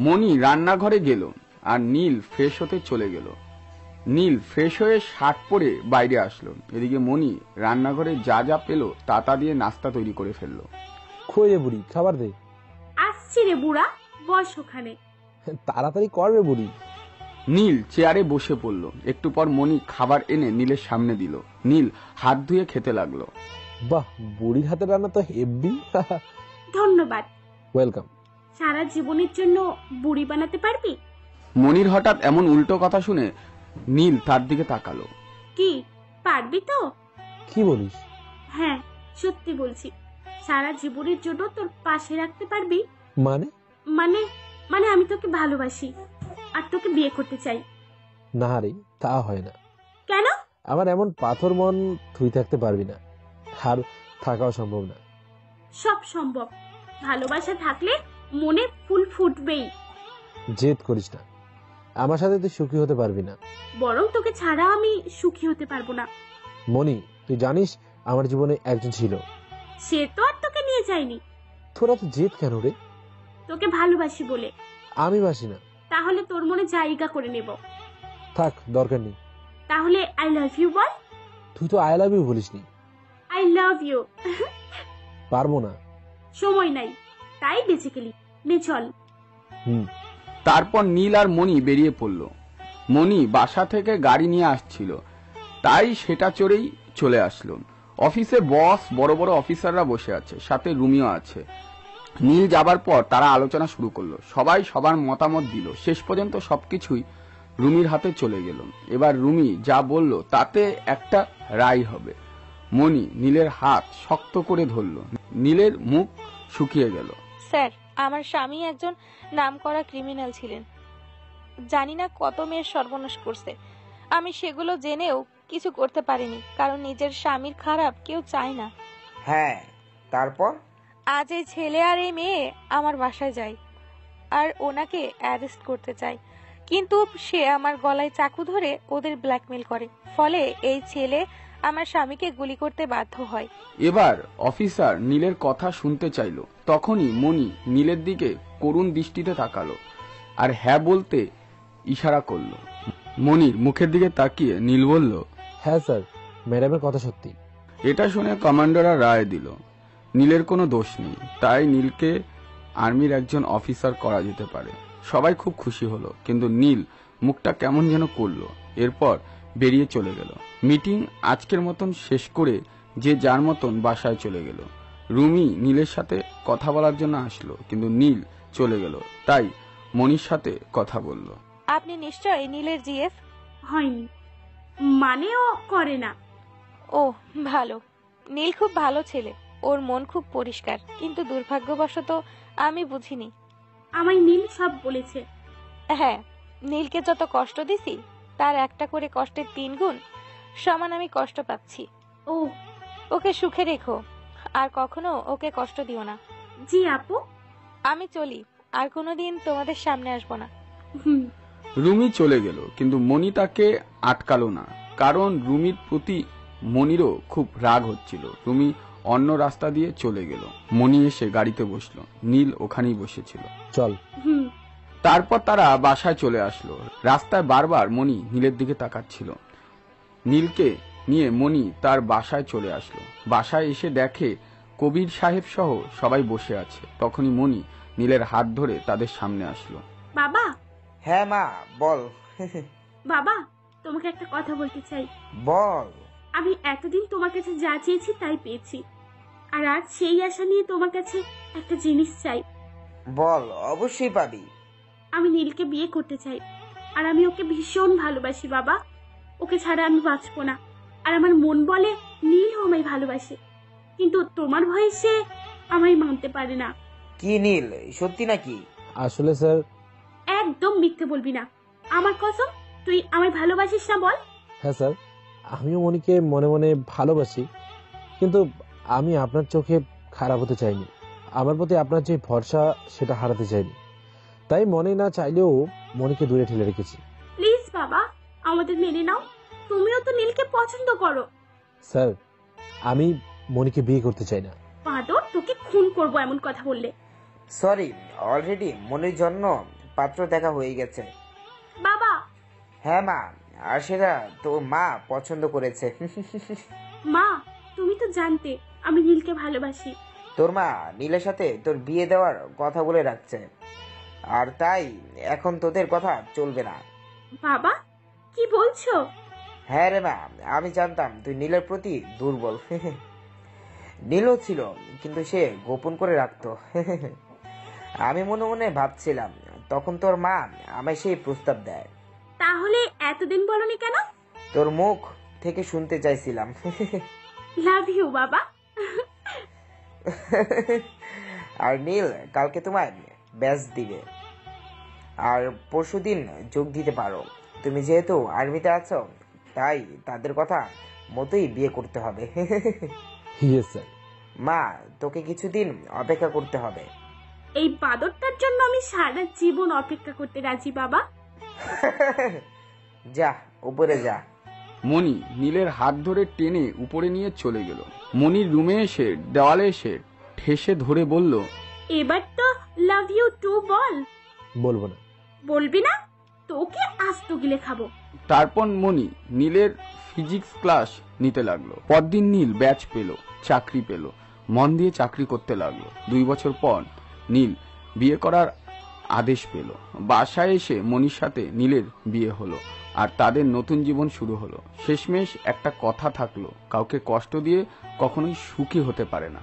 মনি রান্নাঘরে গেল আর নীল ফ্রেশ হতে চলে গেল। নীল ফ্রেশ হয়ে শার্ট পরে বাইরে আসলো। এদিকে মনি রান্নাঘরে যা যা পেল তা দিয়ে নাস্তা তৈরি করে ফেললো। কই রে বুড়ি, খাবার দে। আসছি রে বুড়া, বস ওখানে। তাড়াতাড়ি করবে বুড়ি। নীল চেয়ারে বসে পড়ল। একটু পর মনি খাবার এনে নীলের সামনে দিল। নীল হাত ধুয়ে খেতে লাগলো। বাহ, বুড়ির হাতে রান্না তো হেভি। ধন্যবাদ। ওয়েলকাম। সারা জীবনের জন্য বুড়ি বানাতে পারবি? মনির হঠাৎ এমন উল্টো কথা শুনে নীল তার দিকে তাকালো। কি পারবি তো? কি বলিস? হ্যাঁ, সত্যি বলছি। সারা জীবনের জন্য তোর পাশে রাখতে পারবি? মানে? মানে মানে আমি তোকে ভালোবাসি আর তোকে বিয়ে করতে চাই। না রে, তা হয় না। কেন? আমার এমন পাথর মন তুই থাকতে পারবি না, আর থাকাও সম্ভব না। সব সম্ভব। ভালোবাসা থাকলে মনে ফুল ফুটবেই। জেদ করিস না, আমার সাথে তুই সুখী হতে পারবি না। বরং তোকে ছাড়া আমি সুখী হতে পারবো না। মনি, তুই জানিস আমার জীবনে একজন ছিল। সে তো আর তোকে নিয়ে যায়নি। তোরা তো জেদ কেন রে? তোকে ভালোবাসি বলে। আমি বাসি না। তাহলে তোর মনে জায়গা করে নেব। থাক, দরকার নেই। তাহলে আই লাভ ইউ বল। তুই তো আই লাভ ইউ বলিসনি। I love you. পারবো না। সময় নাই, তাই বেঁচে গেলি। নে চল। তারপর নীল আর মনি বেরিয়ে পড়ল। মনি বাসা থেকে গাড়ি নিয়ে আসছিল, তাই সেটা চড়েই চলে আসলো। অফিসে বস, বড় বড় অফিসাররা বসে আছে, সাথে রুমিও আছে। নীল যাবার পর তারা আলোচনা শুরু করলো। সবাই সবার মতামত দিল। শেষ পর্যন্ত সবকিছুই রুমির হাতে চলে গেল। এবার রুমি যা বলল তাতে একটা রায় হবে। মনি নীলের হাত শক্ত করে ধরল। নীলের মুখ শুকিয়ে গেল। স্যার, আমার স্বামী একজন নামকরা ক্রিমিনাল ছিলেন। জানি না কত মেয়ের সর্বনাশ করছে। আমি সেগুলো জেনেও কিছু করতে পারিনি, কারণ নিজের স্বামীর খারাপ কেউ চায় না। হ্যাঁ, তারপর? আজ এই ছেলে আর এই মেয়ে আমার বাসায় যায় আর ওনাকে অ্যারেস্ট করতে চায়, কিন্তু সে আমার গলায় চাকু ধরে ওদের ব্ল্যাকমেল করে। ফলে এই ছেলে আমার স্বামীকে গুলি করতে বাধ্য হয়। এবার অফিসার নীলের কথা শুনতে চাইল। তখনই মনি নীলের দিকে করুণ দৃষ্টিতে তাকালো আর হ্যাঁ বলতে ইশারা করলো। মনির মুখের দিকে তাকিয়ে নীল বলল, হ্যাঁ স্যার, ম্যাডামের কথা সত্যি। এটা শুনে কমান্ডাররা রায় দিল নীলের কোনো দোষ নেই, তাই নীলকে আর্মির একজন অফিসার করা যেতে পারে। সবাই খুব খুশি হলো, কিন্তু নীল মুখটা কেমন যেন করলো। এরপর বেরিয়ে চলে গেল। মিটিং আজকের মতন শেষ করে যে যার মতন বাসায় চলে গেল। রুমি নীলের সাথে কথা বলার জন্য আসলো, কিন্তু নীল চলে গেল। তাই মনির সাথে কথা বলল। আপনি নিশ্চয়ই নীলের জিএফ? হয়নি, মানেও করে না। ও ভালো। নীল খুব ভালো ছেলে, ওর মন খুব পরিষ্কার, কিন্তু দুর্ভাগ্যবশত আমি বুঝিনি। আমায় নীল সব বলেছে। হ্যাঁ, নীলকে যত কষ্ট দিছি তার একটা করে কষ্টের 3 গুণ সমান আমি কষ্ট পাচ্ছি। ও, ওকে সুখে রেখো, আর কখনো ওকে কষ্ট দিও না। জি আপু। আমি চলি, আর কোনোদিন তোমাদের সামনে আসবো না। রুমি চলে গেল, কিন্তু মনি তাকে আটকালো না, কারণ রুমির প্রতি মনিরও খুব রাগ হচ্ছিল। রুমি অন্য রাস্তা দিয়ে চলে গেল। মনি এসে গাড়িতে বসলো, নীল ওখানেই বসেছিল। চল। তারপর তারা বাসায় চলে আসলো। রাস্তায় বারবার মনি নীলের দিকে তাকাচ্ছিল। নীলকে নিয়ে মনি তার বাসায় চলে আসলো। বাসায় এসে দেখে কবির সাহেব সহ সবাই বসে আছে। তখনই মনি নীলের হাত ধরে তাদের সামনে আসলো। বাবা। হ্যাঁ মা, বল। বাবা, তোমাকে একটা কথা বলতে চাই। বল। আমি এতদিন তোমার কাছে যা চেয়েছি তাই পেয়েছি, আর আজ সেই আশা নিয়ে তোমার কাছে একটা জিনিস চাই। বল, অবশ্যই পাবি। আমি নীলকে বিয়ে করতে চাই, আর আমি ওকে ভীষণ ভালোবাসি বাবা। ওকে ছাড়া আমি বাঁচবো না, আর আমার মন বলে নীলও আমায় ভালোবাসে, কিন্তু তোমার ভয়ে সে আমায় মানতে পারে না। কি নীল, সত্যি নাকি? আসলে স্যার। একদম মিথ্যে বলবি না, আমার কসম। তুই আমায় ভালোবাসিস না বল? হ্যাঁ স্যার, আমিও মনিকে মনে মনে ভালোবাসি, কিন্তু আমি আপনার চোখে খারাপ হতে চাইনি। আমার প্রতি আপনার যে ভরসা সেটা হারাতে চাইনি, তাই মনে না চাইলেও মনিকে দূরে ঠেলে রেখেছি। প্লিজ বাবা, আমাদের মেনে নাও। তুমিও তো নীলকে পছন্দ করো। স্যার, আমি মনিকে বিয়ে করতে চাই না। বাদর, তোকে খুন করবো এমন কথা বললে। সরি, অলরেডি মনির জন্য পাত্র দেখা হয়ে গেছে। বাবা। হ্যাঁ মা, আর সেটা তো মা পছন্দ করেছে। মা, তুমি তো জানতে আমি নীলকে ভালোবাসি। তোর মা নীলের সাথে তোর বিয়ে দেওয়ার কথা বলে রাখছে, আর তাই এখন তোদের কথা চলবে না। বাবা, কি বলছো? হ্যাঁ রে মা, আমি জানতাম তুই নীলের প্রতি দুর্বল। নীলও ছিল, কিন্তু সে গোপন করে রাখতো। আমি মনে মনে ভাবছিলাম, তখন তোর মা আমায় সেই প্রস্তাব দেয়। তাহলে এতদিন বলনি কেন? তোর মুখ থেকে শুনতে চাইছিলাম। লাভ ইউ বাবা। আর নীল কালকে তোমায় ব্যাচ দিবে, আর পরশুদিন যোগ দিতে পারো। তুমি যেহেতু আর্মিতে আছো, তাই তাদের কথা মতোই বিয়ে করতে হবে। মা, তোকে কিছুদিন অপেক্ষা করতে হবে। এই বাদরটার জন্য আমি সারা জীবন অপেক্ষা করতে রাজি বাবা। যা, উপরে যা। মনি নীলের হাত ধরে টেনে উপরে নিয়ে চলে গেল। মনির রুমে এসে দেওয়ালে এসে ঠেসে ধরে বলল, এবার তো লাভ ইউ টু বল। বলবো না। বলবি না? তোকে আস্ত গিলে খাবো। তারপর মনি নীলের ফিজিক্স ক্লাস নিতে লাগলো। পরদিন নীল ব্যাচ পেল, চাকরি পেল, মন দিয়ে চাকরি করতে লাগলো। 2 বছর পর নীল বিয়ে করার আদেশ পেল। বাসায় এসে মনির সাথে নীলের বিয়ে হলো, আর তাদের নতুন জীবন শুরু হলো। শেষমেশ একটা কথা থাকলো, কাউকে কষ্ট দিয়ে কখনোই সুখী হতে পারে না।